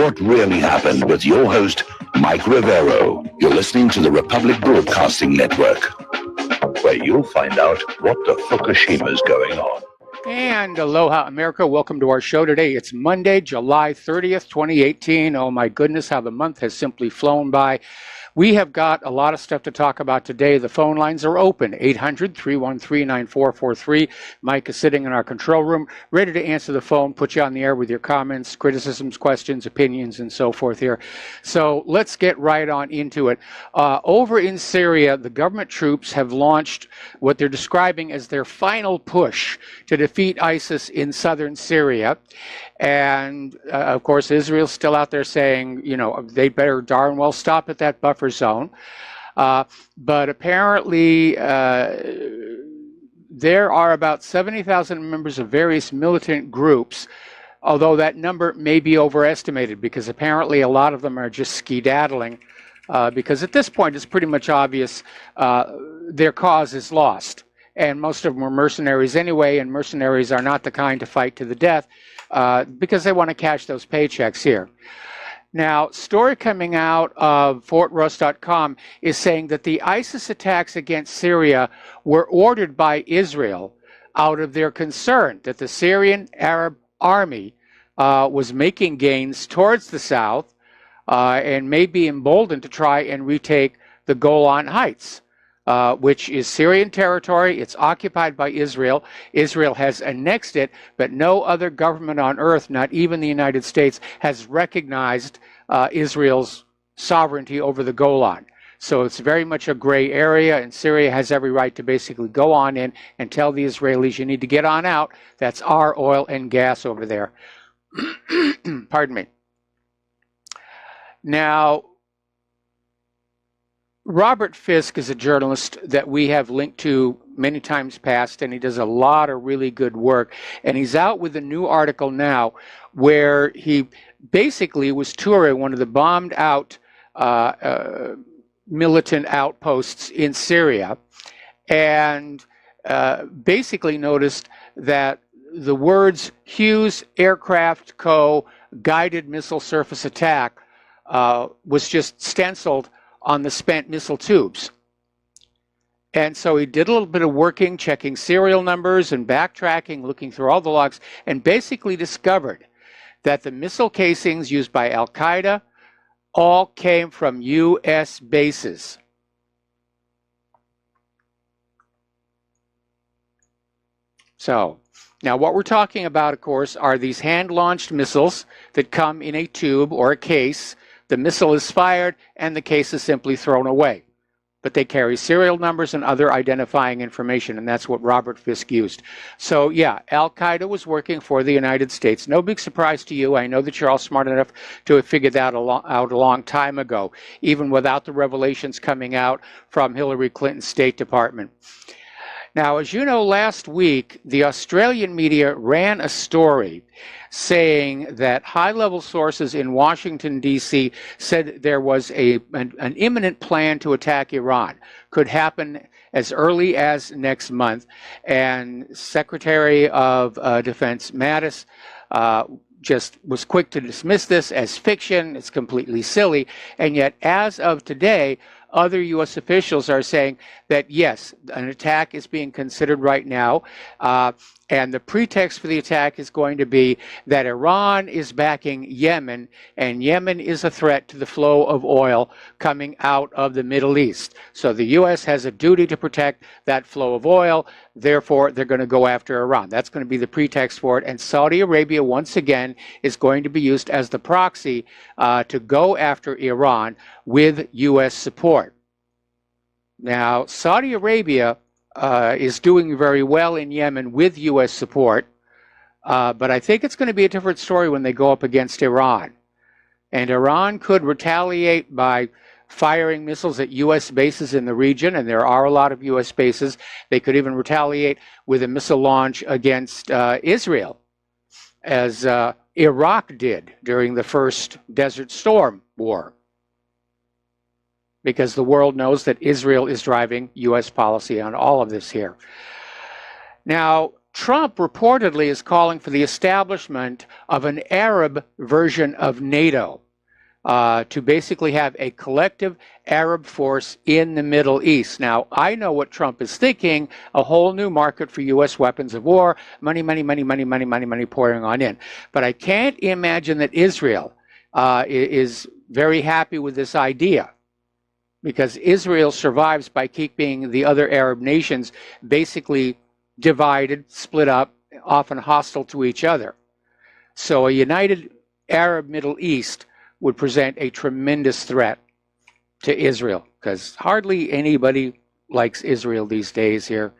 what really happened with your host, Mike Rivero. You're listening to the Republic Broadcasting Network, where you'll find out what the Fukushima's going on. And aloha, America. Welcome to our show today. It's Monday, July 30th, 2018. Oh my goodness, how the month has simply flown by. We have got a lot of stuff to talk about today. The phone lines are open, 800-313-9443. Mike is sitting in our control room, ready to answer the phone, put you on the air with your comments, criticisms, questions, opinions, and so forth here. So let's get right on into it. Over in Syria, the government troops have launched what they're describing as their final push to defeat ISIS in southern Syria. And, of course, Israel's still out there saying, you know, they better darn well stop at that buffer zone. But apparently there are about 70,000 members of various militant groups, although that number may be overestimated because apparently a lot of them are just skedaddling because at this point it's pretty much obvious their cause is lost. And most of them are mercenaries anyway, and mercenaries are not the kind to fight to the death because they want to cash those paychecks here. Now, story coming out of FortRuss.com is saying that the ISIS attacks against Syria were ordered by Israel out of their concern that the Syrian Arab army was making gains towards the south and may be emboldened to try and retake the Golan Heights. Which is Syrian territory. It's occupied by Israel. Israel has annexed it, but no other government on earth, not even the United States, has recognized Israel's sovereignty over the Golan. So it's very much a gray area, and Syria has every right to basically go on in and tell the Israelis, you need to get on out. That's our oil and gas over there. Pardon me. Now, Robert Fisk is a journalist that we have linked to many times past, and he does a lot of really good work. And he's out with a new article now where he basically was touring one of the bombed out militant outposts in Syria and basically noticed that the words Hughes Aircraft Co. Guided Missile Surface Attack was just stenciled on the spent missile tubes. And so he did a little bit of working, checking serial numbers and backtracking, looking through all the logs, and basically discovered that the missile casings used by Al-Qaeda all came from U.S. bases. So, now what we're talking about, of course, are these hand-launched missiles that come in a tube or a case. The missile is fired and the case is simply thrown away. But they carry serial numbers and other identifying information, and that's what Robert Fisk used. So yeah, Al-Qaeda was working for the United States. No big surprise to you. I know that you're all smart enough to have figured that out a long time ago, even without the revelations coming out from Hillary Clinton's State Department. Now, as you know, last week, the Australian media ran a story saying that high-level sources in Washington, D.C. said there was an imminent plan to attack Iran. Could happen as early as next month. And Secretary of Defense Mattis just was quick to dismiss this as fiction. It's completely silly. And yet, as of today, other U.S. officials are saying that, yes, an attack is being considered right now. And the pretext for the attack is going to be that Iran is backing Yemen, and Yemen is a threat to the flow of oil coming out of the Middle East. So the U.S. has a duty to protect that flow of oil. Therefore, they're going to go after Iran. That's going to be the pretext for it. And Saudi Arabia, once again, is going to be used as the proxy to go after Iran with U.S. support. Now, Saudi Arabia is doing very well in Yemen with U.S. support, but I think it's going to be a different story when they go up against Iran. And Iran could retaliate by firing missiles at U.S. bases in the region, and there are a lot of U.S. bases. They could even retaliate with a missile launch against Israel, as Iraq did during the first Desert Storm war, because the world knows that Israel is driving U.S. policy on all of this here. Now, Trump reportedly is calling for the establishment of an Arab version of NATO, to basically have a collective Arab force in the Middle East. Now, I know what Trump is thinking: a whole new market for U.S. weapons of war, money, money, money, money, money, money, money pouring on in. But I can't imagine that Israel is very happy with this idea, because Israel survives by keeping the other Arab nations basically divided, split up, often hostile to each other. So a united Arab Middle East would present a tremendous threat to Israel, because hardly anybody likes Israel these days here.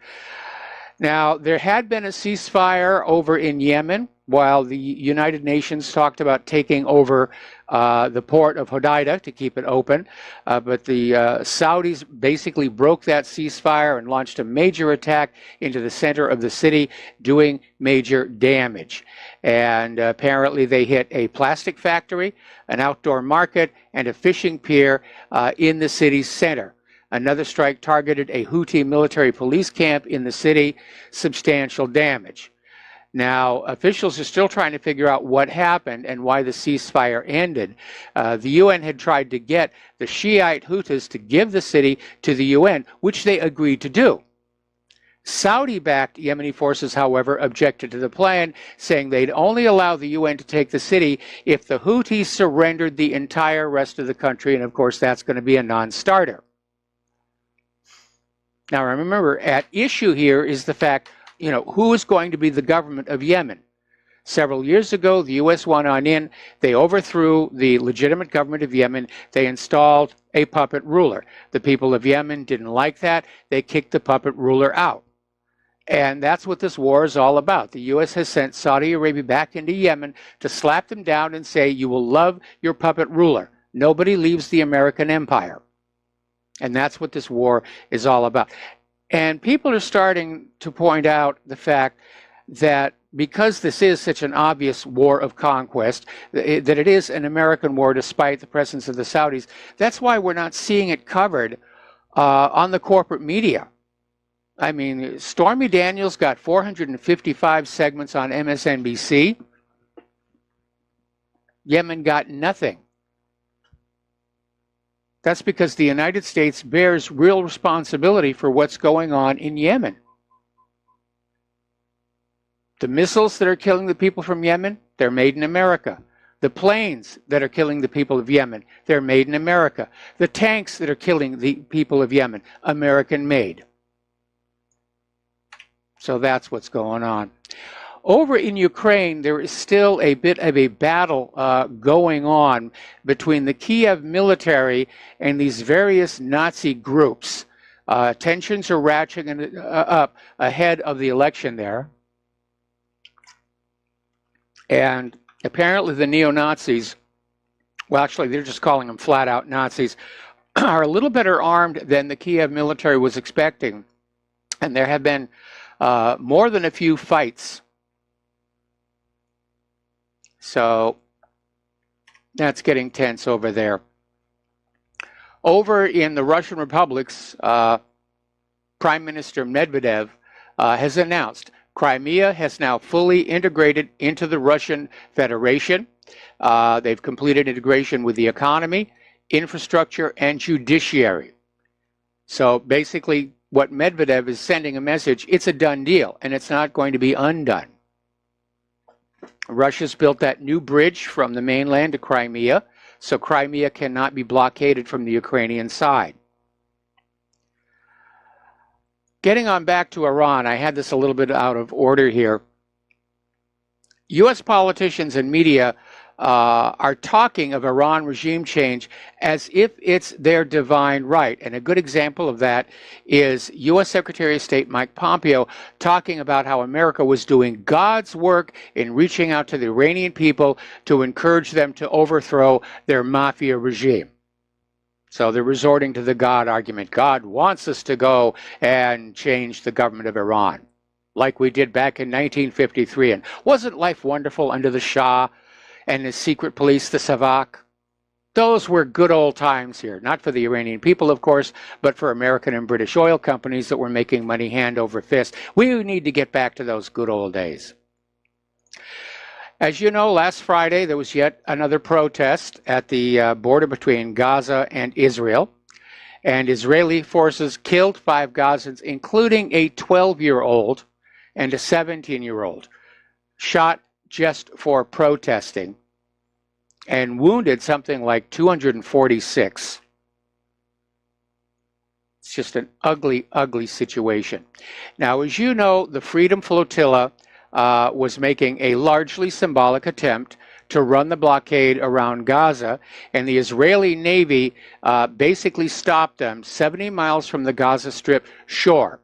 Now, there had been a ceasefire over in Yemen while the United Nations talked about taking over the port of Hodeidah to keep it open. But the Saudis basically broke that ceasefire and launched a major attack into the center of the city, doing major damage. And apparently they hit a plastic factory, an outdoor market, and a fishing pier in the city's center. Another strike targeted a Houthi military police camp in the city, substantial damage. Now, officials are still trying to figure out what happened and why the ceasefire ended. The UN had tried to get the Shiite Houthis to give the city to the UN, which they agreed to do. Saudi-backed Yemeni forces, however, objected to the plan, saying they'd only allow the UN to take the city if the Houthis surrendered the entire rest of the country, and of course that's going to be a non-starter. Now remember, at issue here is the fact, who is going to be the government of Yemen? Several years ago, the U.S. went on in, they overthrew the legitimate government of Yemen, they installed a puppet ruler. The people of Yemen didn't like that, they kicked the puppet ruler out. And that's what this war is all about. The U.S. has sent Saudi Arabia back into Yemen to slap them down and say, you will love your puppet ruler. Nobody leaves the American empire. And that's what this war is all about. And people are starting to point out the fact that because this is such an obvious war of conquest, that it is an American war despite the presence of the Saudis, that's why we're not seeing it covered on the corporate media. I mean, Stormy Daniels got 455 segments on MSNBC. Yemen got nothing. That's because the United States bears real responsibility for what's going on in Yemen. The missiles that are killing the people from Yemen, they're made in America. The planes that are killing the people of Yemen, they're made in America. The tanks that are killing the people of Yemen, American made. So that's what's going on. Over in Ukraine, there is still a bit of a battle going on between the Kiev military and these various Nazi groups. Tensions are ratcheting up ahead of the election there. And apparently the neo-Nazis, well, actually, they're just calling them flat-out Nazis, are a little better armed than the Kiev military was expecting. And there have been more than a few fights. So that's getting tense over there. Over in the Russian republics, Prime Minister Medvedev has announced Crimea has now fully integrated into the Russian Federation. They've completed integration with the economy, infrastructure, and judiciary. So basically, what Medvedev is sending a message, it's a done deal, and it's not going to be undone. Russia's built that new bridge from the mainland to Crimea, so Crimea cannot be blockaded from the Ukrainian side. Getting on back to Iran, I had this a little bit out of order here. U.S. politicians and media are talking of Iran regime change as if it's their divine right. And a good example of that is U.S. Secretary of State Mike Pompeo talking about how America was doing God's work in reaching out to the Iranian people to encourage them to overthrow their mafia regime. So they're resorting to the God argument. God wants us to go and change the government of Iran, like we did back in 1953. And wasn't life wonderful under the Shah and his secret police, the Savak? Those were good old times here, not for the Iranian people, of course, but for American and British oil companies that were making money hand over fist. We need to get back to those good old days. As you know, last Friday there was yet another protest at the border between Gaza and Israel. And Israeli forces killed 5 Gazans, including a 12-year-old and a 17-year-old, shot just for protesting, and wounded something like 246. It's just an ugly, ugly situation. Now, as you know, the Freedom Flotilla was making a largely symbolic attempt to run the blockade around Gaza, and the Israeli Navy basically stopped them 70 miles from the Gaza Strip shore.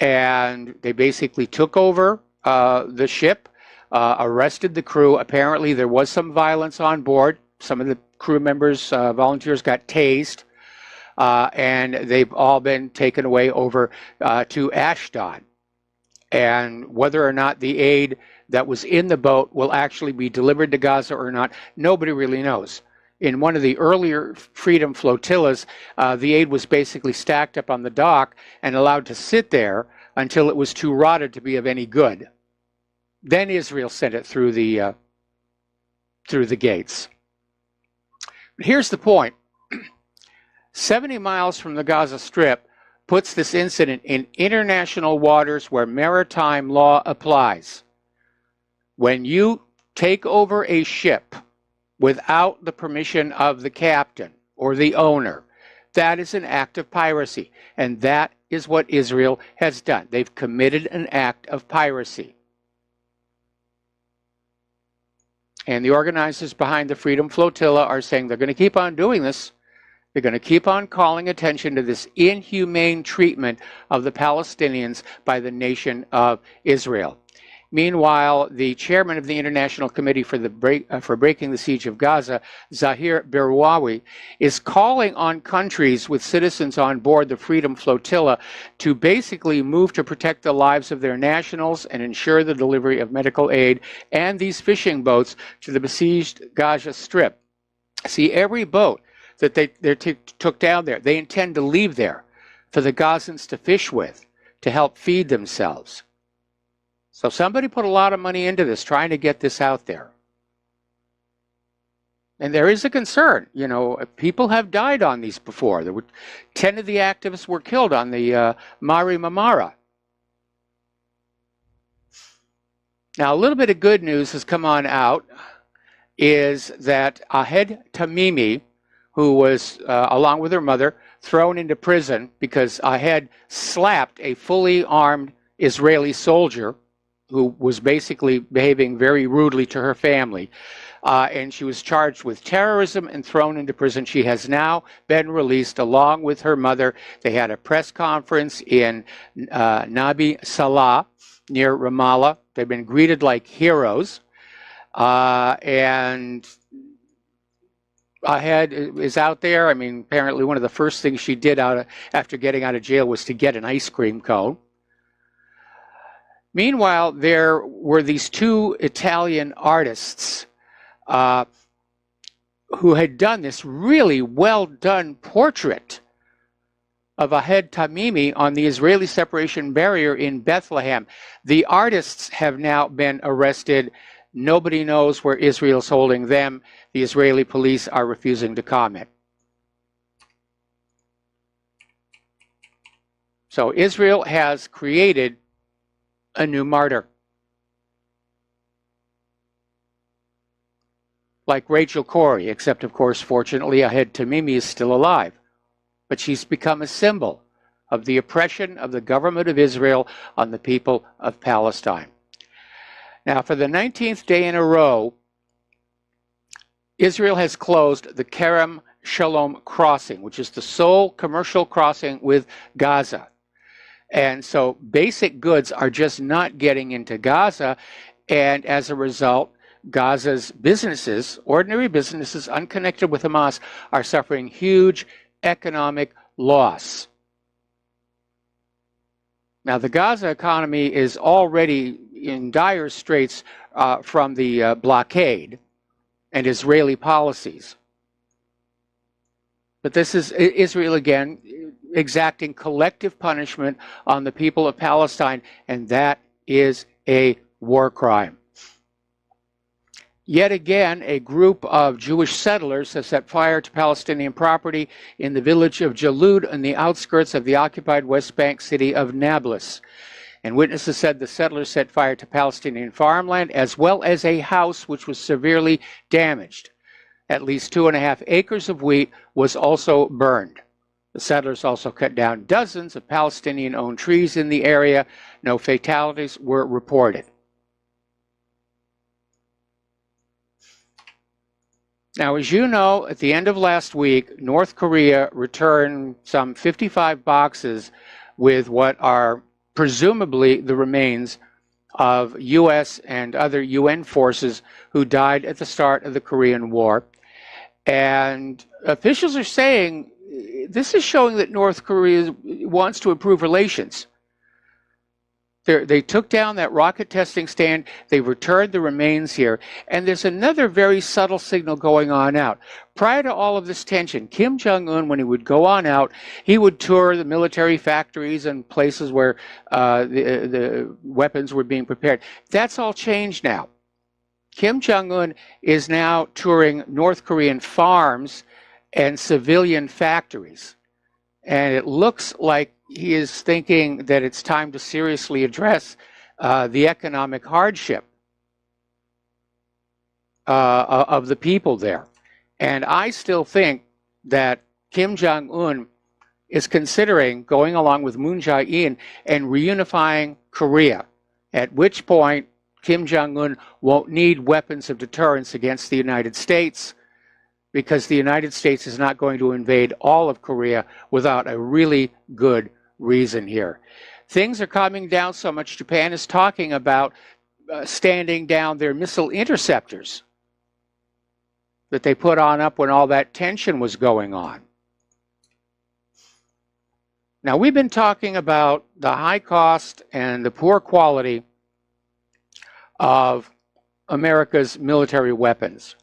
And they basically took over the ship, arrested the crew. Apparently there was some violence on board. Some of the crew members, volunteers, got tased, and they've all been taken away over to Ashdod. And whether or not the aid that was in the boat will actually be delivered to Gaza or not, nobody really knows. In one of the earlier Freedom Flotillas, the aid was basically stacked up on the dock and allowed to sit there until it was too rotted to be of any good. Then Israel sent it through the gates. But here's the point. 70 miles from the Gaza Strip puts this incident in international waters where maritime law applies. When you take over a ship without the permission of the captain or the owner, that is an act of piracy. And that is what Israel has done. They've committed an act of piracy. And the organizers behind the Freedom Flotilla are saying they're going to keep on doing this. They're going to keep on calling attention to this inhumane treatment of the Palestinians by the nation of Israel. Meanwhile, the chairman of the International Committee for Breaking the Siege of Gaza, Zahir Birwawi, is calling on countries with citizens on board the Freedom Flotilla to basically move to protect the lives of their nationals and ensure the delivery of medical aid and these fishing boats to the besieged Gaza Strip. See, every boat that they took down there, they intend to leave there for the Gazans to fish with, to help feed themselves. So somebody put a lot of money into this, trying to get this out there. And there is a concern. You know, people have died on these before. 10 of the activists were killed on the Mari Marmara. Now, a little bit of good news has come on out, is that Ahed Tamimi, who was, along with her mother, thrown into prison because Ahed slapped a fully armed Israeli soldier who was basically behaving very rudely to her family. And she was charged with terrorism and thrown into prison. She has now been released along with her mother. They had a press conference in Nabi Salah near Ramallah. They've been greeted like heroes. And Ahed is out there. I mean, apparently one of the first things she did after getting out of jail was to get an ice cream cone. Meanwhile, there were these 2 Italian artists who had done this really well-done portrait of Ahed Tamimi on the Israeli separation barrier in Bethlehem. The artists have now been arrested. Nobody knows where Israel's holding them. The Israeli police are refusing to comment. So Israel has created a new martyr. Like Rachel Corrie, except of course, fortunately, Ahed Tamimi is still alive. But she's become a symbol of the oppression of the government of Israel on the people of Palestine. Now, for the 19th day in a row, Israel has closed the Kerem Shalom crossing, which is the sole commercial crossing with Gaza. And so basic goods are just not getting into Gaza, and as a result, Gaza's businesses, ordinary businesses unconnected with Hamas, are suffering huge economic loss. Now, the Gaza economy is already in dire straits from the blockade and Israeli policies. But this is Israel again exacting collective punishment on the people of Palestine, and that is a war crime. Yet again, a group of Jewish settlers has set fire to Palestinian property in the village of Jalud on the outskirts of the occupied West Bank city of Nablus. And witnesses said the settlers set fire to Palestinian farmland as well as a house which was severely damaged. At least 2.5 acres of wheat was also burned. The settlers also cut down dozens of Palestinian-owned trees in the area. No fatalities were reported. Now, as you know, at the end of last week, North Korea returned some 55 boxes with what are presumably the remains of U.S. and other UN forces who died at the start of the Korean War. And officials are saying this is showing that North Korea wants to improve relations. They took down that rocket testing stand. They returned the remains here. And there's another very subtle signal going on out. Prior to all of this tension, Kim Jong-un, when he would go on out, he would tour the military factories and places where the weapons were being prepared. That's all changed now. Kim Jong-un is now touring North Korean farms and civilian factories. And it looks like he is thinking that it's time to seriously address the economic hardship of the people there. And I still think that Kim Jong-un is considering going along with Moon Jae-in and reunifying Korea, at which point Kim Jong-un won't need weapons of deterrence against the United States, because the United States is not going to invade all of Korea without a really good reason here. Things are calming down so much, Japan is talking about standing down their missile interceptors that they put on up when all that tension was going on. Now, we've been talking about the high cost and the poor quality of America's military weapons.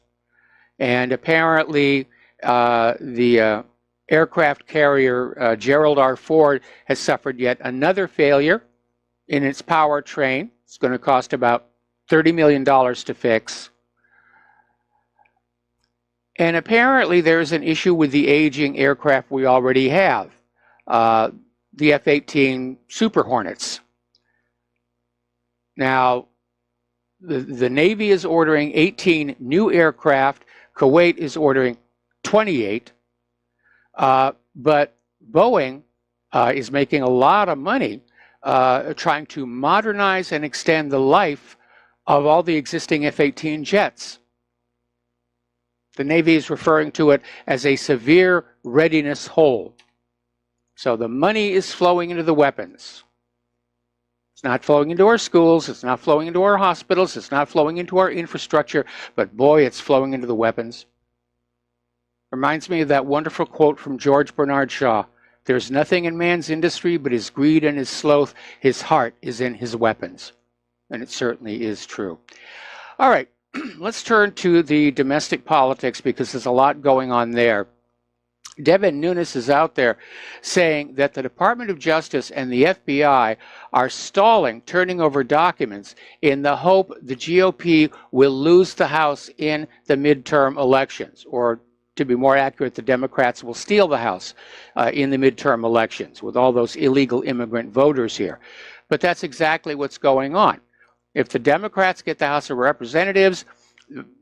And apparently the aircraft carrier Gerald R. Ford has suffered yet another failure in its powertrain. It's going to cost about $30 million to fix. And apparently there's an issue with the aging aircraft we already have, the F-18 Super Hornets. Now, the Navy is ordering 18 new aircraft. Kuwait is ordering 28. But Boeing is making a lot of money trying to modernize and extend the life of all the existing F-18 jets. The Navy is referring to it as a severe readiness hole. So the money is flowing into the weapons. It's not flowing into our schools, it's not flowing into our hospitals, it's not flowing into our infrastructure, but boy, it's flowing into the weapons. Reminds me of that wonderful quote from George Bernard Shaw. There's nothing in man's industry but his greed and his sloth. His heart is in his weapons. And it certainly is true. All right, let's turn to the domestic politics because there's a lot going on there. Devin Nunes is out there saying that the Department of Justice and the FBI are stalling turning over documents in the hope the GOP will lose the House in the midterm elections, or to be more accurate, the Democrats will steal the House in the midterm elections with all those illegal immigrant voters here. But that's exactly what's going on. If the Democrats get the House of Representatives,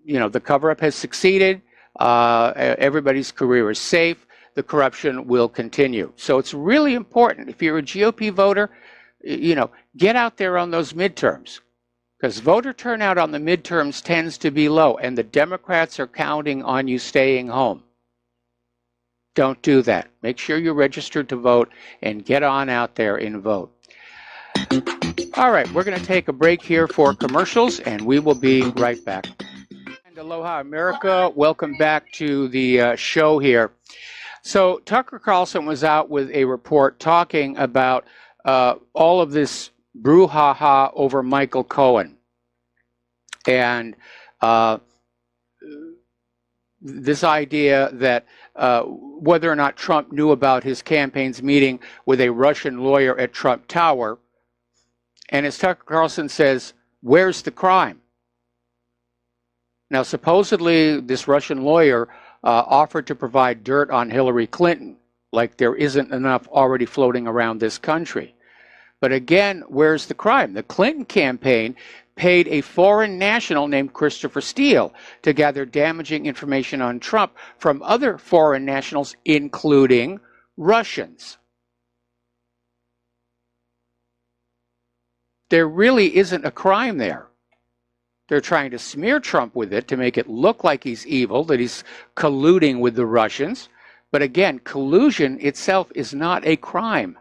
you know, the cover-up has succeeded. Everybody's career is safe. The corruption will continue. So it's really important, if you're a GOP voter, you know, get out there on those midterms, because voter turnout on the midterms tends to be low, and the Democrats are counting on you staying home. Don't do that. Make sure you're registered to vote and get on out there and vote. All right, we're going to take a break here for commercials, and we will be right back. And aloha, America. Welcome back to the show here. So Tucker Carlson was out with a report talking about all of this brouhaha over Michael Cohen. And this idea that whether or not Trump knew about his campaign's meeting with a Russian lawyer at Trump Tower. And as Tucker Carlson says, where's the crime? Now, supposedly, this Russian lawyer offered to provide dirt on Hillary Clinton, like there isn't enough already floating around this country. But again, where's the crime? The Clinton campaign paid a foreign national named Christopher Steele to gather damaging information on Trump from other foreign nationals, including Russians. There really isn't a crime there. They're trying to smear Trump with it to make it look like he's evil, that he's colluding with the Russians. But again, collusion itself is not a crime.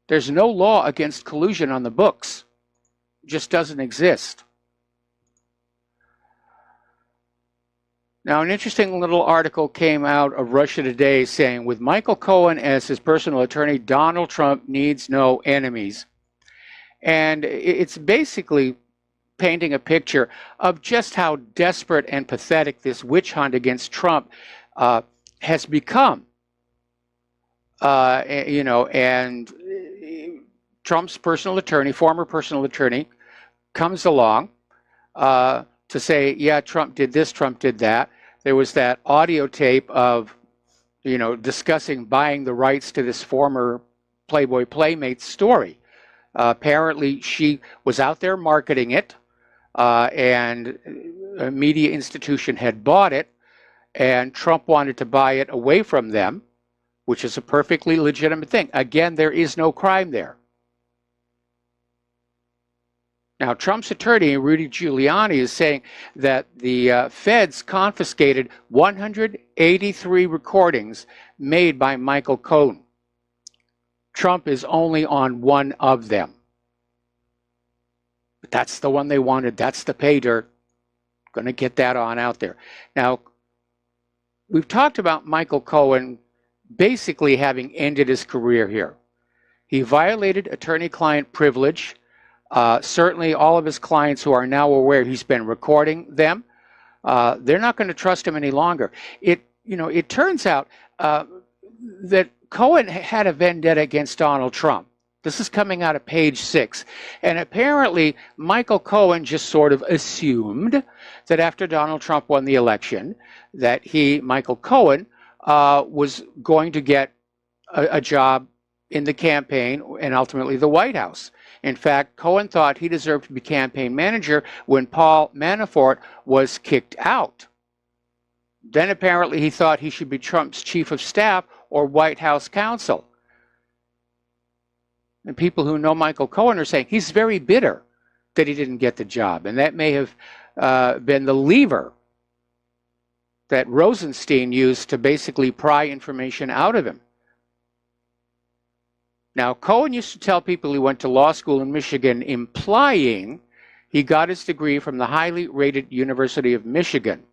There's no law against collusion on the books. It just doesn't exist. Now, an interesting little article came out of Russia Today saying, with Michael Cohen as his personal attorney, Donald Trump needs no enemies. And it's basically painting a picture of just how desperate and pathetic this witch hunt against Trump has become. And Trump's personal attorney, former personal attorney, comes along to say, yeah, Trump did this, Trump did that. There was that audio tape of, discussing buying the rights to this former Playboy Playmate story. Apparently, she was out there marketing it, and a media institution had bought it, and Trump wanted to buy it away from them, which is a perfectly legitimate thing. Again, there is no crime there. Now, Trump's attorney, Rudy Giuliani, is saying that the feds confiscated 183 recordings made by Michael Cohen. Trump is only on one of them. But that's the one they wanted. That's the pay dirt. Going to get that on out there. Now, we've talked about Michael Cohen basically having ended his career here. He violated attorney-client privilege. Certainly all of his clients who are now aware he's been recording them, they're not going to trust him any longer. It turns out that Cohen had a vendetta against Donald Trump. This is coming out of page 6. And apparently Michael Cohen just sort of assumed that after Donald Trump won the election, that Michael Cohen, was going to get a job in the campaign and ultimately the White House. In fact, Cohen thought he deserved to be campaign manager when Paul Manafort was kicked out. Then apparently he thought he should be Trump's chief of staff or White House counsel. And people who know Michael Cohen are saying he's very bitter that he didn't get the job. And that may have been the lever that Rosenstein used to basically pry information out of him. Now, Cohen used to tell people he went to law school in Michigan, implying he got his degree from the highly rated University of Michigan.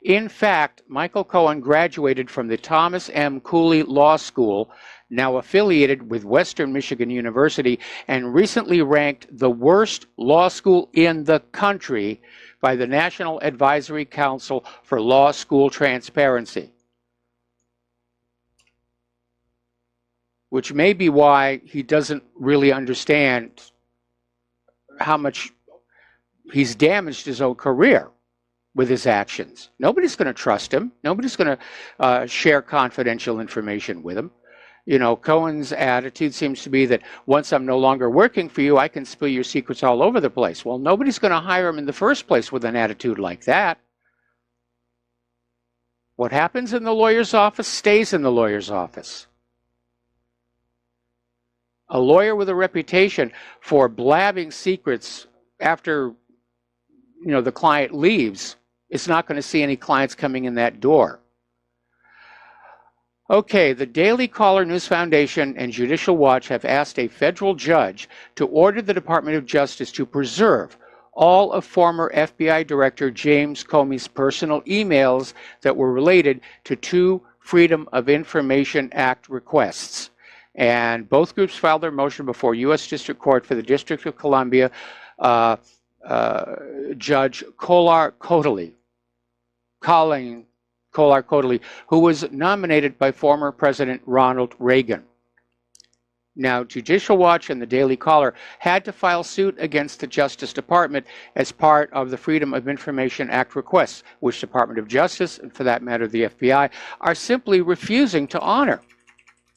In fact, Michael Cohen graduated from the Thomas M. Cooley Law School, now affiliated with Western Michigan University, and recently ranked the worst law school in the country by the National Advisory Council for Law School Transparency. Which may be why he doesn't really understand how much he's damaged his own career with his actions. Nobody's going to trust him. Nobody's going to share confidential information with him. Cohen's attitude seems to be that once I'm no longer working for you, I can spill your secrets all over the place. Well, nobody's going to hire him in the first place with an attitude like that. What happens in the lawyer's office stays in the lawyer's office. A lawyer with a reputation for blabbing secrets after, the client leaves is not going to see any clients coming in that door. Okay, the Daily Caller News Foundation and Judicial Watch have asked a federal judge to order the Department of Justice to preserve all of former FBI Director James Comey's personal emails that were related to 2 Freedom of Information Act requests. And both groups filed their motion before U.S. District Court for the District of Columbia, Judge Kolar Kotali. Colleen Kohler-Kotelly, who was nominated by former President Ronald Reagan. Now, Judicial Watch and the Daily Caller had to file suit against the Justice Department as part of the Freedom of Information Act requests, which Department of Justice, and for that matter the FBI, are simply refusing to honor,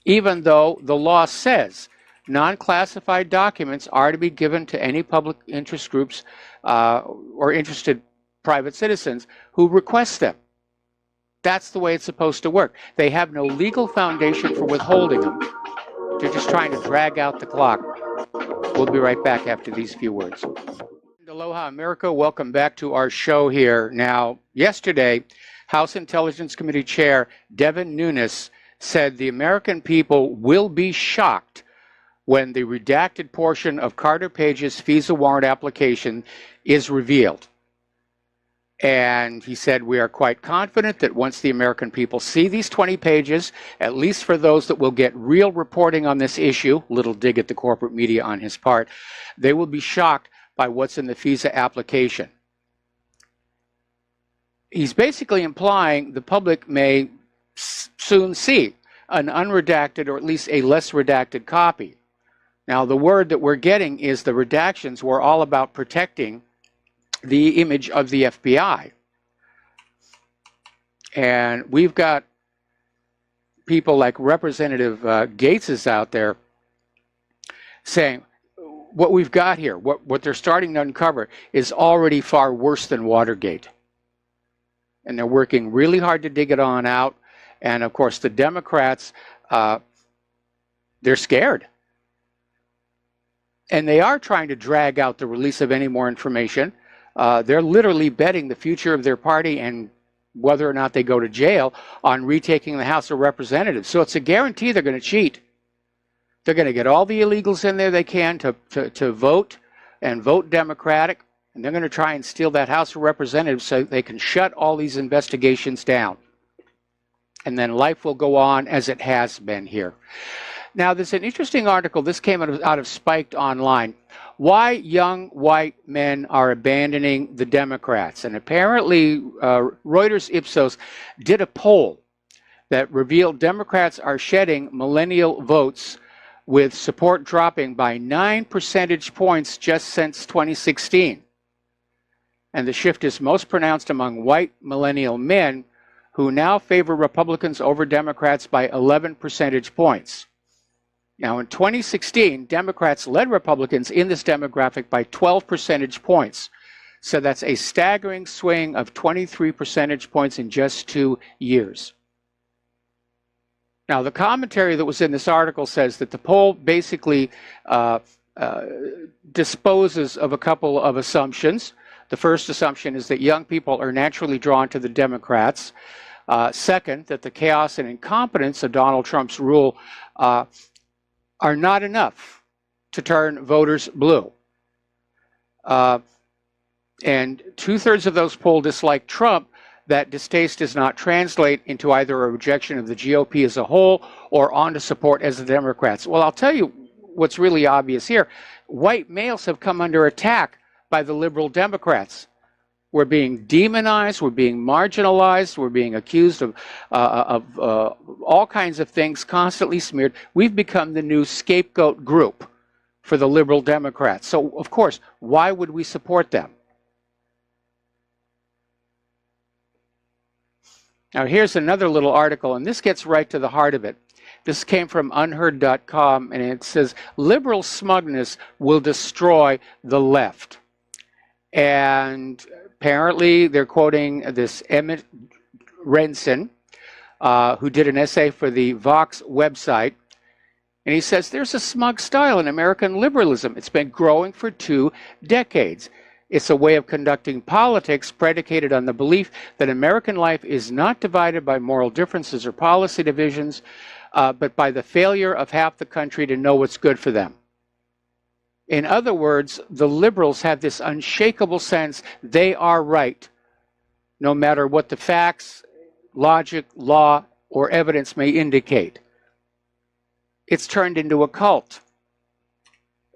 even though the law says non-classified documents are to be given to any public interest groups or interested private citizens who request them. That's the way it's supposed to work. They have no legal foundation for withholding them. They're just trying to drag out the clock. We'll be right back after these few words. Aloha, America. Welcome back to our show here. Now, yesterday, House Intelligence Committee Chair Devin Nunes said the American people will be shocked when the redacted portion of Carter Page's FISA warrant application is revealed. And he said, we are quite confident that once the American people see these 20 pages, at least for those that will get real reporting on this issue, little dig at the corporate media on his part, they will be shocked by what's in the FISA application. He's basically implying the public may soon see an unredacted or at least a less redacted copy. Now, the word that we're getting is the redactions were all about protecting the image of the FBI. And we've got people like Representative Gates is out there saying what we've got here, what they're starting to uncover is already far worse than Watergate. And they're working really hard to dig it on out. And of course, the Democrats, they're scared. And they are trying to drag out the release of any more information. They're literally betting the future of their party and whether or not they go to jail on retaking the House of Representatives. So it's a guarantee they're going to cheat. They're going to get all the illegals in there they can to vote and vote Democratic, and they're going to try and steal that House of Representatives so they can shut all these investigations down. And then life will go on as it has been here. Now, there's an interesting article. This came out of Spiked Online. Why young white men are abandoning the Democrats. And apparently, Reuters Ipsos did a poll that revealed Democrats are shedding millennial votes, with support dropping by 9 percentage points just since 2016. And the shift is most pronounced among white millennial men, who now favor Republicans over Democrats by 11 percentage points. Now, in 2016, Democrats led Republicans in this demographic by 12 percentage points. So that's a staggering swing of 23 percentage points in just 2 years. Now, the commentary that was in this article says that the poll basically disposes of a couple of assumptions. The first assumption is that young people are naturally drawn to the Democrats. Second, that the chaos and incompetence of Donald Trump's rule are not enough to turn voters blue. And 2/3 of those polled dislike Trump. That distaste does not translate into either a rejection of the GOP as a whole or onto support as the Democrats. Well, I'll tell you what's really obvious here. White males have come under attack by the liberal Democrats. We're being demonized, we're being marginalized, we're being accused of all kinds of things, constantly smeared. We've become the new scapegoat group for the liberal Democrats. So, of course, why would we support them? Now, here's another little article, and this gets right to the heart of it. This came from unheard.com, and it says, liberal smugness will destroy the left. And apparently, they're quoting this Emmett Renson, who did an essay for the Vox website. And he says, there's a smug style in American liberalism. It's been growing for 2 decades. It's a way of conducting politics predicated on the belief that American life is not divided by moral differences or policy divisions, but by the failure of half the country to know what's good for them. In other words, the liberals have this unshakable sense they are right, no matter what the facts, logic, law, or evidence may indicate. It's turned into a cult.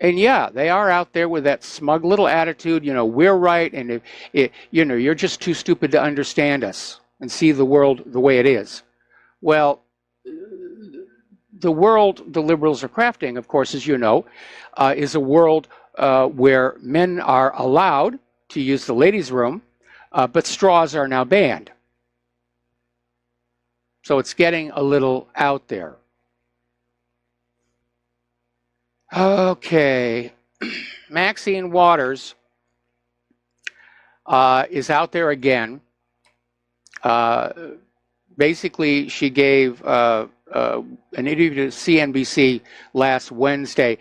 And yeah, they are out there with that smug little attitude, we're right, and you're just too stupid to understand us and see the world the way it is. Well, the world the liberals are crafting, of course, as you know, is a world where men are allowed to use the ladies' room, but straws are now banned. So it's getting a little out there. Okay. Maxine Waters is out there again. Basically, she gave an interview to CNBC last Wednesday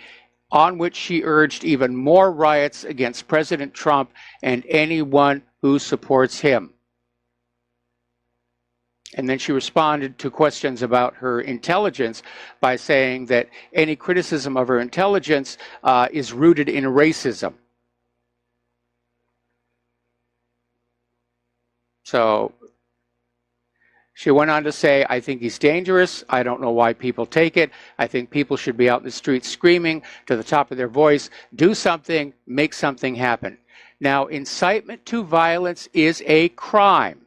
on which she urged even more riots against President Trump and anyone who supports him. And then she responded to questions about her intelligence by saying that any criticism of her intelligence is rooted in racism. So she went on to say, I think he's dangerous. I don't know why people take it. I think people should be out in the streets screaming to the top of their voice, do something, make something happen. Now, incitement to violence is a crime.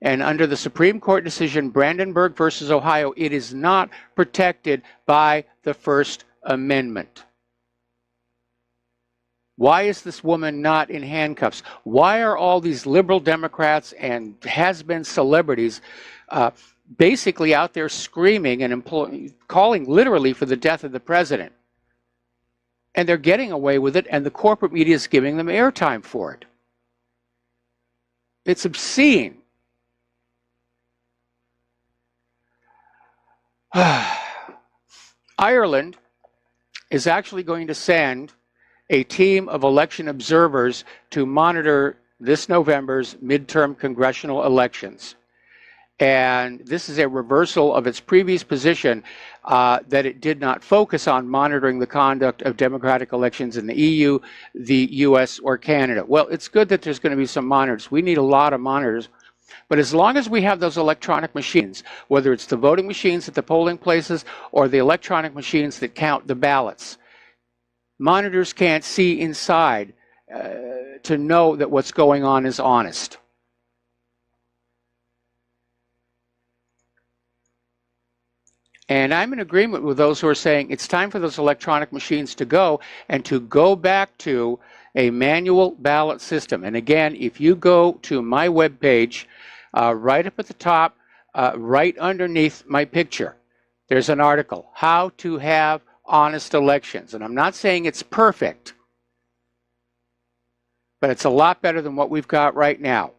And under the Supreme Court decision, Brandenburg versus Ohio, it is not protected by the First Amendment. Why is this woman not in handcuffs? Why are all these liberal Democrats and has-been celebrities basically out there screaming and calling literally for the death of the president? And they're getting away with it, and the corporate media is giving them airtime for it. It's obscene. Ireland is actually going to send a team of election observers to monitor this November's midterm congressional elections. And this is a reversal of its previous position that it did not focus on monitoring the conduct of democratic elections in the EU, the US, or Canada. Well, it's good that there's going to be some monitors. We need a lot of monitors. But as long as we have those electronic machines, whether it's the voting machines at the polling places or the electronic machines that count the ballots, monitors can't see inside to know that what's going on is honest. And I'm in agreement with those who are saying it's time for those electronic machines to go and to go back to a manual ballot system. And again, if you go to my webpage, right up at the top, right underneath my picture, there's an article, How to Have Honest Elections. And I'm not saying it's perfect, but it's a lot better than what we've got right now.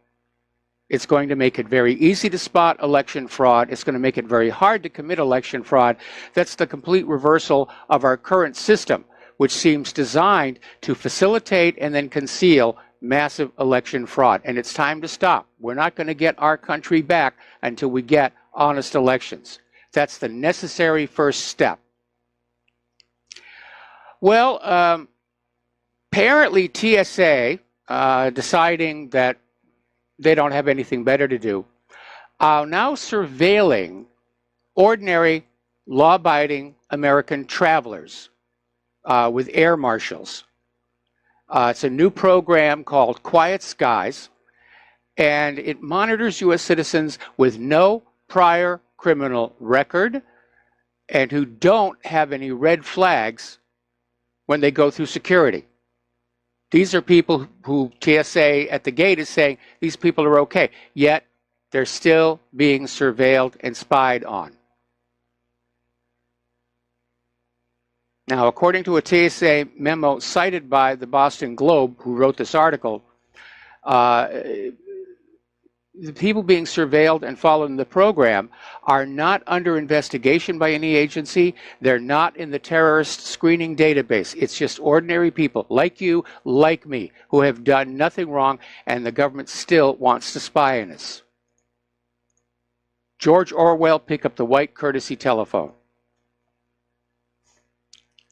It's going to make it very easy to spot election fraud. It's going to make it very hard to commit election fraud. That's the complete reversal of our current system, which seems designed to facilitate and then conceal massive election fraud. And it's time to stop. We're not going to get our country back until we get honest elections. That's the necessary first step. Well, apparently TSA, deciding that they don't have anything better to do, are now surveilling ordinary, law-abiding American travelers with air marshals. It's a new program called Quiet Skies, and it monitors U.S. citizens with no prior criminal record and who don't have any red flags when they go through security. These are people who TSA at the gate is saying these people are okay, yet they're still being surveilled and spied on. Now, according to a TSA memo cited by the Boston Globe, who wrote this article, the people being surveilled and following the program are not under investigation by any agency. They're not in the terrorist screening database. It's just ordinary people like you, like me, who have done nothing wrong, and the government still wants to spy on us. George Orwell, pick up the white courtesy telephone.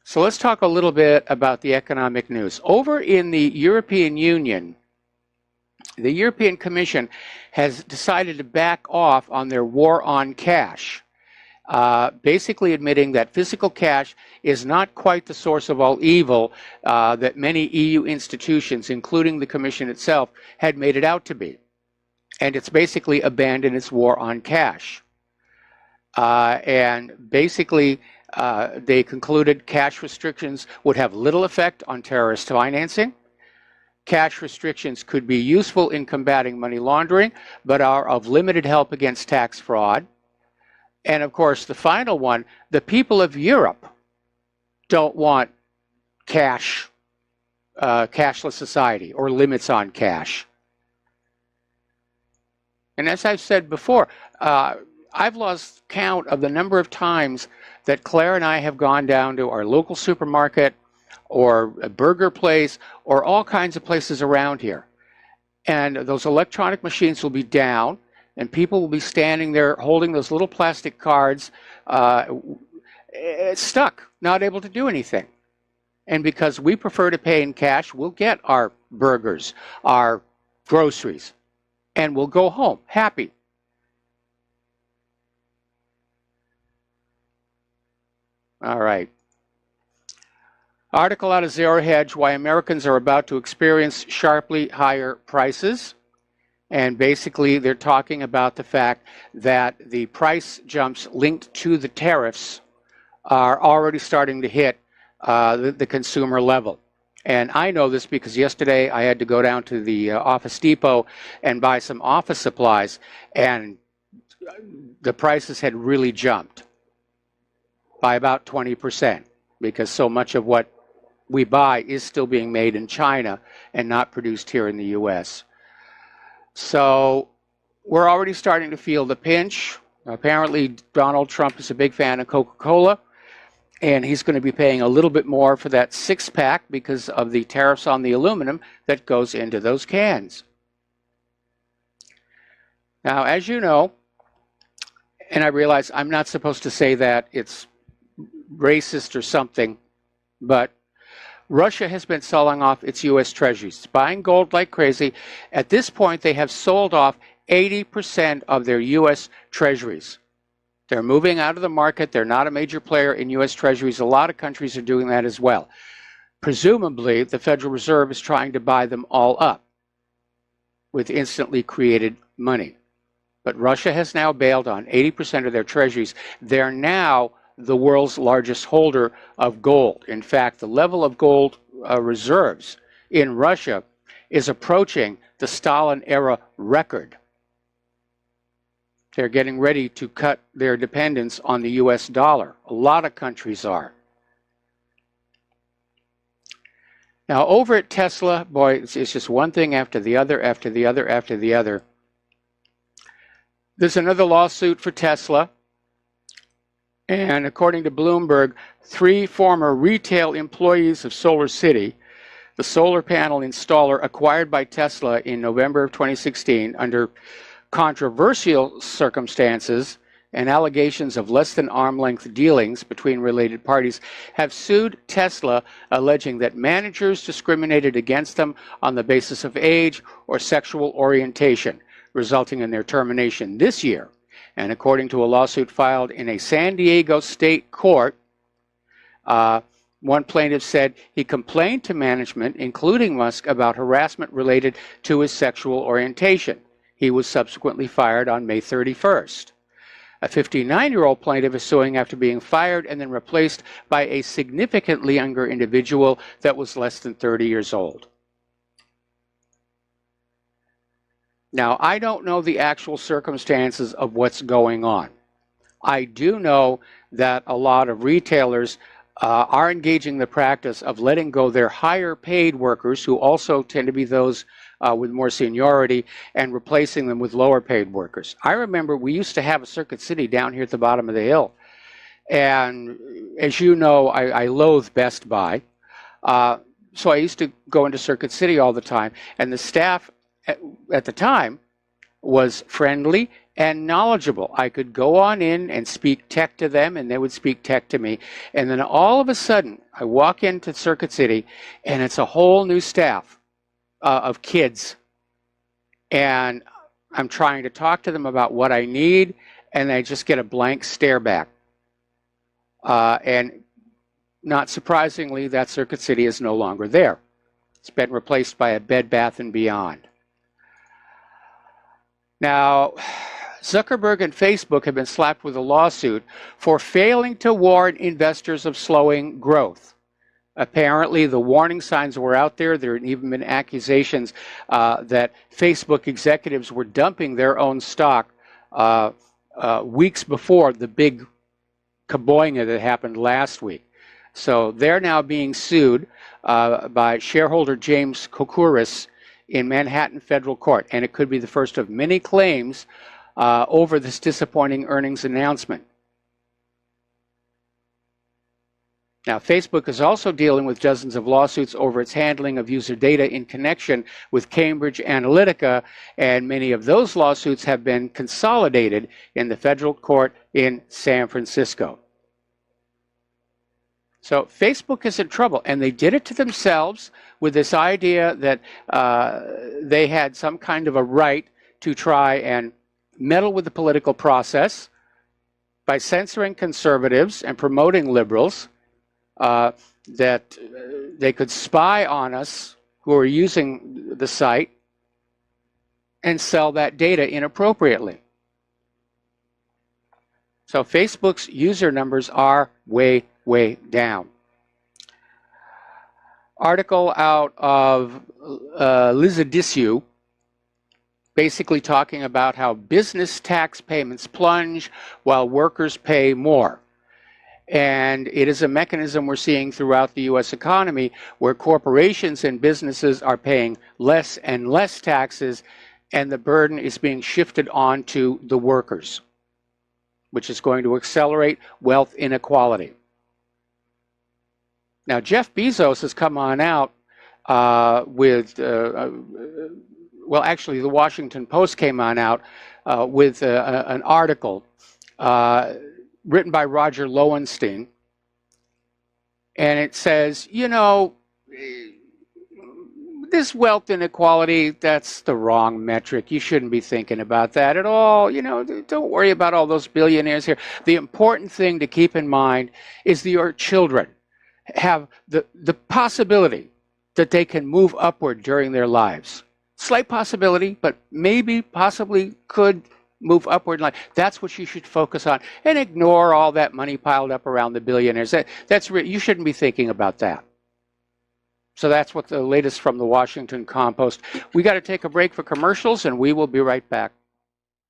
So let's talk a little bit about the economic news. Over in the European Union, the European Commission has decided to back off on their war on cash. basically admitting that physical cash is not quite the source of all evil that many EU institutions, including the Commission itself, had made it out to be. And it's basically abandoned its war on cash. And basically, they concluded cash restrictions would have little effect on terrorist financing. Cash restrictions could be useful in combating money laundering, but are of limited help against tax fraud. And of course, the final one, the people of Europe don't want cash, cashless society or limits on cash. And as I've said before, I've lost count of the number of times that Claire and I have gone down to our local supermarket or a burger place or all kinds of places around here. And those electronic machines will be down and people will be standing there holding those little plastic cards, stuck, not able to do anything. And because we prefer to pay in cash, we'll get our burgers, our groceries, and we'll go home happy. All right. Article out of Zero Hedge, why Americans are about to experience sharply higher prices. And basically, they're talking about the fact that the price jumps linked to the tariffs are already starting to hit the consumer level. And I know this because yesterday I had to go down to the Office Depot and buy some office supplies, and the prices had really jumped by about 20% because so much of what we buy is still being made in China and not produced here in the U.S. So we're already starting to feel the pinch. Apparently, Donald Trump is a big fan of Coca-Cola, and he's going to be paying a little bit more for that six-pack because of the tariffs on the aluminum that goes into those cans. Now, as you know, and I realize I'm not supposed to say that it's racist or something, but Russia has been selling off its U.S. treasuries. It's buying gold like crazy. At this point, they have sold off 80% of their U.S. treasuries. They're moving out of the market. They're not a major player in U.S. treasuries. A lot of countries are doing that as well. Presumably, the Federal Reserve is trying to buy them all up with instantly created money. But Russia has now bailed on 80% of their treasuries. They're now the world's largest holder of gold. In fact, the level of gold reserves in Russia is approaching the Stalin-era record. They're getting ready to cut their dependence on the US dollar. A lot of countries are. Now, over at Tesla, boy, it's just one thing after the other, after the other, after the other. There's another lawsuit for Tesla. And according to Bloomberg, 3 former retail employees of Solar City, the solar panel installer acquired by Tesla in November of 2016 under controversial circumstances and allegations of less than arm's-length dealings between related parties, have sued Tesla, alleging that managers discriminated against them on the basis of age or sexual orientation, resulting in their termination this year. And according to a lawsuit filed in a San Diego state court, one plaintiff said he complained to management, including Musk, about harassment related to his sexual orientation. He was subsequently fired on May 31st. A 59-year-old plaintiff is suing after being fired and then replaced by a significantly younger individual that was less than 30 years old. Now, I don't know the actual circumstances of what's going on. I do know that a lot of retailers are engaging the practice of letting go their higher paid workers, who also tend to be those with more seniority, and replacing them with lower paid workers. I remember we used to have a Circuit City down here at the bottom of the hill. And as you know, I loathe Best Buy. So I used to go into Circuit City all the time. And the staff at the time was friendly and knowledgeable. I could go on in and speak tech to them, and they would speak tech to me. And then all of a sudden, I walk into Circuit City, and it's a whole new staff of kids. And I'm trying to talk to them about what I need, and I just get a blank stare back. And not surprisingly, that Circuit City is no longer there. It's been replaced by a Bed Bath & Beyond. Now, Zuckerberg and Facebook have been slapped with a lawsuit for failing to warn investors of slowing growth. Apparently, the warning signs were out there. There had even been accusations that Facebook executives were dumping their own stock weeks before the big kaboinga that happened last week. So they're now being sued by shareholder James Koukouris in Manhattan federal court, and it could be the first of many claims over this disappointing earnings announcement. Now, Facebook is also dealing with dozens of lawsuits over its handling of user data in connection with Cambridge Analytica, and many of those lawsuits have been consolidated in the federal court in San Francisco. So Facebook is in trouble, and they did it to themselves with this idea that they had some kind of a right to try and meddle with the political process by censoring conservatives and promoting liberals, that they could spy on us who are using the site and sell that data inappropriately. So Facebook's user numbers are way down. Article out of Lizadissu, basically talking about how business tax payments plunge while workers pay more. And it is a mechanism we're seeing throughout the U.S. economy where corporations and businesses are paying less and less taxes, and the burden is being shifted on to the workers, which is going to accelerate wealth inequality. Now, Jeff Bezos has come on out with, well, actually, the Washington Post came on out with an article written by Roger Lowenstein, and it says, you know, this wealth inequality, that's the wrong metric. You shouldn't be thinking about that at all. You know, don't worry about all those billionaires here. The important thing to keep in mind is that your children have the possibility that they can move upward during their lives. Slight possibility, but maybe, possibly could move upward in life. That's what you should focus on, and ignore all that money piled up around the billionaires. You shouldn't be thinking about that. So that's what the latest from the Washington Compost. We got to take a break for commercials, and we will be right back.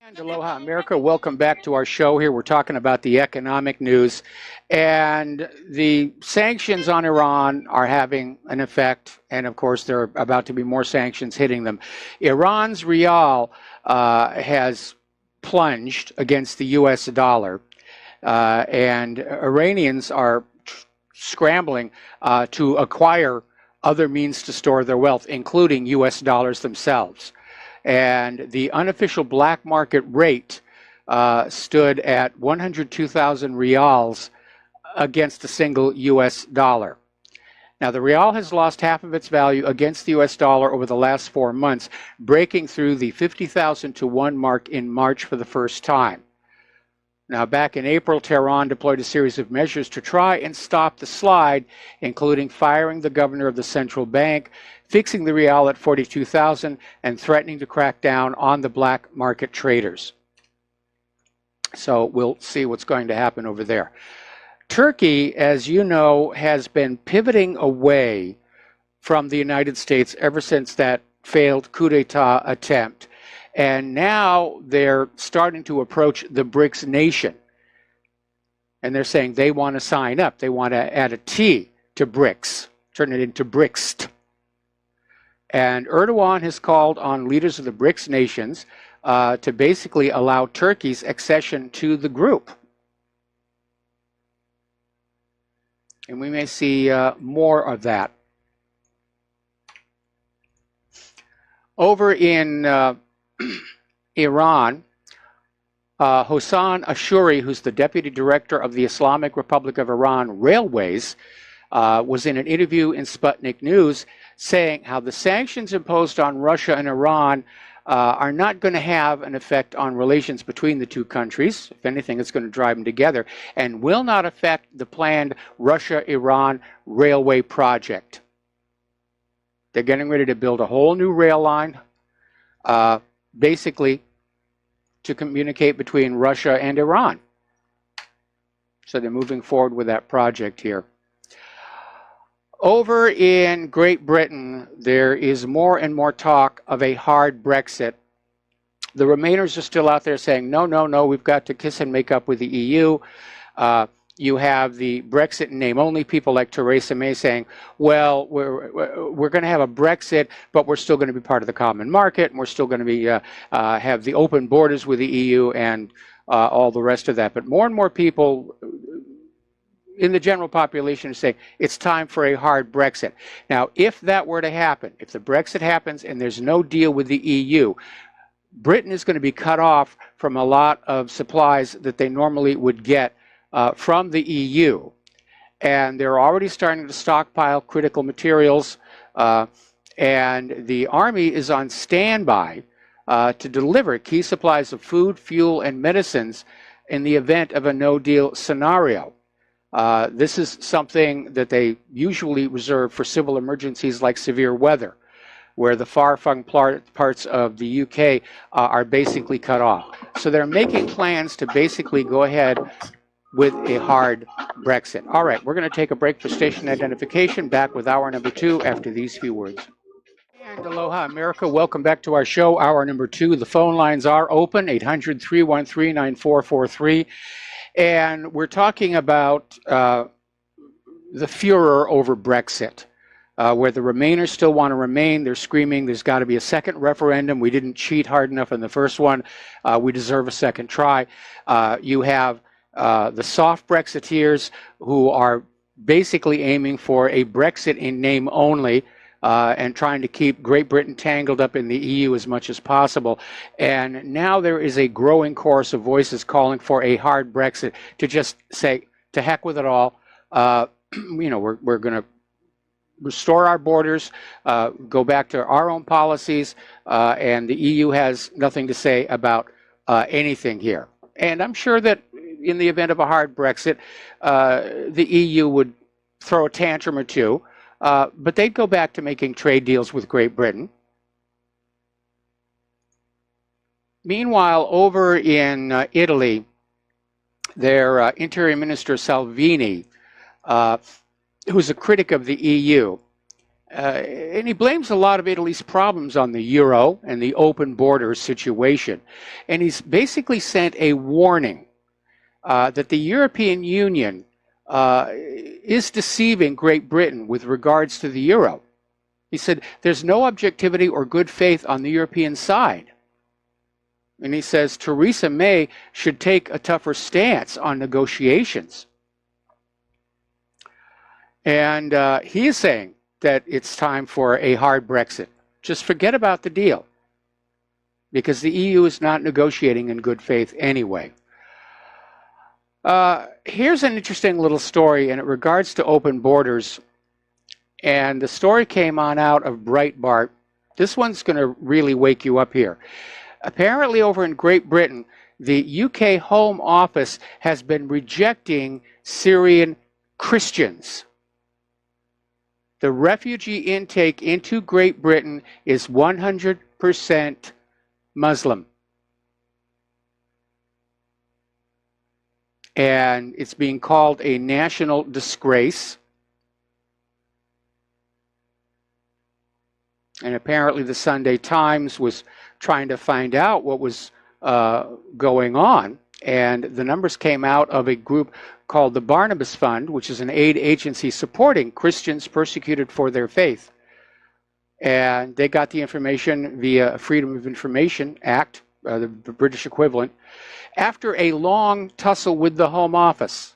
And aloha, America. Welcome back to our show here. We're talking about the economic news, and the sanctions on Iran are having an effect, and of course there are about to be more sanctions hitting them. Iran's rial has plunged against the U.S. dollar, and Iranians are scrambling to acquire other means to store their wealth, including U.S. dollars themselves. And the unofficial black market rate stood at 102,000 rials against a single U.S. dollar. Now, the rial has lost half of its value against the U.S. dollar over the last 4 months, breaking through the 50,000 to 1 mark in March for the first time. Now, back in April, Tehran deployed a series of measures to try and stop the slide, including firing the governor of the central bank, fixing the rial at 42,000, and threatening to crack down on the black market traders. So we'll see what's going to happen over there. Turkey, as you know, has been pivoting away from the United States ever since that failed coup d'etat attempt. And now they're starting to approach the BRICS nation. And they're saying they want to sign up. They want to add a T to BRICS, turn it into BRICS. And Erdogan has called on leaders of the BRICS nations to basically allow Turkey's accession to the group. And we may see more of that. Over in Iran, Hossein Ashuri, who's the deputy director of the Islamic Republic of Iran Railways, was in an interview in Sputnik News saying how the sanctions imposed on Russia and Iran are not going to have an effect on relations between the two countries. If anything, it's going to drive them together, and will not affect the planned Russia-Iran railway project. They're getting ready to build a whole new rail line, basically to communicate between Russia and Iran. So they're moving forward with that project here. Over in Great Britain, there is more and more talk of a hard Brexit. The Remainers are still out there saying, no, no, no, we've got to kiss and make up with the EU. You have the Brexit in name only people like Theresa May saying, well, we're going to have a Brexit, but we're still going to be part of the common market, and we're still going to be have the open borders with the EU and all the rest of that. But more and more people in the general population are saying it's time for a hard Brexit. Now, if that were to happen, if the Brexit happens and there's no deal with the EU, Britain is going to be cut off from a lot of supplies that they normally would get from the EU. And they're already starting to stockpile critical materials, and the Army is on standby to deliver key supplies of food, fuel, and medicines in the event of a no-deal scenario. This is something that they usually reserve for civil emergencies like severe weather, where the far-flung parts of the UK are basically cut off. So they're making plans to basically go ahead with a hard Brexit. All right, we're going to take a break for station identification. Back with hour number 2 after these few words. And aloha, America. Welcome back to our show, hour number 2. The phone lines are open, 800-313-9443. And we're talking about the furor over Brexit, where the Remainers still want to remain. They're screaming, there's got to be a second referendum. We didn't cheat hard enough in the first one. We deserve a second try. You have the soft Brexiteers who are basically aiming for a Brexit in name only, and trying to keep Great Britain tangled up in the EU as much as possible. And now there is a growing chorus of voices calling for a hard Brexit, to just say, to heck with it all. You know, we're going to restore our borders, go back to our own policies, and the EU has nothing to say about anything here. And I'm sure that in the event of a hard Brexit, the EU would throw a tantrum or two, but they'd go back to making trade deals with Great Britain. Meanwhile, over in Italy, their Interior Minister Salvini, who's a critic of the EU, and he blames a lot of Italy's problems on the euro and the open borders situation. And he's basically sent a warning that the European Union is deceiving Great Britain with regards to the euro. He said there's no objectivity or good faith on the European side. And he says Theresa May should take a tougher stance on negotiations. And he is saying that it's time for a hard Brexit. Just forget about the deal, because the EU is not negotiating in good faith anyway. Here's an interesting little story in regards to open borders. And the story came on out of Breitbart. This one's going to really wake you up here. Apparently over in Great Britain, the UK Home Office has been rejecting Syrian Christians. The refugee intake into Great Britain is 100% Muslim. And it's being called a national disgrace. And apparently the Sunday Times was trying to find out what was going on. And the numbers came out of a group called the Barnabas Fund, which is an aid agency supporting Christians persecuted for their faith. And they got the information via Freedom of Information Act, the British equivalent, after a long tussle with the Home Office.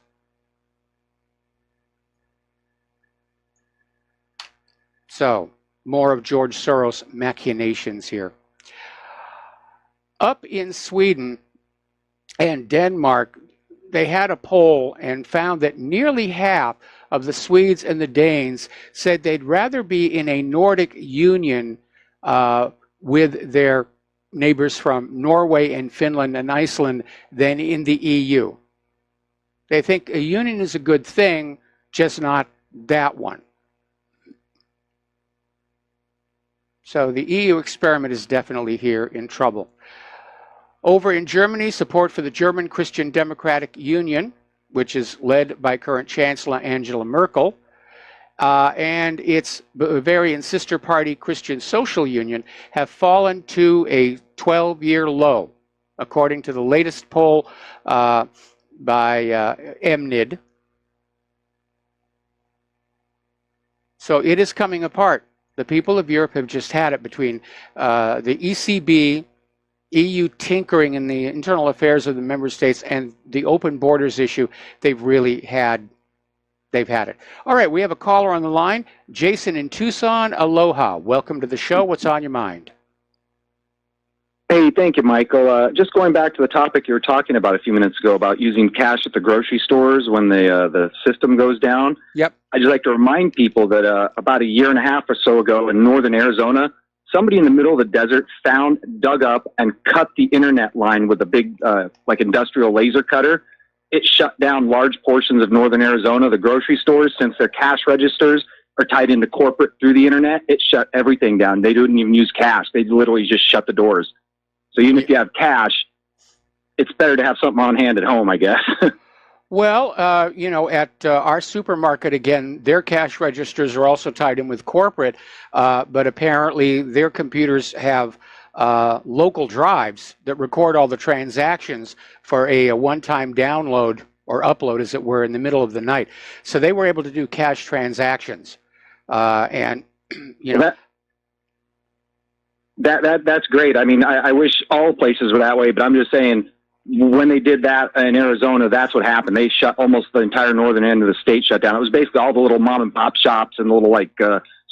So, more of George Soros' machinations here. Up in Sweden and Denmark, they had a poll and found that nearly half of the Swedes and the Danes said they'd rather be in a Nordic union with their neighbors from Norway and Finland and Iceland than in the EU. They think a union is a good thing, just not that one. So the EU experiment is definitely here in trouble. Over in Germany, support for the German Christian Democratic Union, which is led by current Chancellor Angela Merkel, and its Bavarian sister party, Christian Social Union, have fallen to a 12-year low, according to the latest poll by MNID. So it is coming apart. The people of Europe have just had it between the ECB, EU tinkering in the internal affairs of the member states, and the open borders issue. They've had it. All right, we have a caller on the line. Jason in Tucson, aloha. Welcome to the show. What's on your mind? Hey, thank you, Michael. Just going back to the topic you were talking about a few minutes ago about using cash at the grocery stores when the system goes down. Yep. I'd just like to remind people that about a year and a half or so ago in northern Arizona, somebody in the middle of the desert dug up and cut the internet line with a big, like industrial laser cutter. It shut down large portions of northern Arizona. The grocery stores, since their cash registers are tied into corporate through the internet, it shut everything down. They didn't even use cash. They literally just shut the doors. So even if you have cash, it's better to have something on hand at home, I guess. Well, at our supermarket, again, their cash registers are also tied in with corporate, but apparently their computers have local drives that record all the transactions for a one-time download or upload, as it were, in the middle of the night. So they were able to do cash transactions, and That's great. I mean, I wish all places were that way, but I'm just saying, when they did that in Arizona, that's what happened. They shut almost the entire northern end of the state shut down. It was basically all the little mom and pop shops and little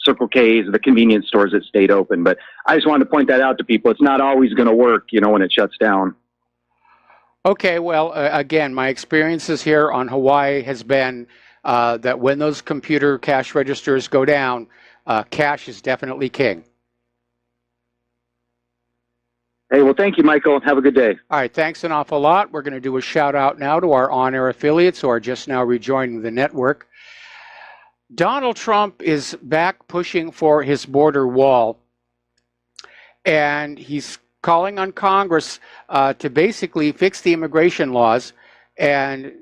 Circle K's, the convenience stores that stayed open. But I just wanted to point that out to people. It's not always going to work, when it shuts down. Okay, well, again, my experiences here on Hawaii has been that when those computer cash registers go down, cash is definitely king. Hey, well, thank you, Michael. Have a good day. All right, thanks an awful lot. We're going to do a shout out now to our on-air affiliates who are just now rejoining the network. Donald Trump is back pushing for his border wall, and he's calling on Congress to basically fix the immigration laws and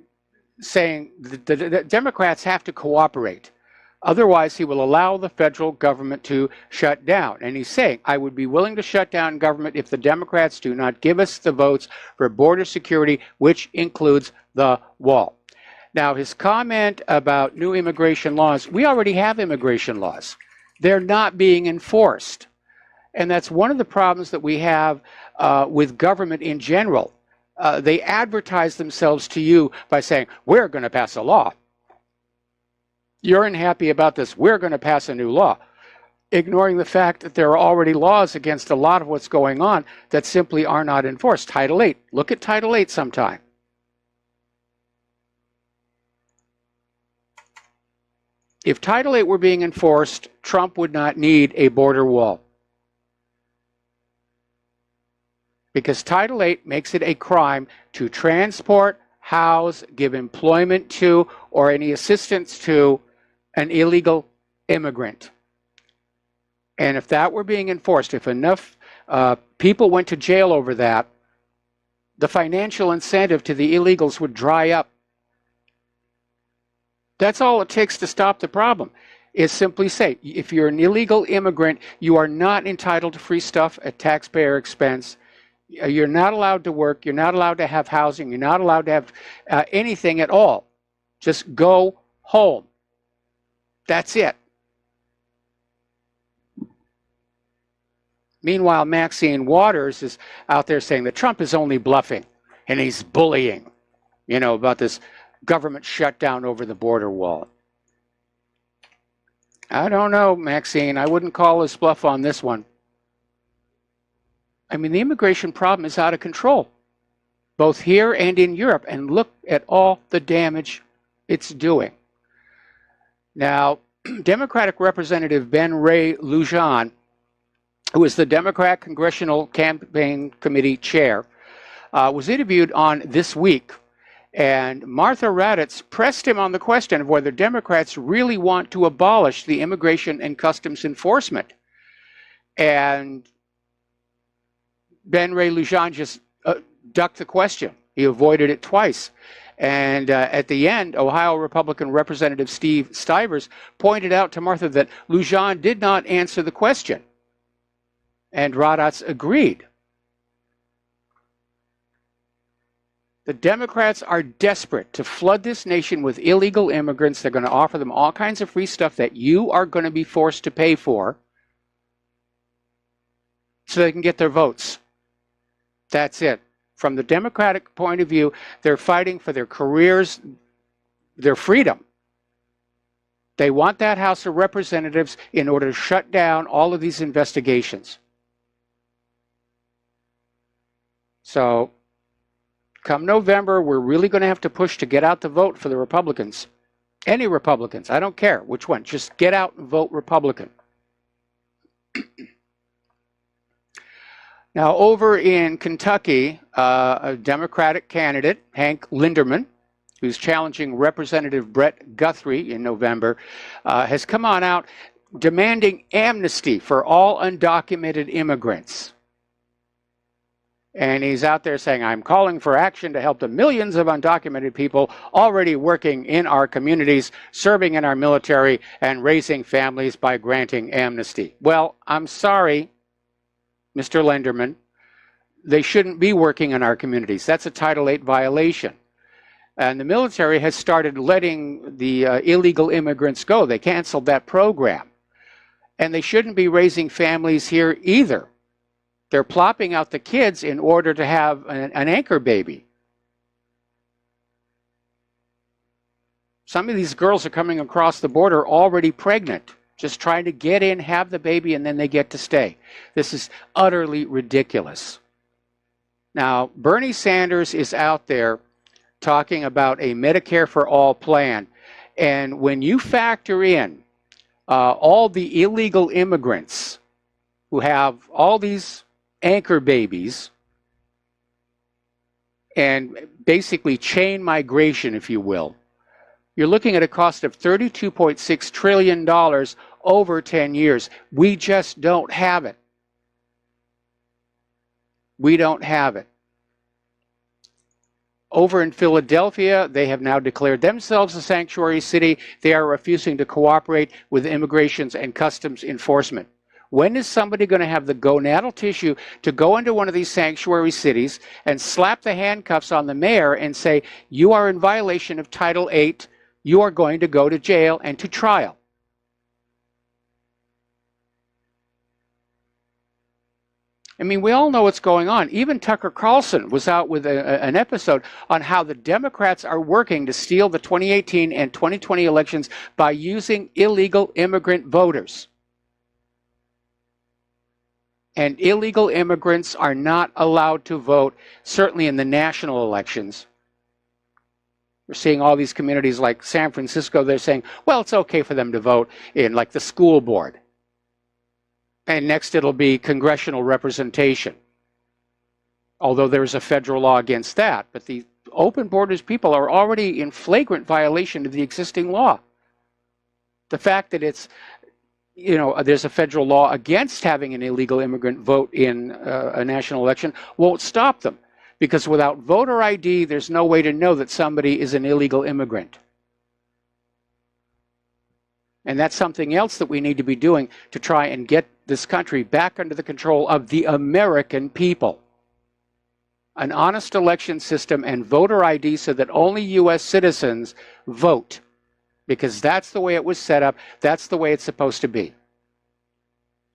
saying the Democrats have to cooperate. Otherwise, he will allow the federal government to shut down. And he's saying, I would be willing to shut down government if the Democrats do not give us the votes for border security, which includes the wall. Now, his comment about new immigration laws, we already have immigration laws. They're not being enforced. And that's one of the problems that we have with government in general. They advertise themselves to you by saying, we're going to pass a law. You're unhappy about this. We're going to pass a new law, ignoring the fact that there are already laws against a lot of what's going on that simply are not enforced. Title 8. Look at Title 8 sometime. If Title 8 were being enforced, Trump would not need a border wall. Because Title 8 makes it a crime to transport, house, give employment to, or any assistance to an illegal immigrant. And if that were being enforced, if enough people went to jail over that, the financial incentive to the illegals would dry up. That's all it takes to stop the problem, is simply say, if you're an illegal immigrant, you are not entitled to free stuff at taxpayer expense. You're not allowed to work. You're not allowed to have housing. You're not allowed to have anything at all. Just go home. That's it. Meanwhile, Maxine Waters is out there saying that Trump is only bluffing and he's bullying, about this government shutdown over the border wall. I don't know, Maxine. I wouldn't call his bluff on this one. I mean, the immigration problem is out of control, both here and in Europe, and look at all the damage it's doing. Now, Democratic Representative Ben Ray Lujan who is the Democrat Congressional Campaign Committee chair, was interviewed on This Week. And Martha Raddatz pressed him on the question of whether Democrats really want to abolish the Immigration and Customs Enforcement. And Ben Ray Lujan just ducked the question. He avoided it twice. And at the end, Ohio Republican Representative Steve Stivers pointed out to Martha that Lujan did not answer the question. And Raddatz agreed. The Democrats are desperate to flood this nation with illegal immigrants. They're going to offer them all kinds of free stuff that you are going to be forced to pay for so they can get their votes. That's it. From the Democratic point of view, they're fighting for their careers, their freedom. They want that House of Representatives in order to shut down all of these investigations. So, come November, we're really going to have to push to get out the vote for the Republicans. Any Republicans, I don't care which one. Just get out and vote Republican. Now, over in Kentucky, a Democratic candidate, Hank Linderman, who's challenging Representative Brett Guthrie in November, has come on out demanding amnesty for all undocumented immigrants. And he's out there saying, I'm calling for action to help the millions of undocumented people already working in our communities, serving in our military, and raising families by granting amnesty. Well, I'm sorry, Mr. Linderman, they shouldn't be working in our communities. That's a Title VIII violation. And the military has started letting the illegal immigrants go. They canceled that program. And they shouldn't be raising families here either. They're plopping out the kids in order to have an anchor baby. Some of these girls are coming across the border already pregnant, just trying to get in, have the baby, and then they get to stay. This is utterly ridiculous. Now, Bernie Sanders is out there talking about a Medicare for All plan. And when you factor in all the illegal immigrants who have all these anchor babies and basically chain migration, if you will, you're looking at a cost of $32.6 trillion over 10 years. We just don't have it. We don't have it. Over in Philadelphia, they have now declared themselves a sanctuary city. They are refusing to cooperate with Immigration and Customs Enforcement. When is somebody going to have the gonadal tissue to go into one of these sanctuary cities and slap the handcuffs on the mayor and say, you are in violation of Title VIII, you are going to go to jail and to trial? I mean, we all know what's going on. Even Tucker Carlson was out with an episode on how the Democrats are working to steal the 2018 and 2020 elections by using illegal immigrant voters. And illegal immigrants are not allowed to vote, certainly in the national elections. We're seeing all these communities like San Francisco, they're saying, well, it's okay for them to vote in like the school board. And next it'll be congressional representation. Although there's a federal law against that. But the open borders people are already in flagrant violation of the existing law. The fact that it's, you know, there's a federal law against having an illegal immigrant vote in a national election won't stop them. Because without voter ID, there's no way to know that somebody is an illegal immigrant. And that's something else that we need to be doing to try and get this country back under the control of the American people. An honest election system and voter ID so that only U.S. citizens vote. Because that's the way it was set up. That's the way it's supposed to be.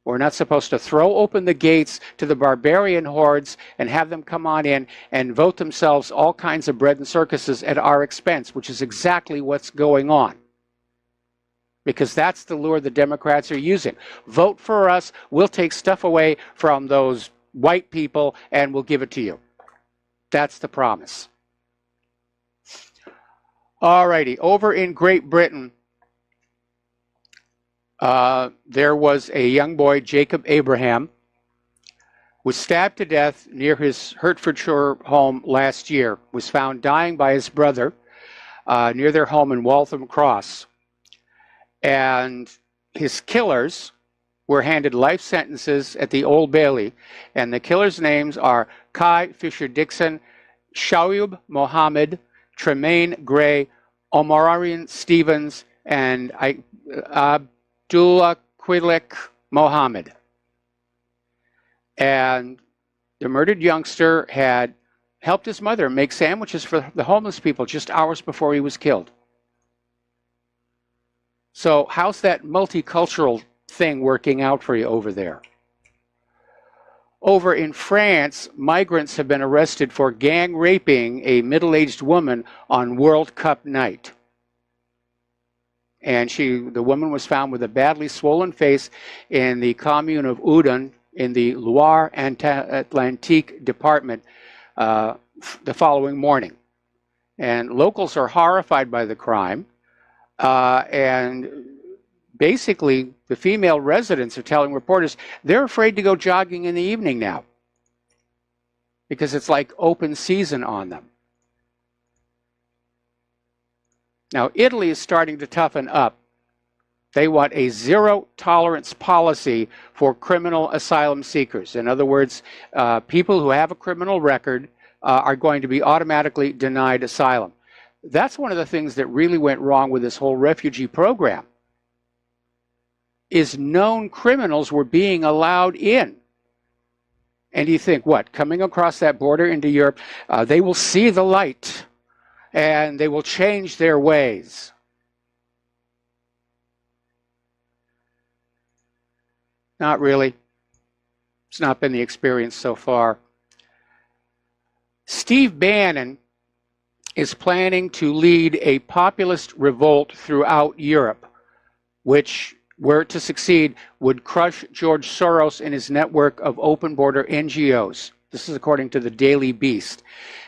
We're not supposed to throw open the gates to the barbarian hordes and have them come on in and vote themselves all kinds of bread and circuses at our expense, which is exactly what's going on. Because that's the lure the Democrats are using. Vote for us, we'll take stuff away from those white people and we'll give it to you. That's the promise. All righty, over in Great Britain, there was a young boy, Jacob Abraham, was stabbed to death near his Hertfordshire home last year, was found dying by his brother near their home in Waltham Cross. And his killers were handed life sentences at the Old Bailey, and the killers' names are Kai Fisher-Dixon, Shaub Mohammed, Tremaine Gray, Omarion Stevens, and Abdullah Quilik Mohammed. And the murdered youngster had helped his mother make sandwiches for the homeless people just hours before he was killed. So how's that multicultural thing working out for you over there? Over in France, migrants have been arrested for gang raping a middle-aged woman on World Cup night. And the woman was found with a badly swollen face in the commune of Udon in the Loire-Atlantique department the following morning. And locals are horrified by the crime. And basically, the female residents are telling reporters they're afraid to go jogging in the evening now because it's like open season on them. Now, Italy is starting to toughen up. They want a zero-tolerance policy for criminal asylum seekers. In other words, people who have a criminal record are going to be automatically denied asylum. That's one of the things that really went wrong with this whole refugee program, is known criminals were being allowed in. And you think, what, coming across that border into Europe, they will see the light and they will change their ways. Not really. It's not been the experience so far. Steve Bannon is planning to lead a populist revolt throughout Europe, which, were it to succeed, would crush George Soros and his network of open border NGOs. This is according to the Daily Beast.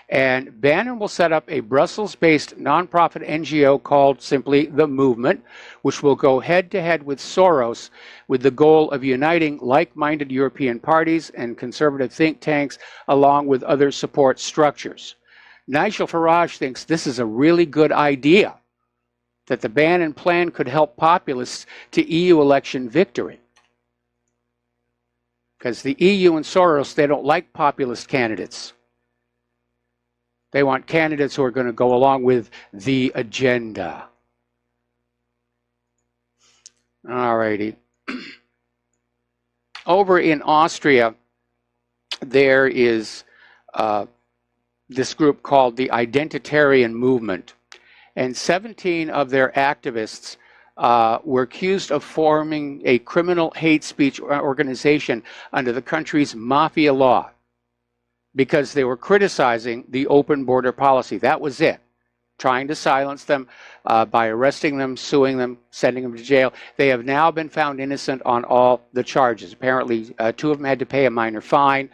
And Bannon will set up a Brussels-based nonprofit NGO called simply The Movement, which will go head-to-head with Soros with the goal of uniting like-minded European parties and conservative think tanks along with other support structures. Nigel Farage thinks this is a really good idea, that the Bannon plan could help populists to EU election victory. Because the EU and Soros, they don't like populist candidates. They want candidates who are going to go along with the agenda. All righty. Over in Austria, there is this group called the Identitarian Movement. And 17 of their activists were accused of forming a criminal hate speech organization under the country's mafia law because they were criticizing the open border policy. That was it. Trying to silence them by arresting them, suing them, sending them to jail. They have now been found innocent on all the charges. Apparently, 2 of them had to pay a minor fine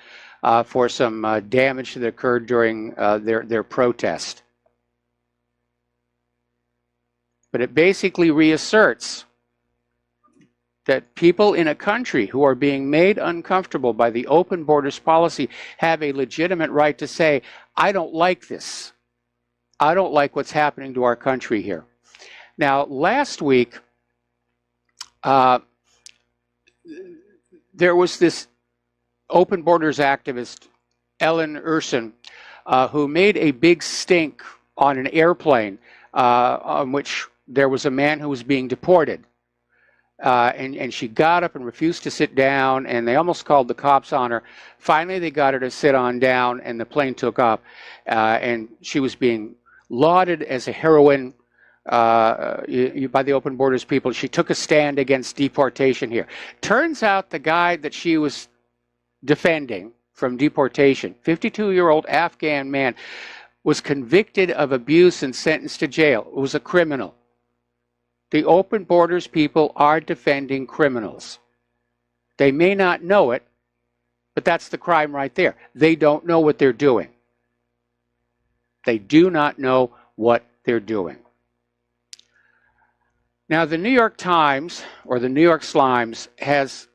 for some damage that occurred during their protest. But it basically reasserts that people in a country who are being made uncomfortable by the open borders policy have a legitimate right to say, I don't like this. I don't like what's happening to our country here. Now, last week, there was this open borders activist, Ellen Urson, who made a big stink on an airplane on which there was a man who was being deported. And she got up and refused to sit down, and they almost called the cops on her. Finally, they got her to sit on down, and the plane took off. And she was being lauded as a heroine by the open borders people. She took a stand against deportation here. Turns out the guy that she was defending from deportation, 52-year-old Afghan man, was convicted of abuse and sentenced to jail. It was a criminal. The open borders people are defending criminals. They may not know it, but that's the crime right there. They don't know what they're doing. They do not know what they're doing. Now, the New York Times, or the New York Slimes, has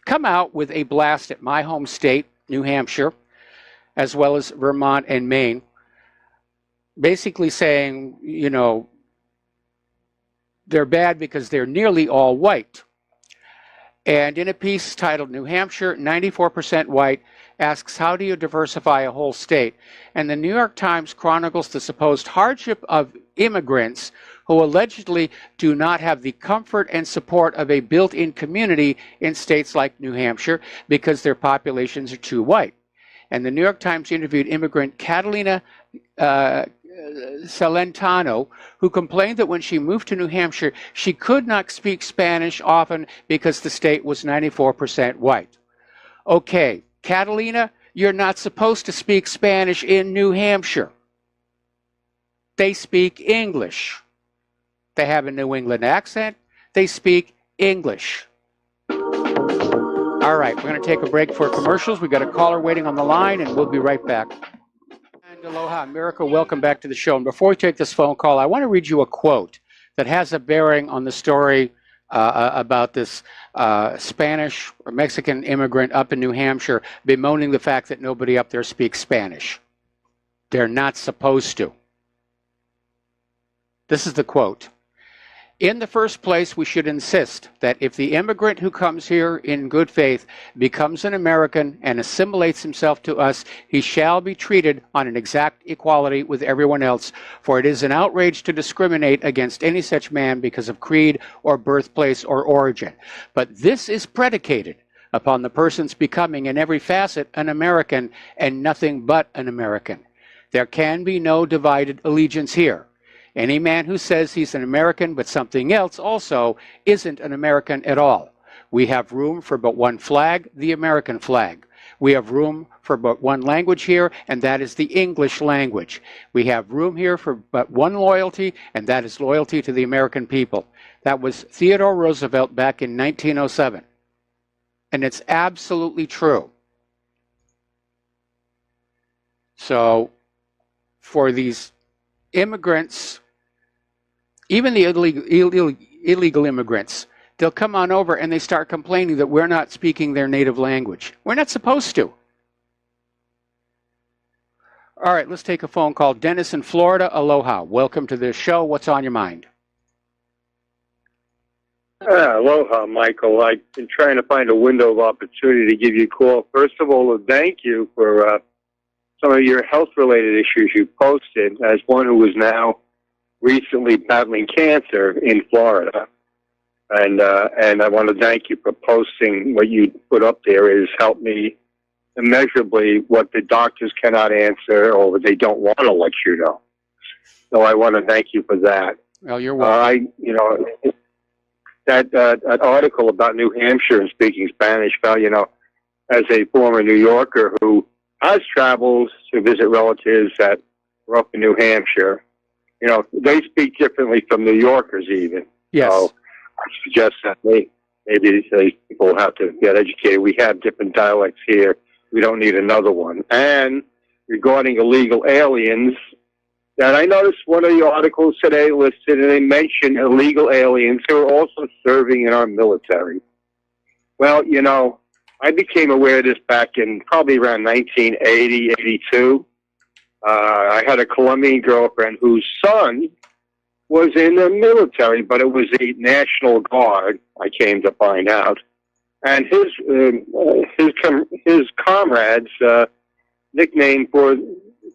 come out with a blast at my home state, New Hampshire, as well as Vermont and Maine, basically saying, you know, they're bad because they're nearly all white. And in a piece titled New Hampshire, 94% white, asks, how do you diversify a whole state? And the New York Times chronicles the supposed hardship of immigrants who allegedly do not have the comfort and support of a built-in community in states like New Hampshire because their populations are too white. And the New York Times interviewed immigrant Catalina Celentano, who complained that when she moved to New Hampshire, she could not speak Spanish often because the state was 94% white. Okay, Catalina, you're not supposed to speak Spanish in New Hampshire. They speak English. They have a New England accent. They speak English. All right, we're going to take a break for commercials. We've got a caller waiting on the line, and we'll be right back. And aloha, Miracle, welcome back to the show. And before we take this phone call, I want to read you a quote that has a bearing on the story about this Spanish or Mexican immigrant up in New Hampshire bemoaning the fact that nobody up there speaks Spanish. They're not supposed to. This is the quote. In the first place, we should insist that if the immigrant who comes here in good faith becomes an American and assimilates himself to us, he shall be treated on an exact equality with everyone else, for it is an outrage to discriminate against any such man because of creed or birthplace or origin. But this is predicated upon the person's becoming in every facet an American and nothing but an American. There can be no divided allegiance here. Any man who says he's an American but something else also isn't an American at all. We have room for but one flag, the American flag. We have room for but one language here, and that is the English language. We have room here for but one loyalty, and that is loyalty to the American people. That was Theodore Roosevelt back in 1907. And it's absolutely true. So, for these immigrants, even the illegal immigrants, they'll come on over and they start complaining that we're not speaking their native language. We're not supposed to. All right, let's take a phone call. Dennis in Florida, aloha. Welcome to the show. What's on your mind? Aloha, Michael. I've been trying to find a window of opportunity to give you a call. First of all, thank you for some of your health-related issues you posted as one who is now recently battling cancer in Florida. And I want to thank you for posting what you put up there. It has helped me immeasurably what the doctors cannot answer or what they don't want to let you know. So I want to thank you for that. Well, you're welcome. That article about New Hampshire and speaking Spanish, well, as a former New Yorker who has traveled to visit relatives that were up in New Hampshire, they speak differently from New Yorkers even. Yes. So I suggest that maybe these people have to get educated. We have different dialects here. We don't need another one. And regarding illegal aliens, that I noticed one of the articles today listed, and they mentioned illegal aliens who are also serving in our military. Well, I became aware of this back in probably around 1980, 82. I had a Colombian girlfriend whose son was in the military, but it was the National Guard, I came to find out. And his comrades' nickname for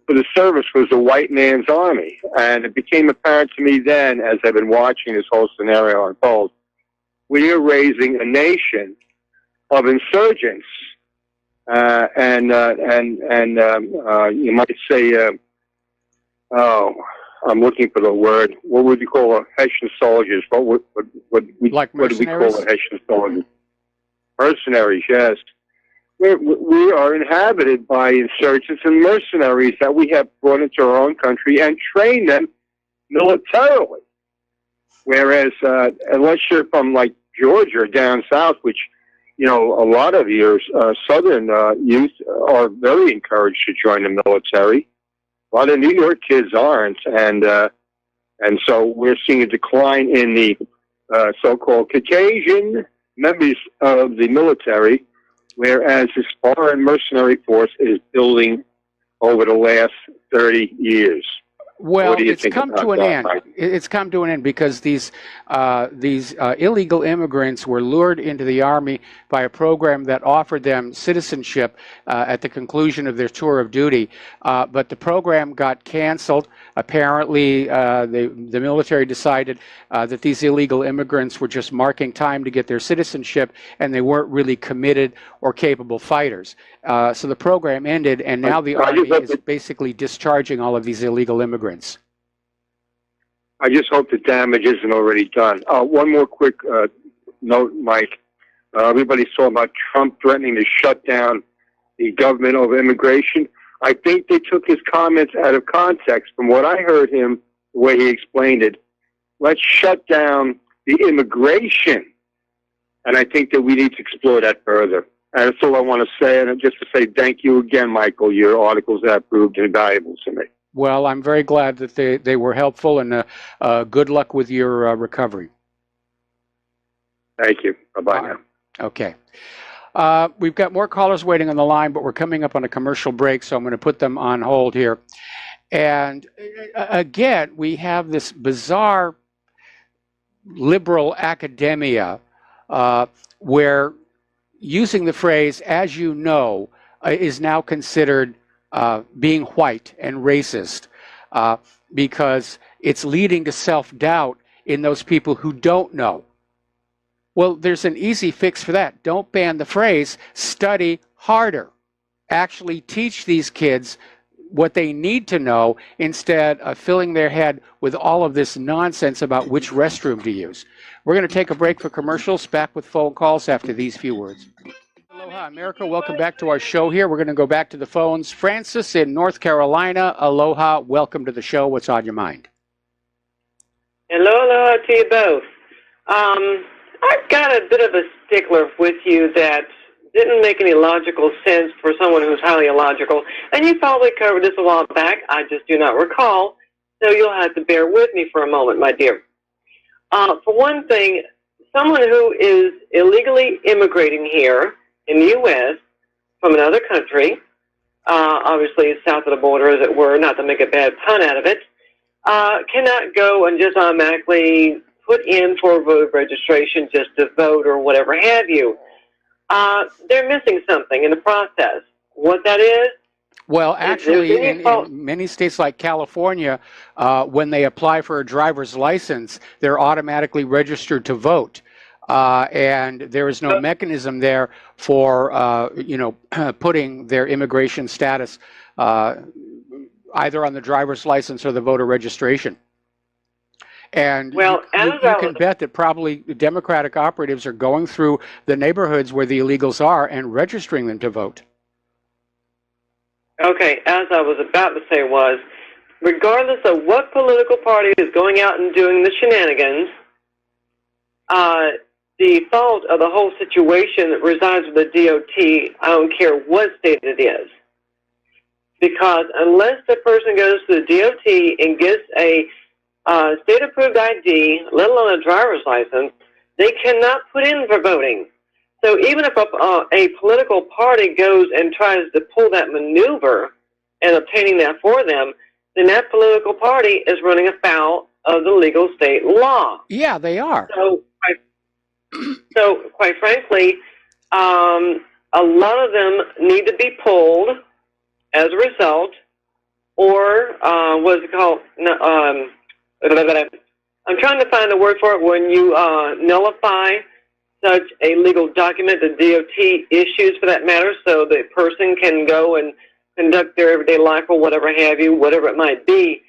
the service was the White Man's Army. And it became apparent to me then, as I've been watching this whole scenario unfold, we are raising a nation of insurgents. You might say, I'm looking for the word. What would you call Hessian soldiers? What do we call Hessian soldiers? Mercenaries, yes. We are inhabited by insurgents and mercenaries that we have brought into our own country and trained them militarily. Whereas, unless you're from like Georgia or down south, which a lot of your southern youth are very encouraged to join the military. A lot of New York kids aren't, and so we're seeing a decline in the so-called Caucasian members of the military, whereas this foreign mercenary force is building over the last 30 years. Well, What do you it's think come about to an that, end. Mike? It's come to an end because these illegal immigrants were lured into the Army by a program that offered them citizenship at the conclusion of their tour of duty. But the program got canceled. Apparently, the military decided that these illegal immigrants were just marking time to get their citizenship, and they weren't really committed or capable fighters. So the program ended, and now the Army is basically discharging all of these illegal immigrants. I just hope the damage isn't already done. One more quick note, Mike. Everybody's talking about Trump threatening to shut down the government over immigration. I think they took his comments out of context. From what I heard him, the way he explained it, let's shut down the immigration. And I think that we need to explore that further. And that's all I want to say. And just to say thank you again, Michael. Your articles have proved invaluable to me. Well, I'm very glad that they were helpful, and good luck with your recovery. Thank you. Bye-bye now. Okay. We've got more callers waiting on the line, but we're coming up on a commercial break, so I'm going to put them on hold here. And again, we have this bizarre liberal academia where using the phrase, as you know, is now considered being white and racist because it's leading to self-doubt in those people who don't know. Well, there's an easy fix for that. Don't ban the phrase, study harder. Actually teach these kids what they need to know instead of filling their head with all of this nonsense about which restroom to use. We're going to take a break for commercials, back with phone calls after these few words. Aloha, America. Welcome back to our show here. We're going to go back to the phones. Francis in North Carolina. Aloha. Welcome to the show. What's on your mind? Hello, aloha to you both. I've got a bit of a stickler with you that didn't make any logical sense for someone who's highly illogical. And you probably covered this a while back. I just do not recall. So you'll have to bear with me for a moment, my dear. For one thing, someone who is illegally immigrating here in the U.S. from another country, obviously south of the border, as it were, not to make a bad pun out of it, cannot go and just automatically put in for voter registration just to vote or whatever have you. They're missing something in the process. What that is? Well, actually, in many states like California, when they apply for a driver's license, they're automatically registered to vote. And there is no mechanism there for, putting their immigration status either on the driver's license or the voter registration. And you can bet that probably the Democratic operatives are going through the neighborhoods where the illegals are and registering them to vote. Okay, as I was about to say was, regardless of what political party is going out and doing the shenanigans, the fault of the whole situation resides with the DOT. I don't care what state it is. Because unless the person goes to the DOT and gets a state-approved ID, let alone a driver's license, they cannot put in for voting. So even if a political party goes and tries to pull that maneuver and obtaining that for them, then that political party is running afoul of the legal state law. Yeah, they are. So quite frankly, a lot of them need to be pulled as a result, or what is it called? I'm trying to find the word for it when you nullify such a legal document the DOT issues, for that matter, so the person can go and conduct their everyday life or whatever have you, whatever it might be,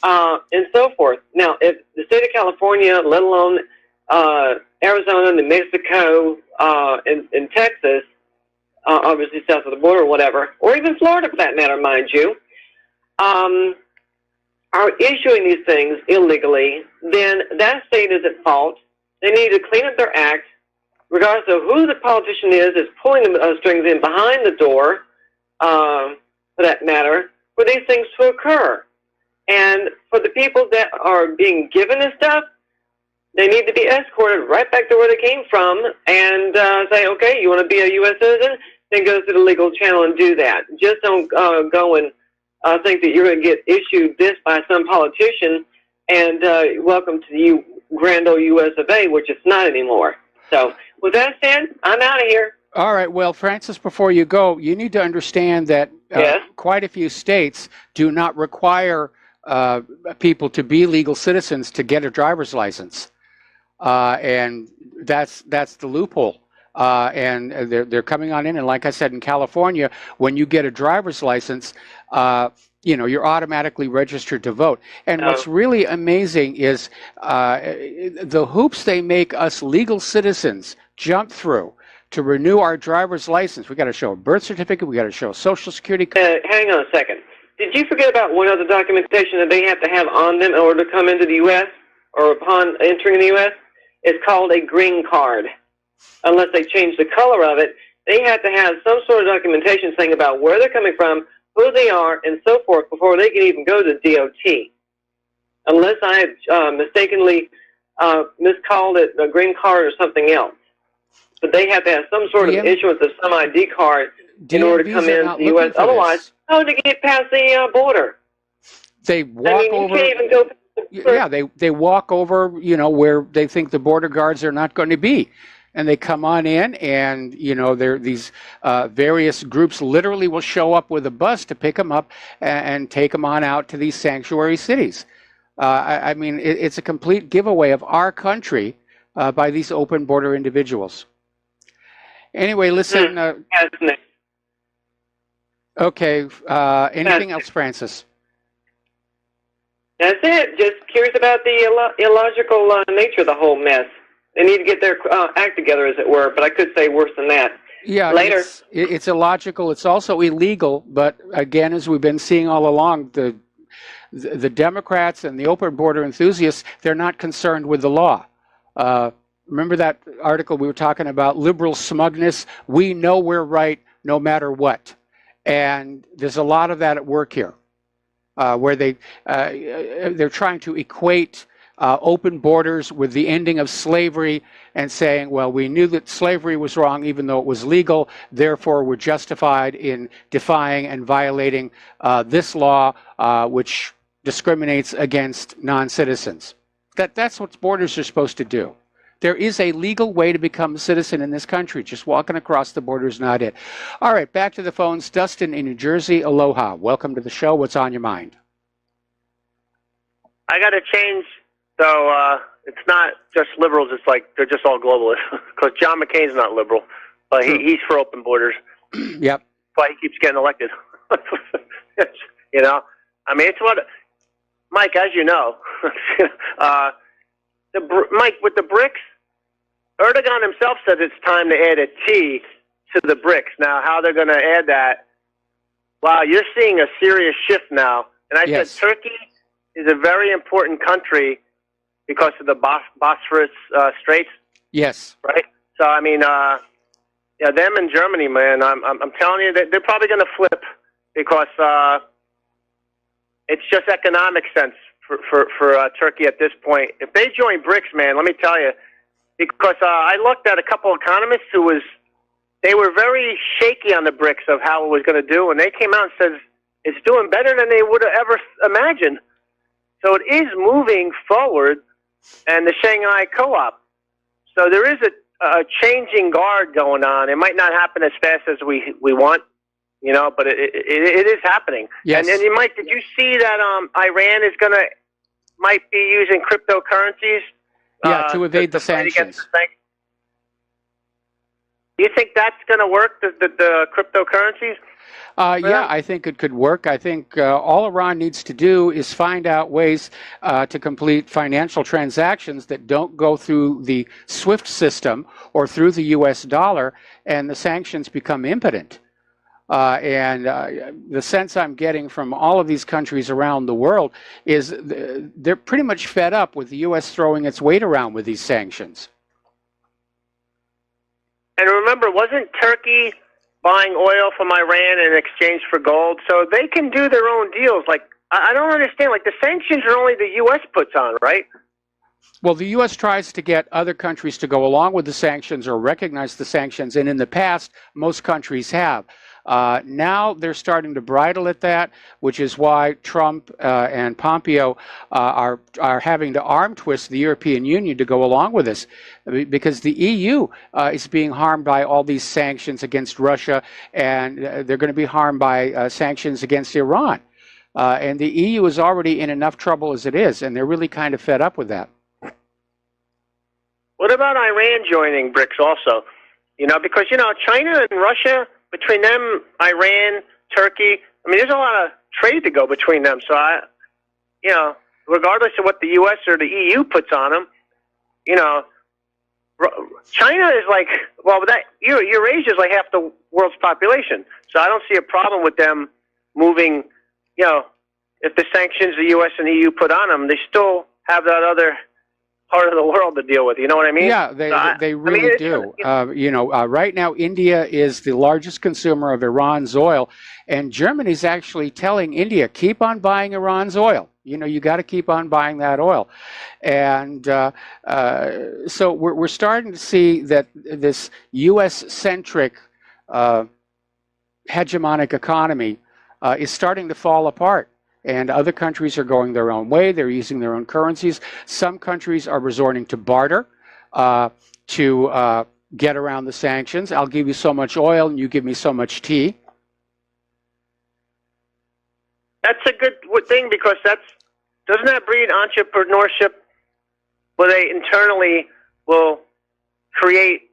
and so forth. Now, if the state of California, let alone Arizona, New Mexico, and Texas, obviously south of the border or whatever, or even Florida for that matter, mind you, are issuing these things illegally, then that state is at fault. They need to clean up their act, regardless of who the politician is pulling the strings in behind the door, for that matter, for these things to occur. And for the people that are being given this stuff, they need to be escorted right back to where they came from and say, okay, you want to be a U.S. citizen? Then go through the legal channel and do that. Just don't go and think that you're going to get issued this by some politician and welcome to the grand old U.S. of A., which it's not anymore. So with that said, I'm out of here. All right. Well, Francis, before you go, you need to understand that Yes. quite a few states do not require people to be legal citizens to get a driver's license. And that's the loophole. And they're coming on in. And like I said, in California, when you get a driver's license, you're automatically registered to vote. And what's really amazing is the hoops they make us legal citizens jump through to renew our driver's license. We got to show a birth certificate. We got to show a Social Security. Hang on a second. Did you forget about one other documentation that they have to have on them in order to come into the U.S. or upon entering the U.S.? It's called a green card. Unless they change the color of it, they have to have some sort of documentation saying about where they're coming from, who they are, and so forth before they can even go to DOT. Unless I mistakenly miscalled it a green card or something else. But they have to have some sort of issuance of some ID card in order to come into the U.S. Otherwise, how to get past the border? They walk over. You can't even go. Yeah, they walk over, where they think the border guards are not going to be. And they come on in, and, these various groups literally will show up with a bus to pick them up and take them on out to these sanctuary cities. I mean, it's a complete giveaway of our country by these open border individuals. Anyway, listen. Okay. Anything else, Francis? That's it. Just curious about the illogical nature of the whole mess. They need to get their act together, as it were, but I could say worse than that. Yeah, later. It's illogical. It's also illegal. But again, as we've been seeing all along, the Democrats and the open border enthusiasts, they're not concerned with the law. Remember that article we were talking about, liberal smugness? We know we're right no matter what. And there's a lot of that at work here, where they're trying to equate open borders with the ending of slavery and saying, well, we knew that slavery was wrong even though it was legal, therefore we're justified in defying and violating this law, which discriminates against non-citizens. That's what borders are supposed to do. There is a legal way to become a citizen in this country. Just walking across the border is not it. All right, back to the phones. Dustin in New Jersey, aloha. Welcome to the show. What's on your mind? I got to change, though. It's not just liberals. It's like they're just all globalists. Because John McCain's not liberal, but he's for open borders. Yep. That's why he keeps getting elected. I mean, it's what, Mike, as you know, Mike, with the BRICS, Erdogan himself said it's time to add a T to the BRICS. Now, how they're going to add that? Wow, you're seeing a serious shift now. And I said Turkey is a very important country because of the Bosphorus Straits. Yes. Right? So, I mean, them and Germany, man, I'm telling you, they're probably going to flip because it's just economic sense for Turkey at this point. If they join BRICS, man, let me tell you, because I looked at a couple of economists they were very shaky on the BRICS of how it was going to do, and they came out and said it's doing better than they would have ever imagined. So it is moving forward, and the Shanghai Co-op. So there is a changing guard going on. It might not happen as fast as we want, but it is happening. Yes. And Mike, did you see that Iran might be using cryptocurrencies? To evade the sanctions. Do you think that's going to work, the cryptocurrencies? I think it could work. I think all Iran needs to do is find out ways to complete financial transactions that don't go through the SWIFT system or through the U.S. dollar, and the sanctions become impotent. The sense I'm getting from all of these countries around the world is they're pretty much fed up with the U.S. throwing its weight around with these sanctions. And remember, wasn't Turkey buying oil from Iran in exchange for gold? So they can do their own deals. Like, I don't understand. Like, the sanctions are only the U.S. puts on, right? Well, the U.S. tries to get other countries to go along with the sanctions or recognize the sanctions, and in the past, most countries have. Now they're starting to bridle at that, which is why Trump and Pompeo are having to arm twist the European Union to go along with this, because the EU is being harmed by all these sanctions against Russia, and they're going to be harmed by sanctions against Iran. And the EU is already in enough trouble as it is, and they're really kind of fed up with that. What about Iran joining BRICS also? Because, China and Russia, between them, Iran, Turkey, I mean, there's a lot of trade to go between them. So, regardless of what the U.S. or the EU puts on them, China is like, Eurasia is like half the world's population. So I don't see a problem with them moving, if the sanctions the U.S. and EU put on them, they still have that other part of the world to deal with. You know what I mean? Yeah, they really do. Right now, India is the largest consumer of Iran's oil, and Germany's actually telling India, keep on buying Iran's oil. You got to keep on buying that oil. And so we're starting to see that this U.S.-centric hegemonic economy is starting to fall apart. And other countries are going their own way. They're using their own currencies. Some countries are resorting to barter to get around the sanctions. I'll give you so much oil and you give me so much tea. That's a good thing, because doesn't that breed entrepreneurship where they internally will create,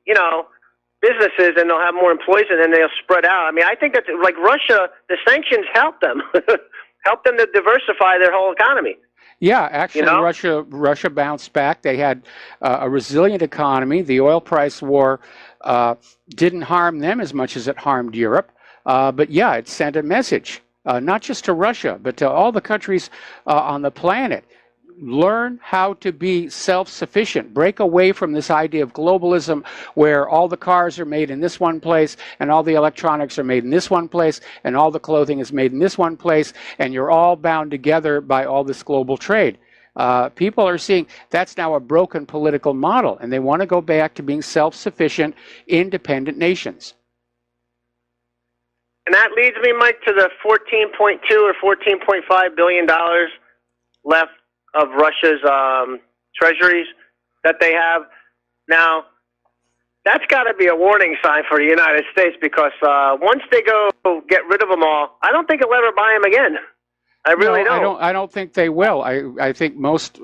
businesses, and they'll have more employees, and then they'll spread out. I mean, I think that's like Russia, the sanctions help them. Help them to diversify their whole economy. Yeah, actually, Russia bounced back. They had a resilient economy. The oil price war didn't harm them as much as it harmed Europe. But yeah, it sent a message, not just to Russia, but to all the countries on the planet. Learn how to be self-sufficient. Break away from this idea of globalism where all the cars are made in this one place and all the electronics are made in this one place and all the clothing is made in this one place and you're all bound together by all this global trade. People are seeing that's now a broken political model, and they want to go back to being self-sufficient, independent nations. And that leads me, Mike, to the $14.2 or $14.5 billion left of Russia's treasuries that they have. Now, that's got to be a warning sign for the United States, because once they go get rid of them all, I don't think it'll ever buy them again. I really don't. I don't think they will. I think most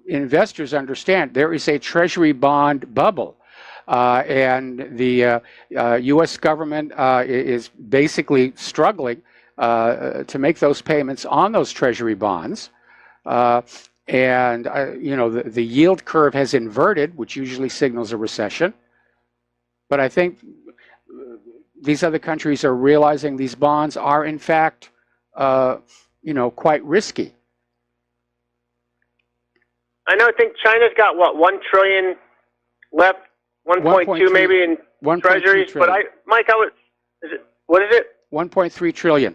investors understand there is a treasury bond bubble. And the U.S. government is basically struggling to make those payments on those treasury bonds. And the yield curve has inverted, which usually signals a recession. But I think these other countries are realizing these bonds are, in fact, quite risky. I think China's got, what, $1 trillion left, 1.2 maybe in treasuries. But what is it? 1.3 trillion.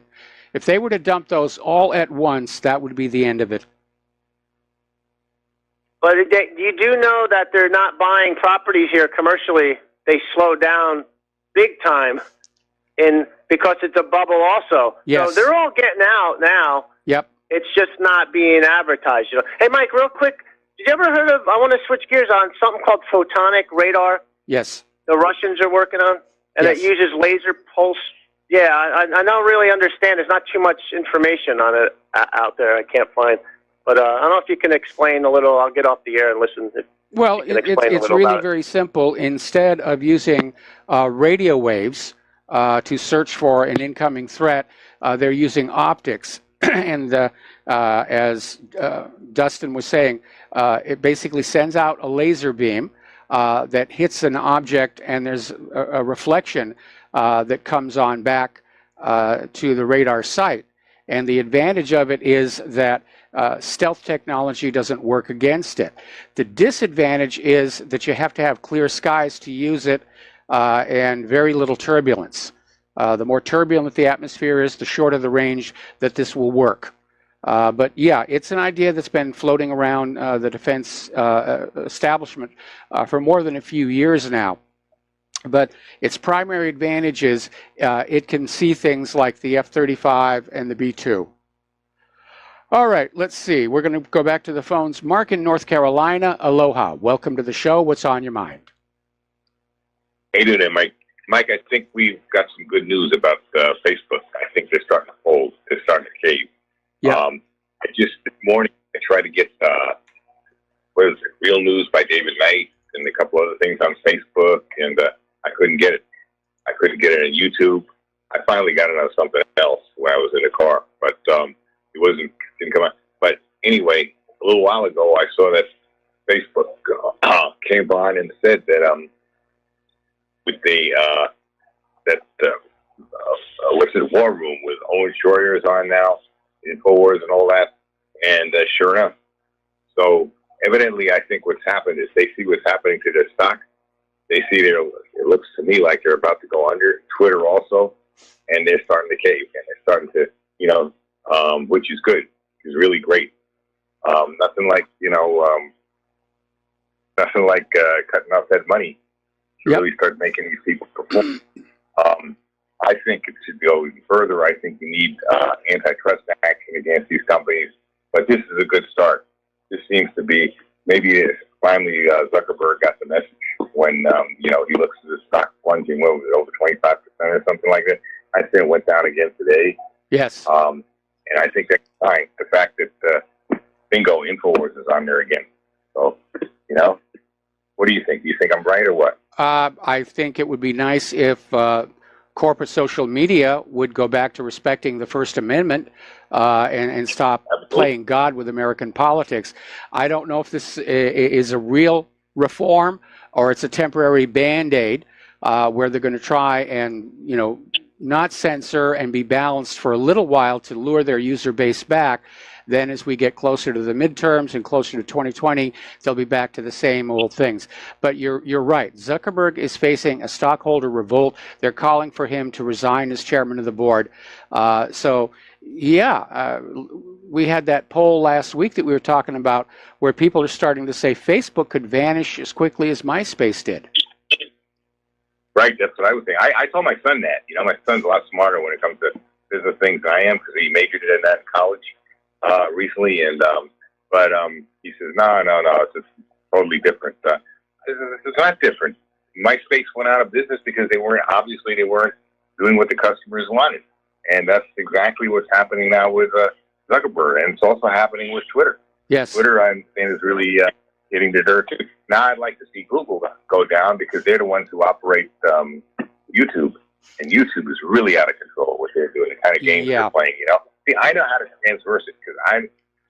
If they were to dump those all at once, that would be the end of it. But you do know that they're not buying properties here commercially. They slow down big time because it's a bubble also. Yes. So they're all getting out now. Yep. It's just not being advertised. Hey, Mike, real quick, did you ever heard of, I want to switch gears on something called photonic radar? Yes. The Russians are working on, and yes. It uses laser pulse. Yeah, I don't really understand. There's not too much information on it out there. I can't find. But I don't know if you can explain a little. I'll get off the air and listen. Well, it's really very simple. Instead of using radio waves to search for an incoming threat, they're using optics. And as Dustin was saying, it basically sends out a laser beam that hits an object, and there's a reflection that comes on back to the radar site. And the advantage of it is that stealth technology doesn't work against it. The disadvantage is that you have to have clear skies to use it and very little turbulence. The more turbulent the atmosphere is, the shorter the range that this will work. But yeah, it's an idea that's been floating around the defense establishment for more than a few years now. But its primary advantage is it can see things like the F-35 and the B-2. All right, let's see. We're going to go back to the phones. Mark in North Carolina, aloha. Welcome to the show. What's on your mind? How you doing there, Mike? Mike, I think we've got some good news about Facebook. I think they're starting to fold. They're starting to cave. Yeah. This morning, I tried to get, what is it, Real News by David Knight and a couple other things on Facebook, and I couldn't get it. I couldn't get it on YouTube. I finally got it on something else when I was in the car, but it didn't come out. But anyway, a little while ago, I saw that Facebook came on and said that with the what's it, War Room with Owen Schroyer is on now, InfoWars and all that, and sure enough. So evidently, I think what's happened is they see what's happening to their stock. They see it looks to me like they're about to go under. Twitter also, and they're starting to cave, and they're starting to, which is good, is really great. Nothing like cutting off that money to really start making these people perform. I think it should go even further. I think you need antitrust action against these companies, but this is a good start. This seems to be, maybe finally Zuckerberg got the message when, he looks at the stock plunging, what was it, over 25% or something like that. I think it went down again today. Yes. And I think that's fine. The fact that, bingo, InfoWars is on there again. So, what do you think? Do you think I'm right or what? I think it would be nice if corporate social media would go back to respecting the First Amendment and stop playing God with American politics. I don't know if this is a real reform or it's a temporary Band-Aid where they're going to try and, not censor and be balanced for a little while to lure their user base back. Then as we get closer to the midterms and closer to 2020, they'll be back to the same old things. But you're right. Zuckerberg is facing a stockholder revolt. They're calling for him to resign as chairman of the board. We had that poll last week that we were talking about where people are starting to say Facebook could vanish as quickly as MySpace did. Right, that's what I would think. I told my son that. My son's a lot smarter when it comes to business things than I am because he majored in that in college recently, and he says, no, it's just totally different. It's not different. MySpace went out of business because they weren't doing what the customers wanted, and that's exactly what's happening now with Zuckerberg, and it's also happening with Twitter. Yes, Twitter, I understand, is really hitting the dirt too. Now I'd like to see Google go down because they're the ones who operate YouTube, and YouTube is really out of control what they're doing, the kind of games they're playing. See, I know how to transverse it because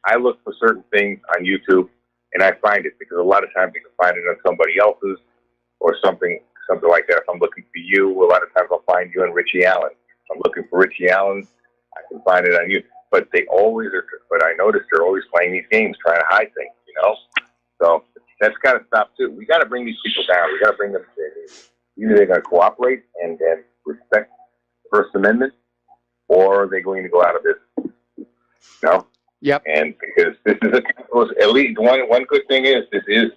I look for certain things on YouTube and I find it because a lot of times you can find it on somebody else's or something like that. If I'm looking for you, a lot of times I'll find you on Richie Allen. If I'm looking for Richie Allen, I can find it on you. But they always are. But I noticed they're always playing these games, trying to hide things. So that's got to stop too. We got to bring these people down. We got to bring them. Either they're going to cooperate and respect the First Amendment, or they're going to go out of business. Yep. And because this is at least one good thing is this is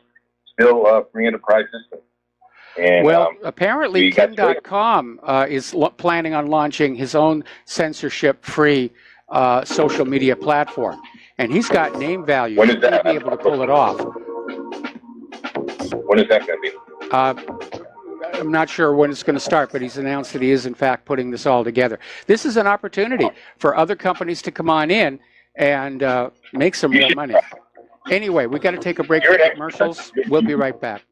still a free enterprise system. And, apparently Ken.com is planning on launching his own censorship-free social media platform, and he's got name value. When is that? He'll be able to pull it off. When is that going to be? I'm not sure when it's going to start, but he's announced that he is, in fact, putting this all together. This is an opportunity for other companies to come on in and make some more money. Anyway, we got to take a break for commercials. We'll be right back.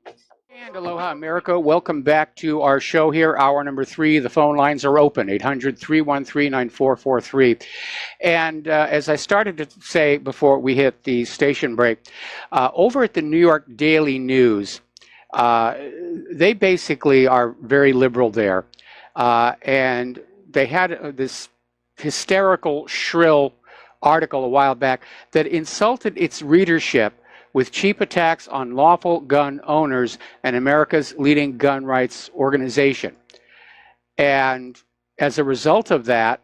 And aloha, America. Welcome back to our show here, hour number 3. The phone lines are open, 800-313-9443. And as I started to say before we hit the station break, over at the New York Daily News, they basically are very liberal there. And they had this hysterical, shrill article a while back that insulted its readership with cheap attacks on lawful gun owners and America's leading gun rights organization. And as a result of that,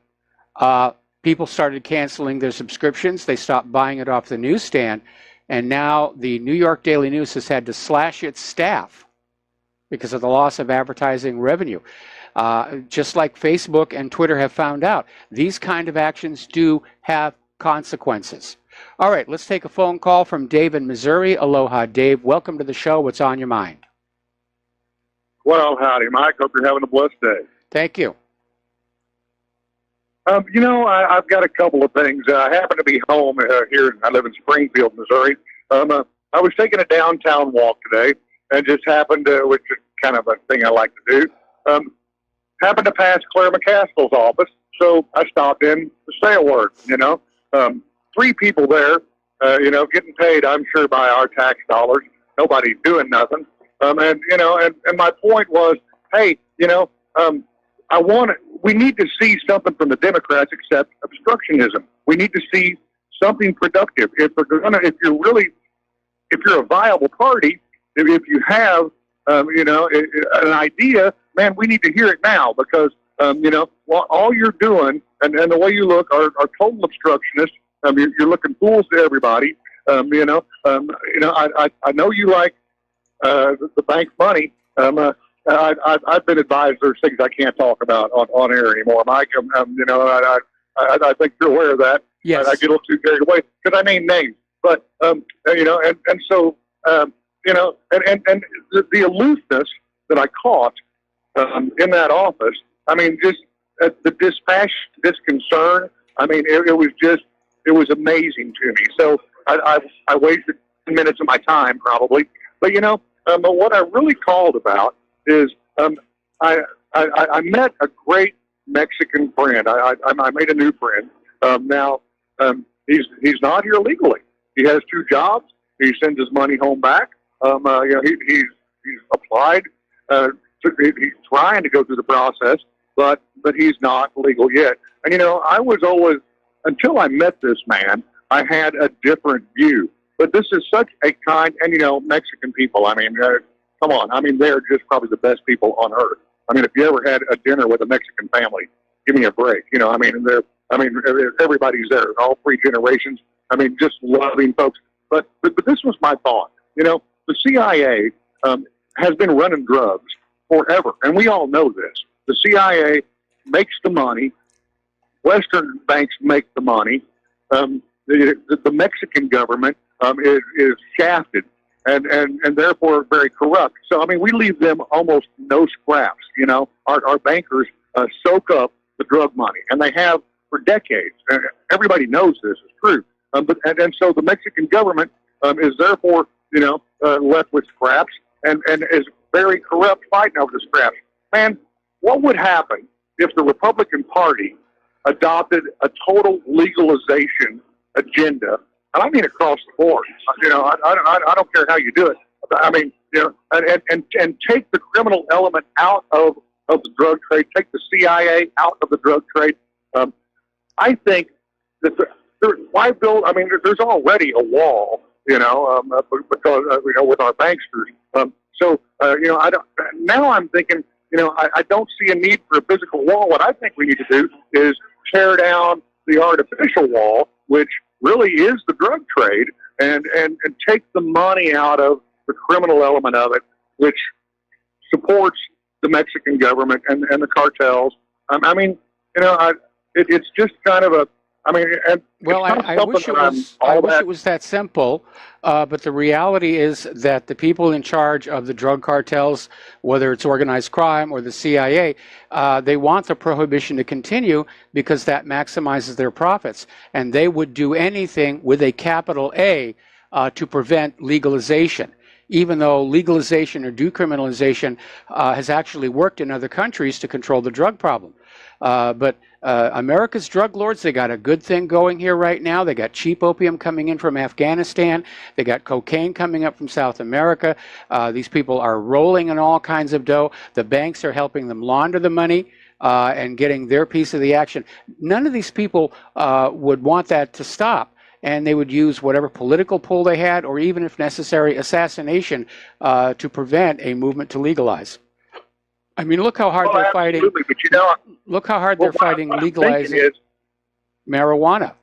people started canceling their subscriptions. They stopped buying it off the newsstand. And now the New York Daily News has had to slash its staff because of the loss of advertising revenue. Just like Facebook and Twitter have found out, these kind of actions do have consequences. All right, let's take a phone call from Dave in Missouri. Aloha, Dave. Welcome to the show. What's on your mind? Well, howdy, Mike. Hope you're having a blessed day. Thank you. I've got a couple of things. I happen to be home here. I live in Springfield, Missouri. I was taking a downtown walk today and just happened to, which is kind of a thing I like to do, happened to pass Claire McCaskill's office. So I stopped in to say a word, 3 people there, getting paid, I'm sure, by our tax dollars. Nobody's doing nothing. And my point was, hey, we need to see something from the Democrats except obstructionism. We need to see something productive. If you're a viable party, if you have, an idea, man, we need to hear it now because, all you're doing and the way you look are total obstructionists. You're looking fools to everybody. I know you like the bank money. I've been advised there's things I can't talk about on air anymore, Mike. I think you're aware of that. Yes. I get a little too carried away because I name names. But so the aloofness that I caught in that office. I mean, just the dispassion, disconcern. I mean, it was amazing to me. So I wasted 10 minutes of my time probably. But but what I really called about is I met a great Mexican friend. I made a new friend. Now he's not here legally. He has 2 jobs. He sends his money home back. He's applied. He's trying to go through the process, but he's not legal yet. And I was always, until I met this man, I had a different view. But this is such a kind, and Mexican people. I mean, come on. I mean, they're just probably the best people on earth. I mean, if you ever had a dinner with a Mexican family, give me a break. Everybody's there, all 3 generations. I mean, just loving folks. But this was my thought. The CIA has been running drugs forever, and we all know this. The CIA makes the money. Western banks make the money. The Mexican government is shafted and therefore very corrupt. So, I mean, we leave them almost no scraps. Our bankers soak up the drug money, and they have for decades. Everybody knows this is true. And so the Mexican government is therefore, left with scraps and is very corrupt fighting over the scraps. Man, what would happen if the Republican Party adopted a total legalization agenda? And I mean across the board. I don't care how you do it. I mean, and take the criminal element out of the drug trade, take the CIA out of the drug trade. I think that why build? I mean, there's already a wall, because with our banksters. Now I'm thinking, I don't see a need for a physical wall. What I think we need to do is tear down the artificial wall, which really is the drug trade, and take the money out of the criminal element of it, which supports the Mexican government and the cartels. It's just kind of a. I mean, I wish it was that simple, but the reality is that the people in charge of the drug cartels, whether it's organized crime or the CIA, they want the prohibition to continue because that maximizes their profits, and they would do anything with a capital A to prevent legalization. Even though legalization or decriminalization has actually worked in other countries to control the drug problem. But America's drug lords, they got a good thing going here right now. They got cheap opium coming in from Afghanistan. They got cocaine coming up from South America. These people are rolling in all kinds of dough. The banks are helping them launder the money and getting their piece of the action. None of these people would want that to stop. And they would use whatever political pull they had, or even, if necessary, assassination to prevent a movement to legalize. I mean, look how hard they're fighting. But look how hard they're fighting legalizing marijuana.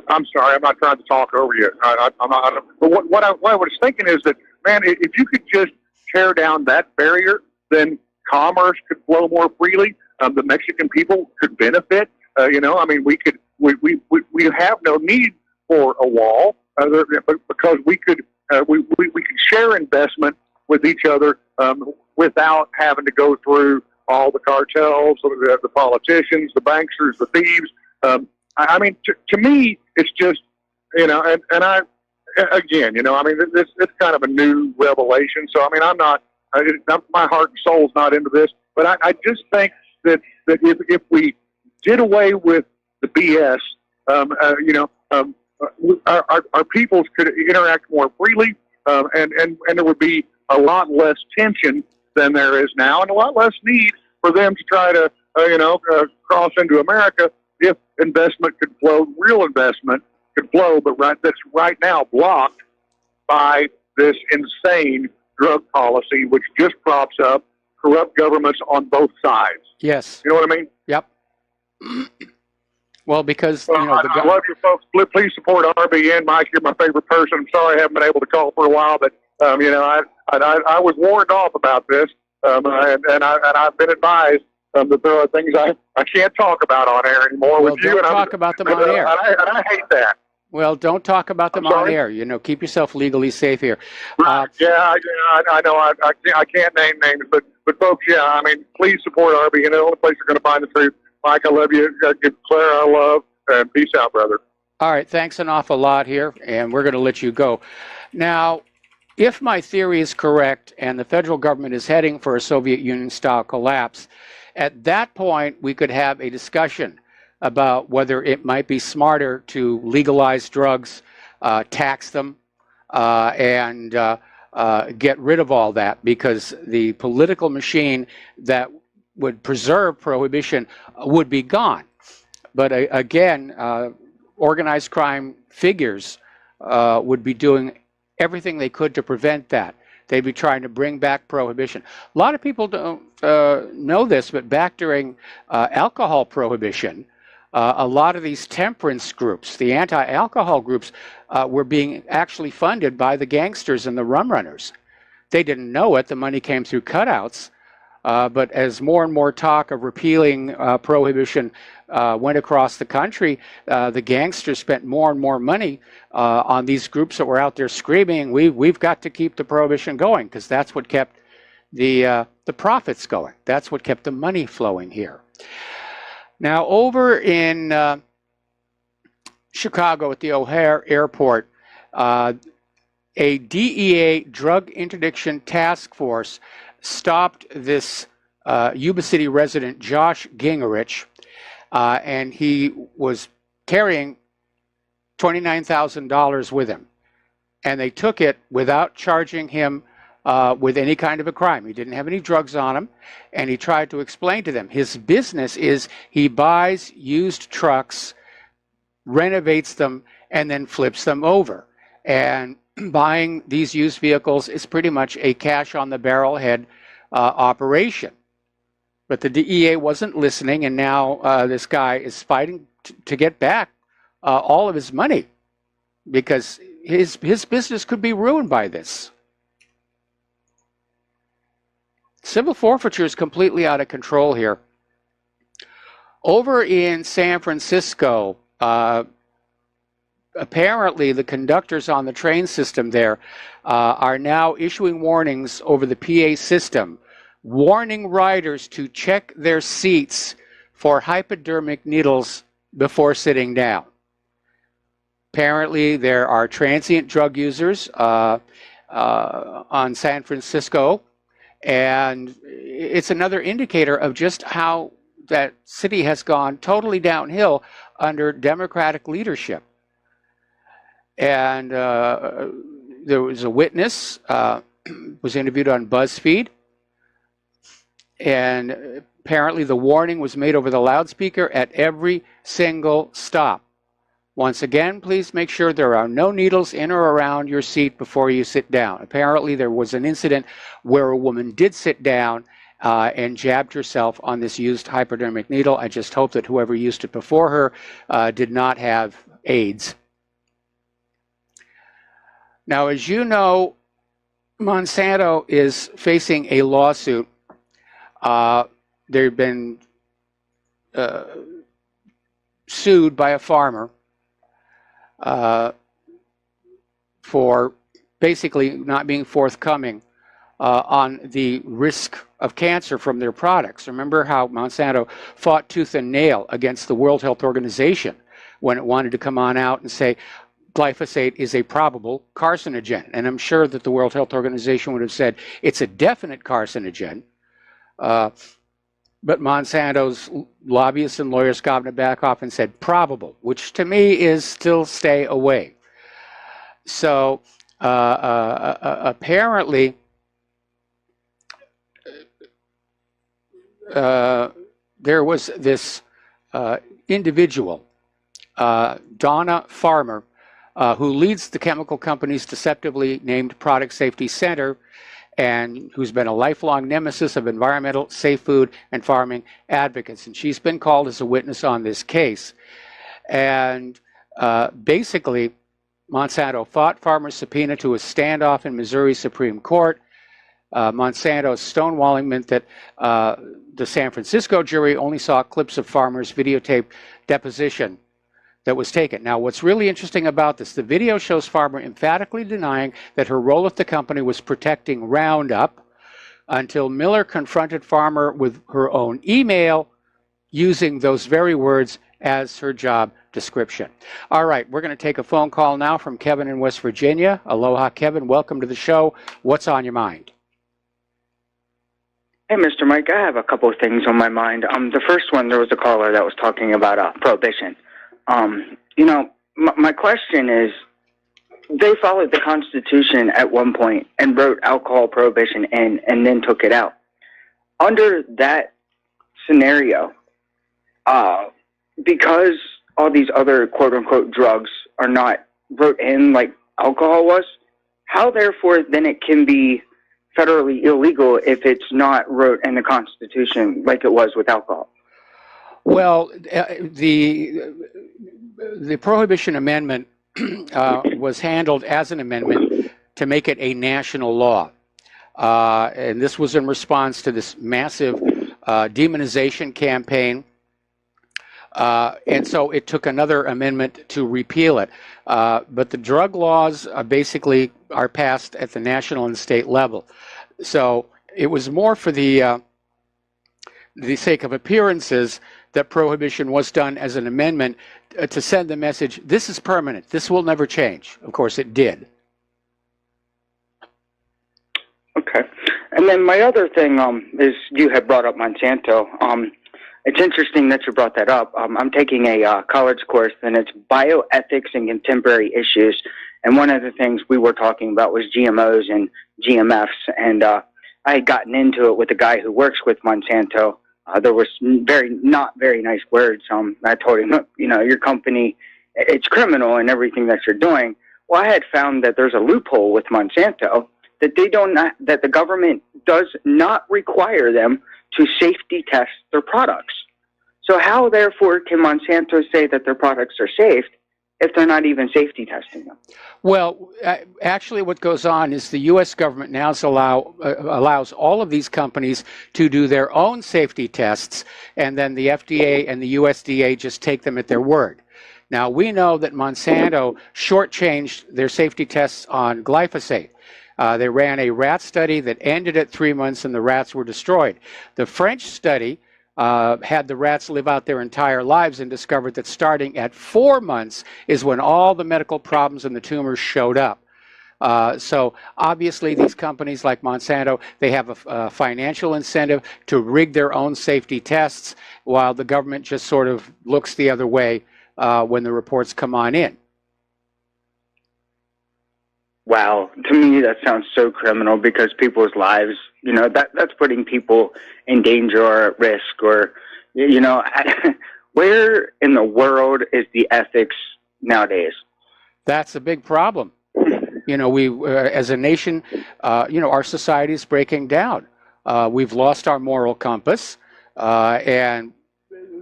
I'm sorry, I'm not trying to talk over you. I'm not. But what I was thinking is that, man, if you could just tear down that barrier, then commerce could flow more freely. The Mexican people could benefit. You know, I mean, we have no need for a wall because we could share investment with each other without having to go through all the cartels, the politicians, the banksters, the thieves. I mean, to me, it's just, you know, and I, again, you know, I mean, it's kind of a new revelation. So, I mean, my heart and soul's not into this, but I just think that if we did away with the BS, you know, our peoples could interact more freely, and there would be a lot less tension than there is now, and a lot less need for them to try to, you know, cross into America if investment could flow, real investment could flow, but that's right now blocked by this insane drug policy, which just props up corrupt governments on both sides. Yes. You know what I mean? Yep. Well, because, you know, I love you folks. Please support RBN. Mike, you're my favorite person. I'm sorry I haven't been able to call for a while, but, you know, I was warned off about this, and I've been advised that there are things I can't talk about on air anymore well, with you. Don't talk about them on air. And I hate that. Well, don't talk about them on air. You know, keep yourself legally safe here. Right. I know. I can't name names, but folks, yeah, I mean, please support RBN. The only place you're going to find the truth. Mike, I love you. Give Claire our love, and peace out, brother. All right, thanks an awful lot here, and we're going to let you go. Now, if my theory is correct and the federal government is heading for a Soviet Union-style collapse, at that point, we could have a discussion about whether it might be smarter to legalize drugs, tax them, and get rid of all that, because the political machine that would preserve prohibition would be gone. But again, organized crime figures would be doing everything they could to prevent that. They'd be trying to bring back prohibition. A lot of people don't know this, but back during alcohol prohibition, a lot of these temperance groups, the anti-alcohol groups, were being actually funded by the gangsters and the rum runners. They didn't know it. The money came through cutouts. But as more and more talk of repealing prohibition went across the country, the gangsters spent more and more money on these groups that were out there screaming, we've got to keep the prohibition going, because that's what kept the profits going. That's what kept the money flowing here. Now, over in Chicago at the O'Hare Airport, a DEA drug interdiction task force stopped this Yuba City resident, Josh Gingerich, and he was carrying $29,000 with him. And they took it without charging him with any kind of a crime. He didn't have any drugs on him, and he tried to explain to them his business is he buys used trucks, renovates them, and then flips them over. And buying these used vehicles is pretty much a cash on the barrelhead operation. But the DEA wasn't listening, and now this guy is fighting to get back all of his money, because his business could be ruined by this. Civil forfeiture is completely out of control here. Over in San Francisco, apparently the conductors on the train system there are now issuing warnings over the PA system, warning riders to check their seats for hypodermic needles before sitting down. Apparently there are transient drug users on San Francisco, and it's another indicator of just how that city has gone totally downhill under Democratic leadership. And there was a witness, was interviewed on BuzzFeed, and apparently the warning was made over the loudspeaker at every single stop. Once again, please make sure there are no needles in or around your seat before you sit down. Apparently there was an incident where a woman did sit down, and jabbed herself on this used hypodermic needle. I just hope that whoever used it before her did not have AIDS. Now, as you know, Monsanto is facing a lawsuit. They've been sued by a farmer for basically not being forthcoming on the risk of cancer from their products. Remember how Monsanto fought tooth and nail against the World Health Organization when it wanted to come on out and say glyphosate is a probable carcinogen. And I'm sure that the World Health Organization would have said it's a definite carcinogen. But Monsanto's lobbyists and lawyers got to back off and said probable, which to me is still stay away. So apparently there was this individual, Donna Farmer, who leads the chemical company's deceptively named Product Safety Center, and who's been a lifelong nemesis of environmental, safe food, and farming advocates. And she's been called as a witness on this case. And basically, Monsanto fought farmers' subpoena to a standoff in Missouri Supreme Court. Monsanto's stonewalling meant that the San Francisco jury only saw clips of farmers' videotape deposition that was taken. Now, what's really interesting about this, the video shows Farmer emphatically denying that her role at the company was protecting Roundup until Miller confronted Farmer with her own email using those very words as her job description. All right, we're going to take a phone call now from Kevin in West Virginia. Aloha, Kevin. Welcome to the show. What's on your mind? Hey, Mr. Mike, I have a couple of things on my mind. The first one, there was a caller that was talking about prohibition. My question is, they followed the Constitution at one point and wrote alcohol prohibition in and then took it out. Under that scenario, because all these other quote-unquote drugs are not wrote in like alcohol was, how therefore then it can be federally illegal if it's not wrote in the Constitution like it was with alcohol? Well, the Prohibition Amendment was handled as an amendment to make it a national law. And this was in response to this massive demonization campaign. And so it took another amendment to repeal it. But the drug laws basically are passed at the national and state level. So it was more for the sake of appearances that prohibition was done as an amendment to send the message, this is permanent, this will never change. Of course, it did. Okay. And then my other thing is you had brought up Monsanto. It's interesting that you brought that up. I'm taking a college course, and it's bioethics and contemporary issues. And one of the things we were talking about was GMOs and GMFs. And I had gotten into it with a guy who works with Monsanto. There was not very nice words. I told him, your company, it's criminal and everything that you're doing. Well, I had found that there's a loophole with Monsanto that that the government does not require them to safety test their products. So how, therefore, can Monsanto say that their products are safe if they're not even safety testing them? Well, actually what goes on is the U.S. government now allows all of these companies to do their own safety tests, and then the FDA and the USDA just take them at their word. Now, we know that Monsanto shortchanged their safety tests on glyphosate. They ran a rat study that ended at 3 months, and the rats were destroyed. The French study had the rats live out their entire lives and discovered that starting at 4 months is when all the medical problems and the tumors showed up. So obviously these companies like Monsanto, they have a financial incentive to rig their own safety tests, while the government just sort of looks the other way when the reports come on in. Wow, to me that sounds so criminal, because people's lives, that's putting people in danger or at risk, or, where in the world is the ethics nowadays? That's a big problem. We, as a nation, our society is breaking down. We've lost our moral compass, and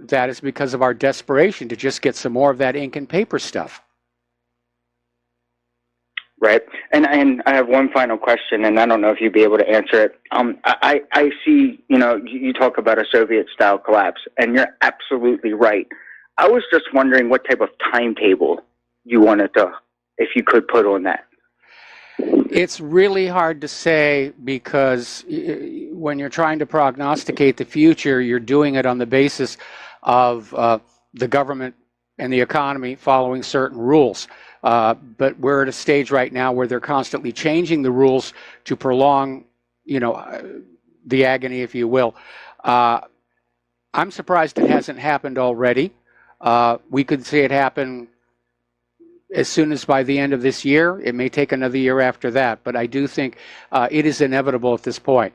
that is because of our desperation to just get some more of that ink and paper stuff. Right. And I have one final question, and I don't know if you'd be able to answer it. I see, you talk about a Soviet-style collapse, and you're absolutely right. I was just wondering what type of timetable you wanted to, if you could put on that. It's really hard to say, because when you're trying to prognosticate the future, you're doing it on the basis of the government and the economy following certain rules. But we're at a stage right now where they're constantly changing the rules to prolong, the agony, if you will. I'm surprised it hasn't happened already. We could see it happen as soon as by the end of this year. It may take another year after that, but I do think it is inevitable at this point.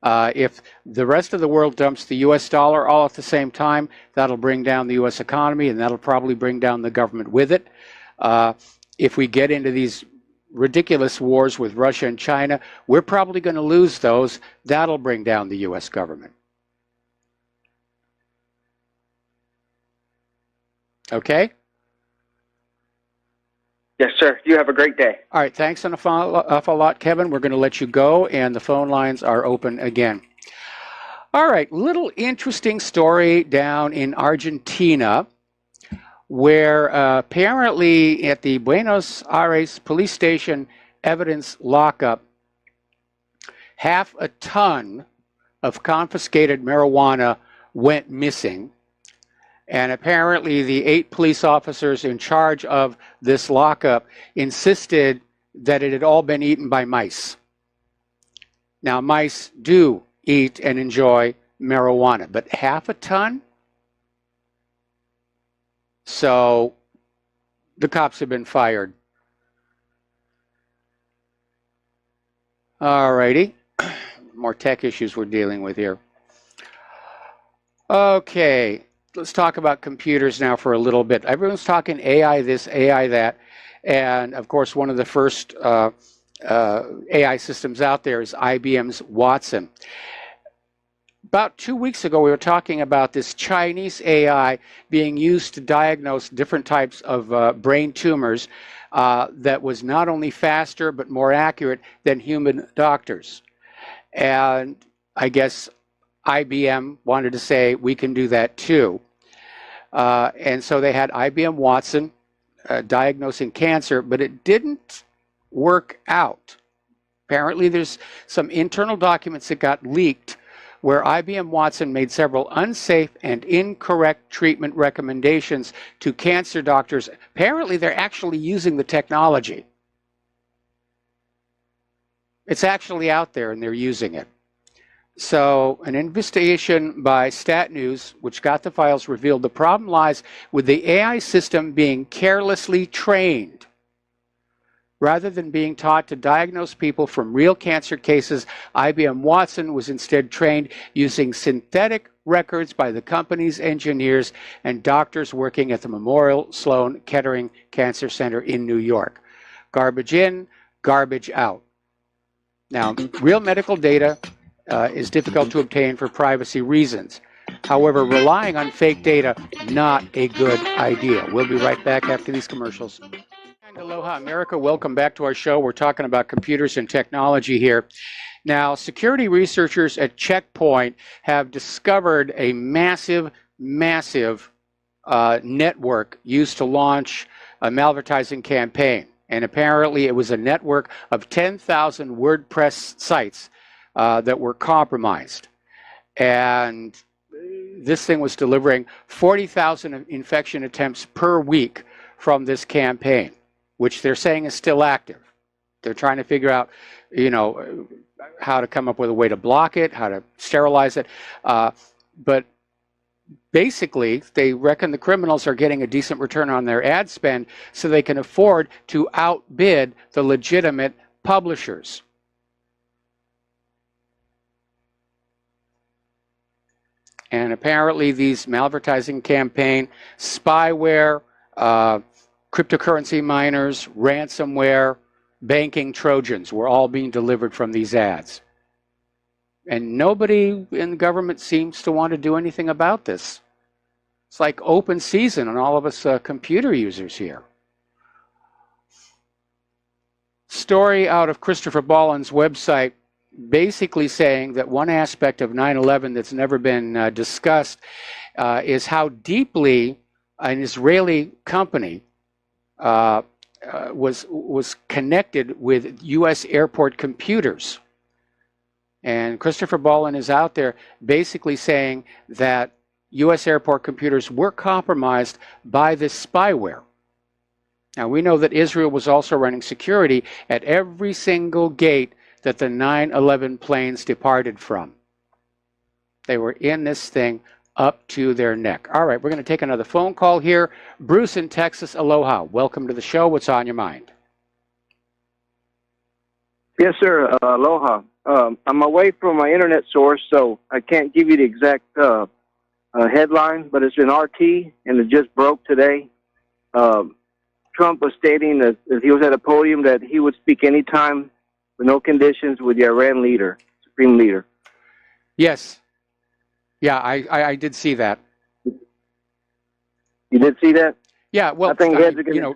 If the rest of the world dumps the U.S. dollar all at the same time, that'll bring down the U.S. economy, and that'll probably bring down the government with it. If we get into these ridiculous wars with Russia and China, we're probably going to lose those. That'll bring down the U.S. government. Okay? Yes, sir. You have a great day. All right. Thanks an awful lot, Kevin. We're going to let you go, and the phone lines are open again. All right. Little interesting story down in Argentina, where apparently at the Buenos Aires police station evidence lockup, 1/2 ton of confiscated marijuana went missing. And apparently the 8 police officers in charge of this lockup insisted that it had all been eaten by mice. Now, mice do eat and enjoy marijuana, but 1/2 ton? So the cops have been fired. All righty. More tech issues we're dealing with here. Okay. Let's talk about computers now for a little bit. Everyone's talking AI this, AI that. And of course, one of the first AI systems out there is IBM's Watson. About 2 weeks ago, we were talking about this Chinese AI being used to diagnose different types of brain tumors that was not only faster but more accurate than human doctors. And I guess IBM wanted to say, we can do that too. And so they had IBM Watson diagnosing cancer, but it didn't work out. Apparently there's some internal documents that got leaked where IBM Watson made several unsafe and incorrect treatment recommendations to cancer doctors. Apparently they're actually using the technology. It's actually out there and they're using it. So an investigation by Stat News, which got the files, revealed the problem lies with the AI system being carelessly trained. Rather than being taught to diagnose people from real cancer cases, IBM Watson was instead trained using synthetic records by the company's engineers and doctors working at the Memorial Sloan Kettering Cancer Center in New York. Garbage in, garbage out. Now, real medical data is difficult to obtain for privacy reasons. However, relying on fake data, not a good idea. We'll be right back after these commercials. And aloha, America. Welcome back to our show. We're talking about computers and technology here. Now, security researchers at Check Point have discovered a massive network used to launch a malvertising campaign. And apparently it was a network of 10,000 WordPress sites that were compromised. And this thing was delivering 40,000 infection attempts per week from this campaign, which they're saying is still active. They're trying to figure out, how to come up with a way to block it, how to sterilize it. But basically, they reckon the criminals are getting a decent return on their ad spend so they can afford to outbid the legitimate publishers. And apparently these malvertising campaign, spyware, cryptocurrency miners, ransomware, banking Trojans were all being delivered from these ads. And nobody in government seems to want to do anything about this. It's like open season on all of us computer users here. Story out of Christopher Ballin's website basically saying that one aspect of 9/11 that's never been discussed is how deeply an Israeli company was connected with U.S. airport computers. And Christopher Ballin is out there basically saying that U.S. airport computers were compromised by this spyware. Now, we know that Israel was also running security at every single gate that the 9/11 planes departed from. They were in this thing up to their neck. All right, we're going to take another phone call here. Bruce in Texas, aloha. Welcome to the show. What's on your mind? Yes, sir. Aloha. I'm away from my internet source, so I can't give you the exact headline, but it's in RT, and it just broke today. Trump was stating that he was at a podium that he would speak anytime with no conditions with the Iran leader, supreme leader. Yes. Yeah, I did see that. You did see that? Yeah, well, you know,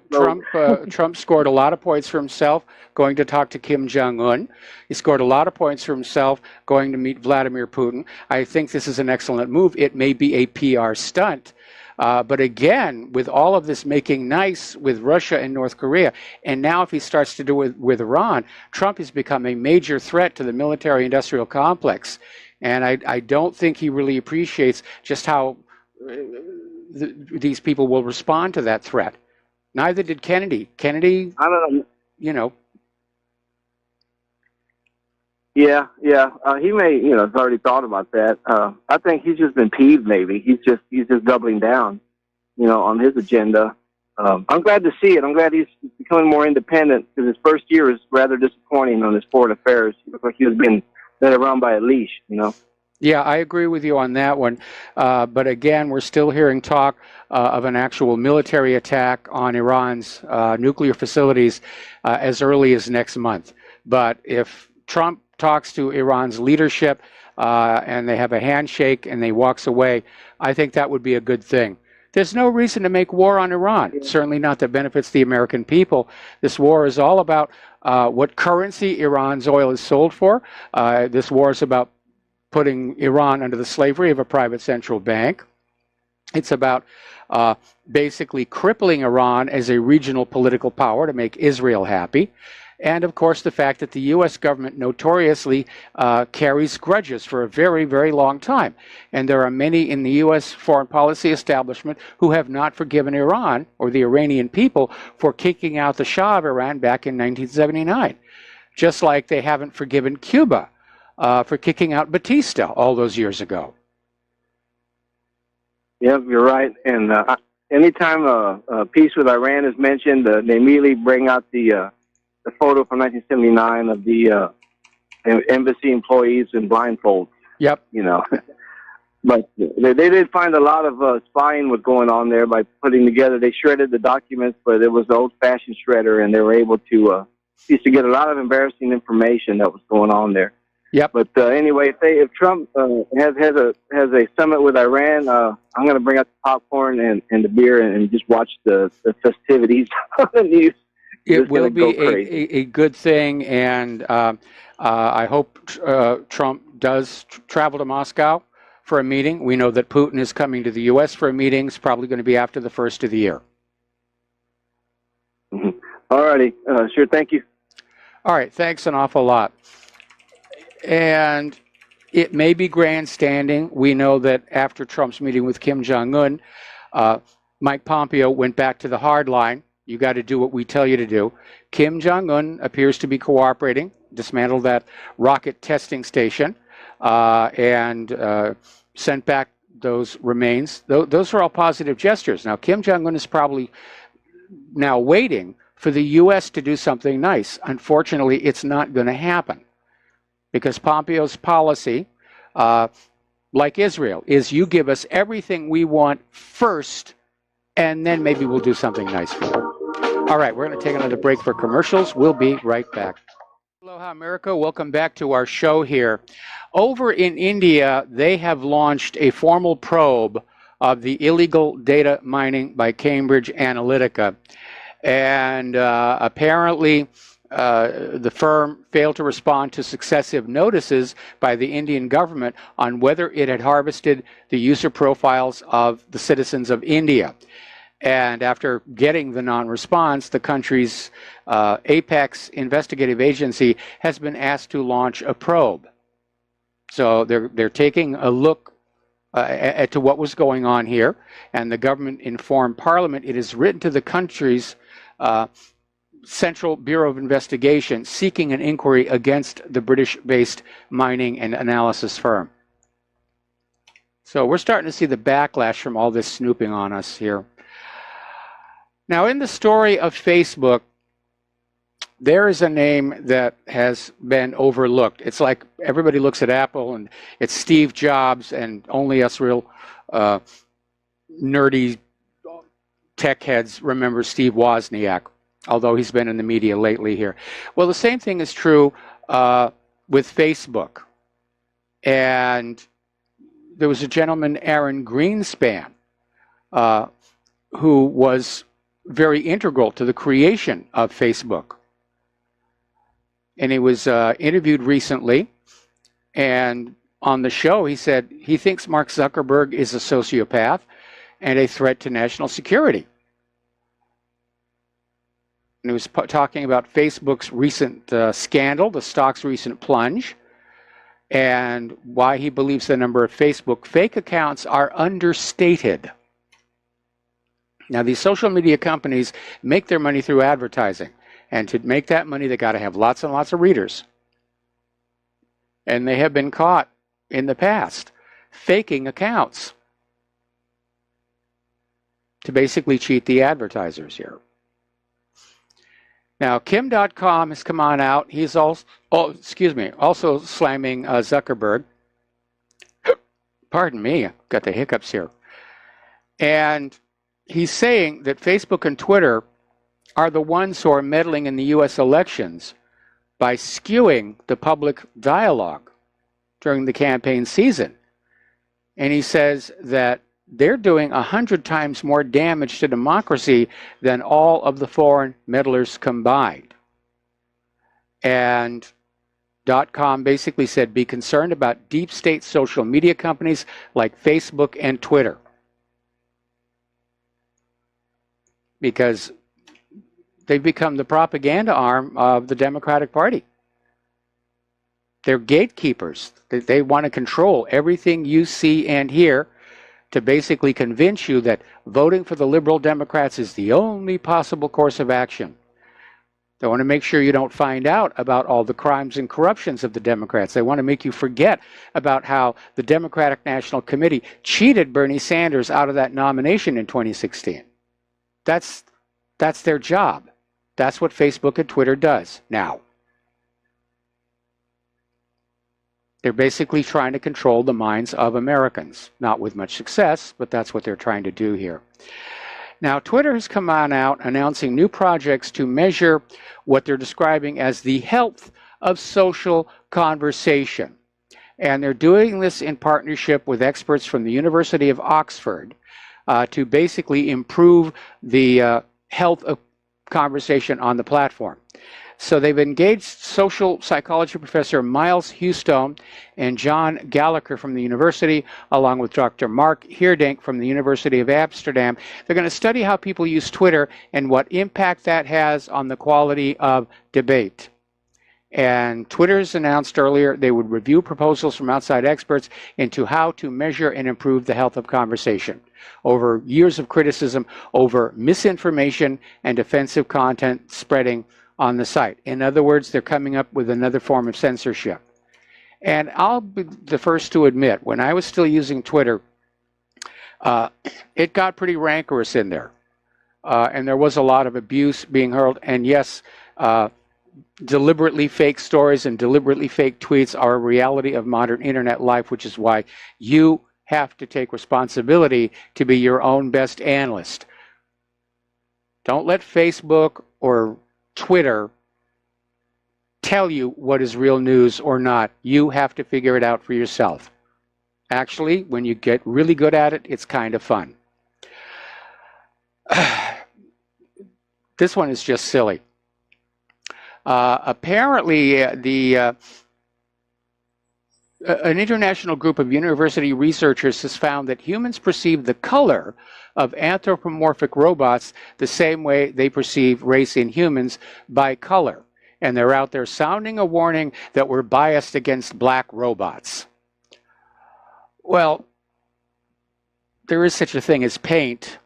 Trump scored a lot of points for himself going to talk to Kim Jong-un. He scored a lot of points for himself going to meet Vladimir Putin. I think this is an excellent move. It may be a PR stunt. But again, with all of this making nice with Russia and North Korea, and now if he starts to do it with Iran, Trump has become a major threat to the military-industrial complex. And I don't think he really appreciates just how these people will respond to that threat. Neither did Kennedy. Kennedy, I don't know. You know. Yeah. He may, has already thought about that. I think he's just been peeved. Maybe he's just doubling down, on his agenda. I'm glad to see it. I'm glad he's becoming more independent because his first year was rather disappointing on his foreign affairs. It looked like he was being led around by a leash. Yeah, I agree with you on that one. But again, we're still hearing talk of an actual military attack on Iran's nuclear facilities as early as next month. But if Trump talks to Iran's leadership and they have a handshake and they walks away, I think that would be a good thing. There's no reason to make war on Iran, certainly not that benefits the American people. This war is all about what currency Iran's oil is sold for. This war is about putting Iran under the slavery of a private central bank. It's about basically crippling Iran as a regional political power to make Israel happy. And, of course, the fact that the U.S. government notoriously carries grudges for a very, very long time. And there are many in the U.S. foreign policy establishment who have not forgiven Iran or the Iranian people for kicking out the Shah of Iran back in 1979. Just like they haven't forgiven Cuba for kicking out Batista all those years ago. Yep, you're right. And anytime peace with Iran is mentioned, they immediately bring out the photo from 1979 of the embassy employees in blindfolds. Yep. But they did find a lot of spying was going on there by putting together. They shredded the documents, but it was the old-fashioned shredder, and they were able to get a lot of embarrassing information that was going on there. Yep. But anyway, if Trump has a summit with Iran, I'm going to bring out the popcorn and the beer and just watch the festivities on the news. It will be a good thing, and I hope Trump does travel to Moscow for a meeting. We know that Putin is coming to the U.S. for a meeting. It's probably going to be after the first of the year. Mm-hmm. All righty. Sure, thank you. All right, thanks an awful lot. And it may be grandstanding. We know that after Trump's meeting with Kim Jong-un, Mike Pompeo went back to the hard line. You got to do what we tell you to do. Kim Jong-un appears to be cooperating, dismantled that rocket testing station, and sent back those remains. Those are all positive gestures. Now, Kim Jong-un is probably now waiting for the U.S. to do something nice. Unfortunately, it's not going to happen because Pompeo's policy, like Israel, is you give us everything we want first, and then maybe we'll do something nice for you. All right, we're going to take another break for commercials. We'll be right back. Aloha America, welcome back to our show here. Over in India, they have launched a formal probe of the illegal data mining by Cambridge Analytica. And apparently the firm failed to respond to successive notices by the Indian government on whether it had harvested the user profiles of the citizens of India. And after getting the non-response, the country's apex investigative agency has been asked to launch a probe. So they're taking a look to what was going on here, and the government informed Parliament it has written to the country's Central Bureau of Investigation seeking an inquiry against the British-based mining and analysis firm. So we're starting to see the backlash from all this snooping on us here. Now, in the story of Facebook, there is a name that has been overlooked. It's like everybody looks at Apple and it's Steve Jobs, and only us real nerdy tech heads remember Steve Wozniak, although he's been in the media lately here. Well, the same thing is true with Facebook. And there was a gentleman, Aaron Greenspan, who was very integral to the creation of Facebook. And he was interviewed recently, and on the show he said he thinks Mark Zuckerberg is a sociopath and a threat to national security. And he was talking about Facebook's recent scandal, the stock's recent plunge, and why he believes the number of Facebook fake accounts are understated. Now, these social media companies make their money through advertising. And to make that money, they got to have lots and lots of readers. And they have been caught in the past faking accounts to basically cheat the advertisers here. Now, Kim.com has come on out. He's also slamming Zuckerberg. Pardon me, I've got the hiccups here. And he's saying that Facebook and Twitter are the ones who are meddling in the U.S. elections by skewing the public dialogue during the campaign season. And he says that they're doing 100 times more damage to democracy than all of the foreign meddlers combined. And .com basically said, be concerned about deep state social media companies like Facebook and Twitter. Because they've become the propaganda arm of the Democratic Party. They're gatekeepers. They want to control everything you see and hear to basically convince you that voting for the liberal Democrats is the only possible course of action. They want to make sure you don't find out about all the crimes and corruptions of the Democrats. They want to make you forget about how the Democratic National Committee cheated Bernie Sanders out of that nomination in 2016. That's their job. That's what Facebook and Twitter does now. They're basically trying to control the minds of Americans. Not with much success, but that's what they're trying to do here. Now, Twitter has come on out announcing new projects to measure what they're describing as the health of social conversation. And they're doing this in partnership with experts from the University of Oxford to basically improve the health of conversation on the platform. So they've engaged social psychology professor Miles Houstone and John Gallagher from the university, along with Dr. Mark Heerdink from the University of Amsterdam. They're going to study how people use Twitter and what impact that has on the quality of debate. And Twitter's announced earlier they would review proposals from outside experts into how to measure and improve the health of conversation over years of criticism over misinformation and offensive content spreading on the site. In other words, they're coming up with another form of censorship. And I'll be the first to admit, when I was still using Twitter, it got pretty rancorous in there. And there was a lot of abuse being hurled. And yes, deliberately fake stories and deliberately fake tweets are a reality of modern internet life, which is why you have to take responsibility to be your own best analyst. Don't let Facebook or Twitter tell you what is real news or not. You have to figure it out for yourself. Actually, when you get really good at it, it's kind of fun. This one is just silly. Apparently, an international group of university researchers has found that humans perceive the color of anthropomorphic robots the same way they perceive race in humans, by color. And they're out there sounding a warning that we're biased against black robots. Well, there is such a thing as paint.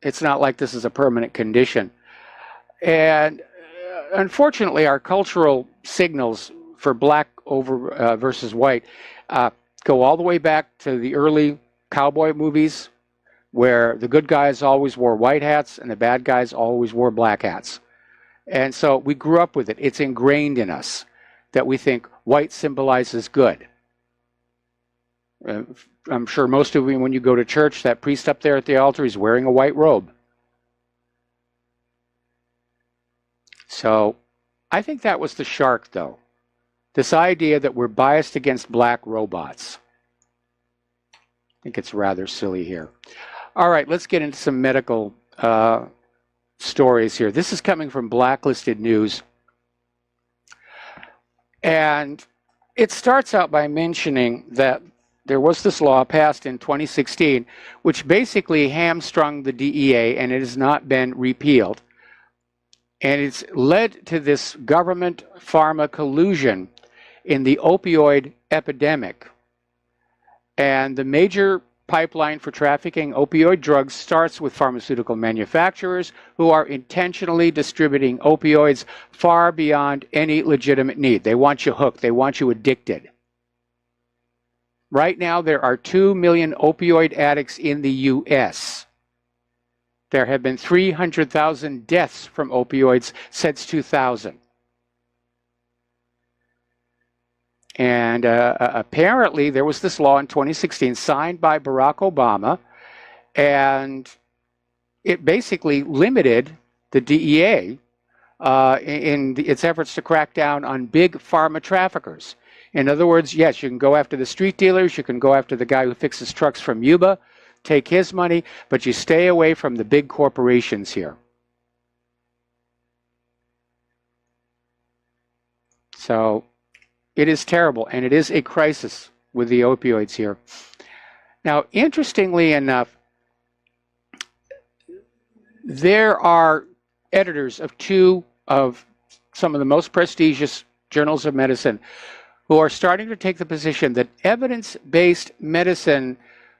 It's not like this is a permanent condition. And unfortunately, our cultural signals for black versus white go all the way back to the early cowboy movies, where the good guys always wore white hats and the bad guys always wore black hats. And so we grew up with it. It's ingrained in us that we think white symbolizes good. I'm sure most of you, when you go to church, that priest up there at the altar is wearing a white robe. So I think that was the shark, though. This idea that we're biased against black robots. I think it's rather silly here. All right, let's get into some medical stories here. This is coming from Blacklisted News. And it starts out by mentioning that there was this law passed in 2016, which basically hamstrung the DEA, and it has not been repealed. And it's led to this government pharma collusion in the opioid epidemic. And the major pipeline for trafficking opioid drugs starts with pharmaceutical manufacturers who are intentionally distributing opioids far beyond any legitimate need. They want you hooked. They want you addicted. Right now, there are 2 million opioid addicts in the U.S. There have been 300,000 deaths from opioids since 2000. And apparently there was this law in 2016 signed by Barack Obama, and it basically limited the DEA in its efforts to crack down on big pharma traffickers. In other words, yes, you can go after the street dealers, you can go after the guy who fixes trucks from Yuba, take his money, but you stay away from the big corporations here. So it is terrible, and it is a crisis with the opioids here. Now, interestingly enough, there are editors of 2 of some of the most prestigious journals of medicine who are starting to take the position that evidence-based medicine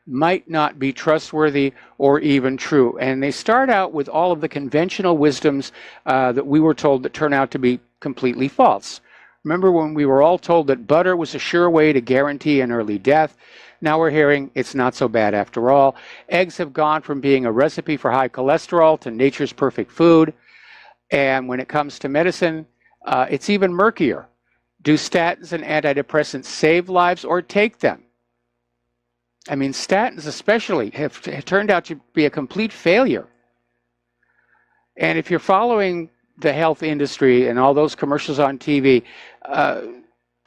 might not be trustworthy or even true. And they start out with all of the conventional wisdoms that we were told that turn out to be completely false. Remember when we were all told that butter was a sure way to guarantee an early death? Now we're hearing it's not so bad after all. Eggs have gone from being a recipe for high cholesterol to nature's perfect food. And when it comes to medicine, it's even murkier. Do statins and antidepressants save lives or take them? I mean, statins especially have turned out to be a complete failure. And if you're following the health industry and all those commercials on TV,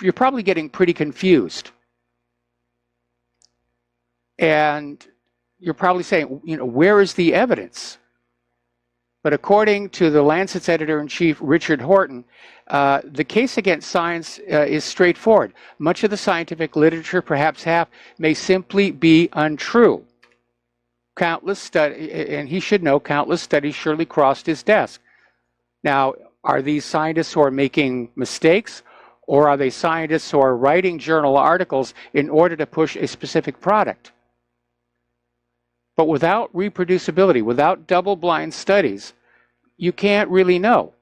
you're probably getting pretty confused. And you're probably saying, you know, where is the evidence? But according to the Lancet's editor-in-chief, Richard Horton, the case against science is straightforward. Much of the scientific literature, perhaps half, may simply be untrue. Countless studies, and he should know, countless studies surely crossed his desk. Now, are these scientists who are making mistakes, or are they scientists who are writing journal articles in order to push a specific product? But without reproducibility, without double-blind studies, you can't really know.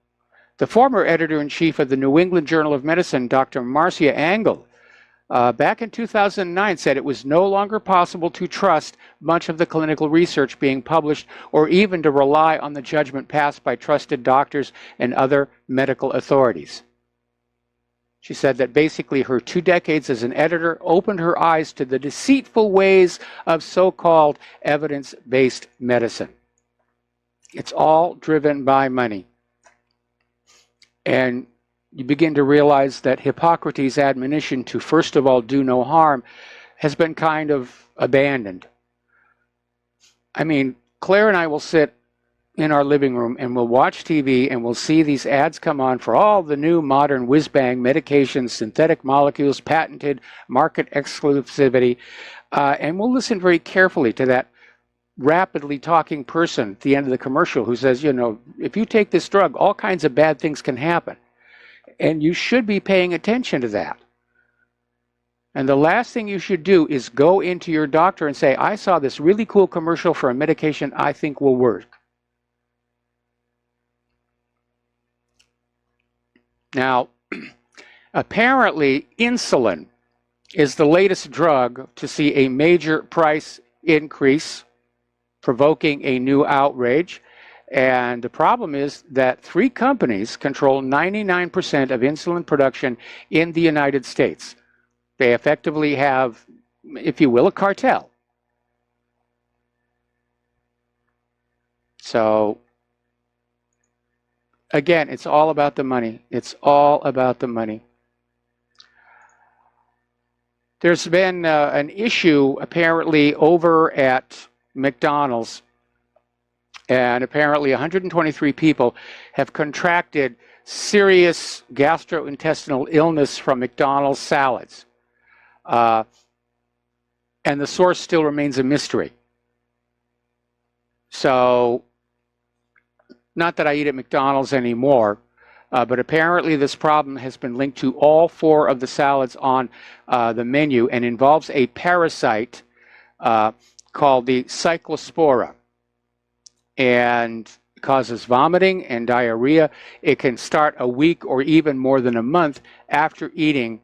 The former editor-in-chief of the New England Journal of Medicine, Dr. Marcia Angel, back in 2009 said it was no longer possible to trust much of the clinical research being published or even to rely on the judgment passed by trusted doctors and other medical authorities. She said that basically her 2 decades as an editor opened her eyes to the deceitful ways of so-called evidence-based medicine. It's all driven by money. And you begin to realize that Hippocrates' admonition to first of all do no harm has been kind of abandoned. I mean, Claire and I will sit in our living room and we'll watch TV and we'll see these ads come on for all the new modern whiz-bang medications, synthetic molecules, patented, market exclusivity, and we'll listen very carefully to that rapidly talking person at the end of the commercial who says, you know, if you take this drug, all kinds of bad things can happen. And you should be paying attention to that. And the last thing you should do is go into your doctor and say, I saw this really cool commercial for a medication I think will work. Now, apparently, insulin is the latest drug to see a major price increase, provoking a new outrage. And the problem is that 3 companies control 99% of insulin production in the United States. They effectively have, if you will, a cartel. So, again, it's all about the money. It's all about the money. There's been an issue apparently over at McDonald's, and apparently 123 people have contracted serious gastrointestinal illness from McDonald's salads. And the source still remains a mystery. So, not that I eat at McDonald's anymore, but apparently this problem has been linked to all 4 of the salads on the menu and involves a parasite called the Cyclospora, and causes vomiting and diarrhea. It can start a week or even more than a month after eating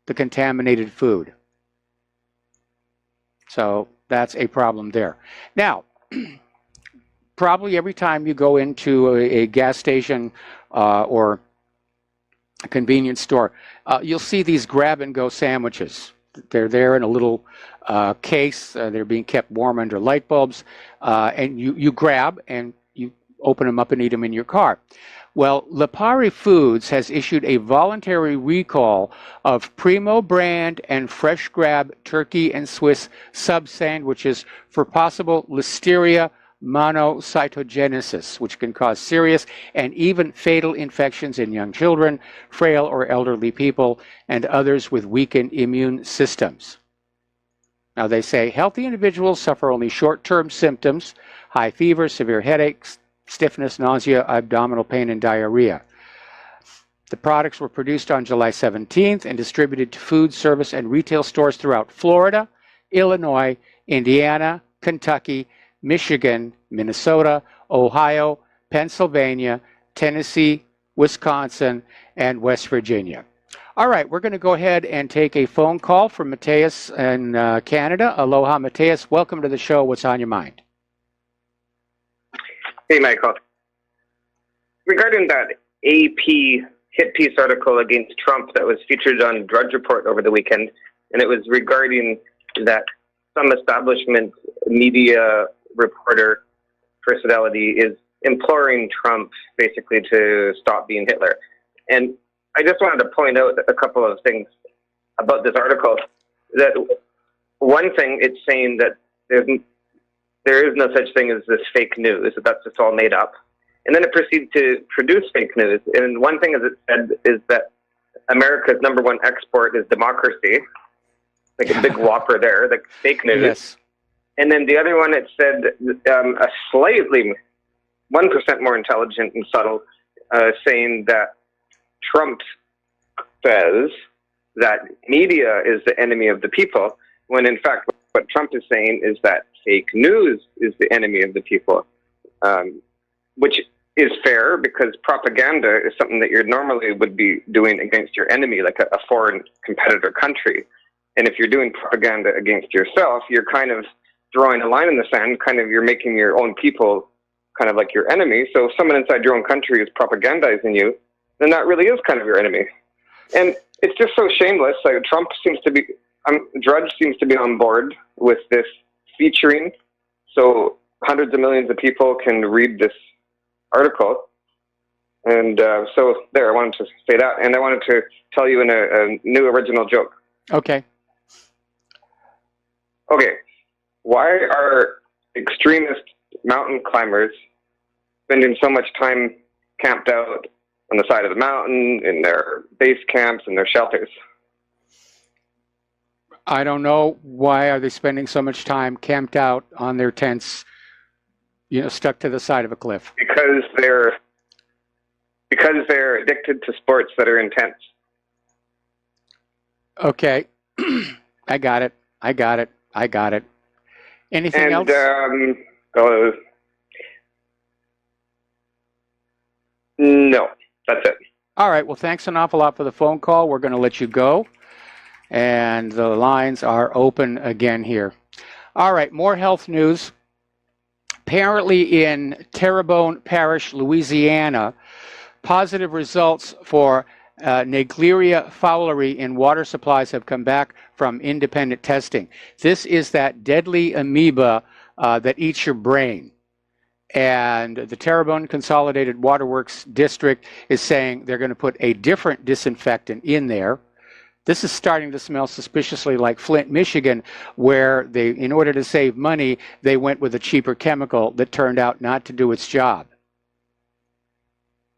the contaminated food. So that's a problem there. Now, probably every time you go into a gas station or a convenience store, you'll see these grab-and-go sandwiches. They're there in a little case. They're being kept warm under light bulbs. And you grab and you open them up and eat them in your car. Well, Lipari Foods has issued a voluntary recall of Primo brand and Fresh Grab turkey and Swiss sub-sandwiches for possible Listeria monocytogenesis, which can cause serious and even fatal infections in young children, frail or elderly people, and others with weakened immune systems. Now, they say healthy individuals suffer only short-term symptoms, high fever, severe headaches, stiffness, nausea, abdominal pain, and diarrhea. The products were produced on July 17th and distributed to food service and retail stores throughout Florida, Illinois, Indiana, Kentucky, Michigan, Minnesota, Ohio, Pennsylvania, Tennessee, Wisconsin, and West Virginia. All right, we're going to go ahead and take a phone call from Mateus in Canada. Aloha, Mateus. Welcome to the show. What's on your mind? Hey, Michael. Regarding that AP hit piece article against Trump that was featured on Drudge Report over the weekend, and it was regarding that some establishment media reporter personality is imploring Trump basically to stop being Hitler. And I just wanted to point out a couple of things about this article. That one thing, it's saying that there is no such thing as this fake news, that's just all made up. And then it proceeds to produce fake news. And one thing, as it said, is that America's #1 export is democracy, like a big whopper there, like fake news. Yes. And then the other one, it said a slightly 1% more intelligent and subtle, saying that Trump says that media is the enemy of the people, when in fact what Trump is saying is that fake news is the enemy of the people, which is fair because propaganda is something that you normally would be doing against your enemy, like a foreign competitor country. And if you're doing propaganda against yourself, you're kind of drawing a line in the sand, kind of you're making your own people kind of like your enemy. So if someone inside your own country is propagandizing you, then that really is kind of your enemy. And it's just so shameless. Like Trump seems to be, Drudge seems to be on board with this featuring, so hundreds of millions of people can read this article. And so there, I wanted to say that, and I wanted to tell you in a new original joke. Okay. Okay. Why are extremist mountain climbers spending so much time camped out on the side of the mountain, in their base camps, and their shelters? I don't know. Why are they spending so much time camped out on their tents, stuck to the side of a cliff? Because they're addicted to sports that are intense. Okay. I got it. Anything else? No, that's it. All right. Well, thanks an awful lot for the phone call. We're going to let you go. And the lines are open again here. All right. More health news. Apparently in Terrebonne Parish, Louisiana, positive results for Naegleria fowleri in water supplies have come back from independent testing. This is that deadly amoeba that eats your brain. And the Terrebonne Consolidated Waterworks District is saying they're going to put a different disinfectant in there. This is starting to smell suspiciously like Flint, Michigan, where they, in order to save money, they went with a cheaper chemical that turned out not to do its job.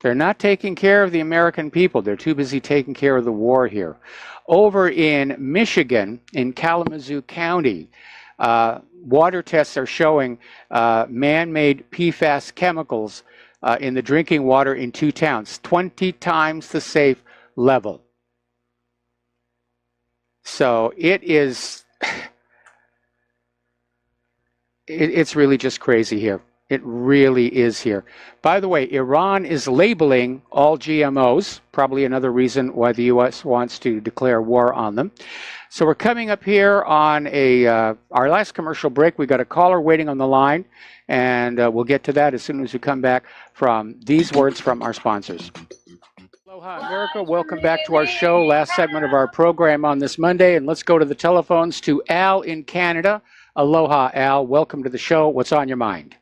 They're not taking care of the American people. They're too busy taking care of the war here. Over in Michigan, in Kalamazoo County, water tests are showing man-made PFAS chemicals in the drinking water in 2 towns, 20 times the safe level. So it is, it's really just crazy here. It really is here. By the way, Iran is labeling all GMOs, probably another reason why the U.S. wants to declare war on them. So we're coming up here on our last commercial break. We've got a caller waiting on the line, and we'll get to that as soon as we come back from these words from our sponsors. Aloha, America. Welcome back to our show, last segment of our program on this Monday. And let's go to the telephones to Al in Canada. Aloha, Al. Welcome to the show. What's on your mind?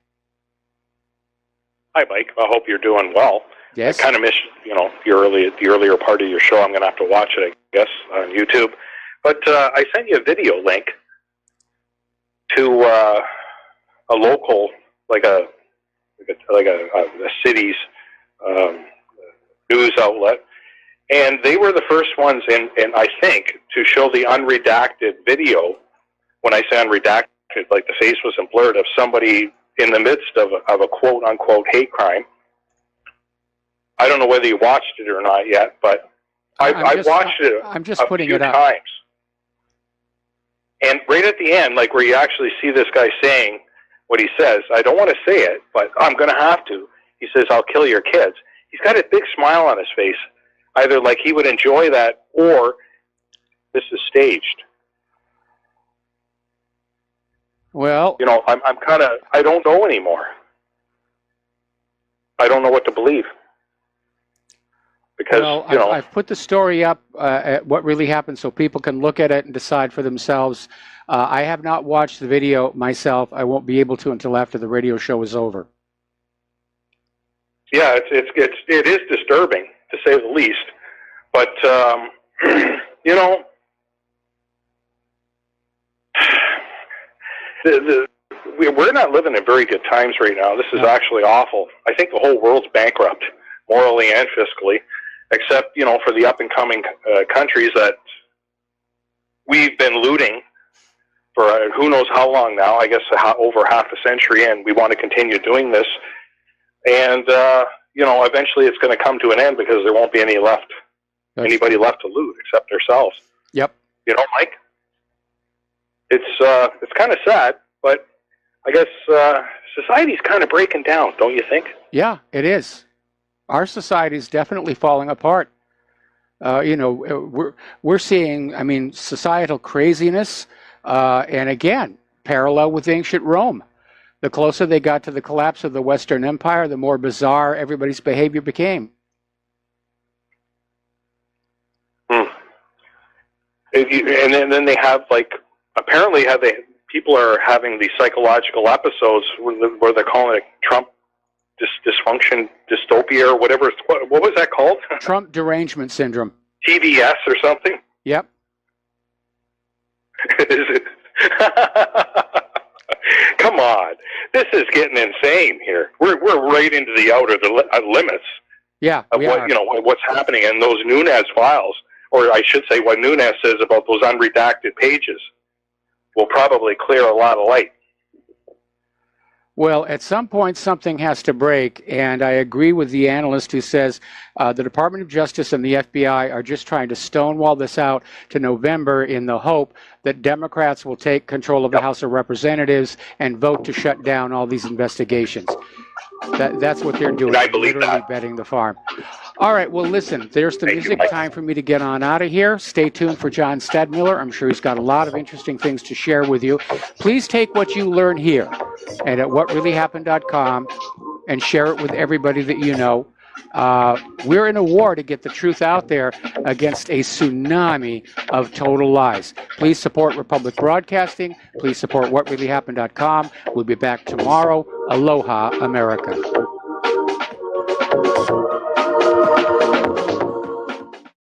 Hi, Mike. I hope you're doing well. Yes. I kind of missed, the earlier part of your show. I'm going to have to watch it, I guess, on YouTube. But I sent you a video link to a local, like a city's news outlet, and they were the first ones, and I think, to show the unredacted video. When I say unredacted, like the face wasn't blurred, of somebody in the midst of a quote-unquote hate crime. I don't know whether you watched it or not yet, but I've watched it a few times. And right at the end, like where you actually see this guy saying what he says, I don't want to say it, but I'm going to have to. He says, "I'll kill your kids." He's got a big smile on his face, either like he would enjoy that or this is staged. Well, I'm kind of, I don't know anymore. I don't know what to believe. Because, I've put the story up at what really happened so people can look at it and decide for themselves. I have not watched the video myself. I won't be able to until after the radio show is over. Yeah, it is disturbing, to say the least. But, we're not living in very good times right now. This is actually awful. I think the whole world's bankrupt, morally and fiscally, except, for the up-and-coming countries that we've been looting for who knows how long now, I guess over half a century, and we want to continue doing this. And, eventually it's going to come to an end because there won't be anybody left to loot except ourselves. Yep. Mike? It's kind of sad, but I guess society's kind of breaking down, don't you think? Yeah, it is. Our society is definitely falling apart. We're seeing, societal craziness, and again, parallel with ancient Rome. The closer they got to the collapse of the Western Empire, the more bizarre everybody's behavior became. And then they have, apparently people are having these psychological episodes where they're calling it Trump dysfunction, dystopia, or whatever. What was that called? Trump derangement syndrome. TDS or something? Yep. Is it? Come on, this is getting insane here. We're right into the outer limits. Yeah, of what what's happening in those Nunes files, or I should say, what Nunes says about those unredacted pages, will probably clear a lot of light. Well, at some point, something has to break, and I agree with the analyst who says the Department of Justice and the FBI are just trying to stonewall this out to November in the hope that Democrats will take control of the House of Representatives and vote to shut down all these investigations. That's what they're doing. I believe literally that. betting the farm. All right, well, listen, there's the music. Time for me to get on out of here. Stay tuned for John Stadmiller. I'm sure he's got a lot of interesting things to share with you. Please take what you learn here and at whatreallyhappened.com and share it with everybody that you know. We're in a war to get the truth out there against a tsunami of total lies. Please support Republic Broadcasting. Please support whatreallyhappened.com. We'll be back tomorrow. Aloha, America.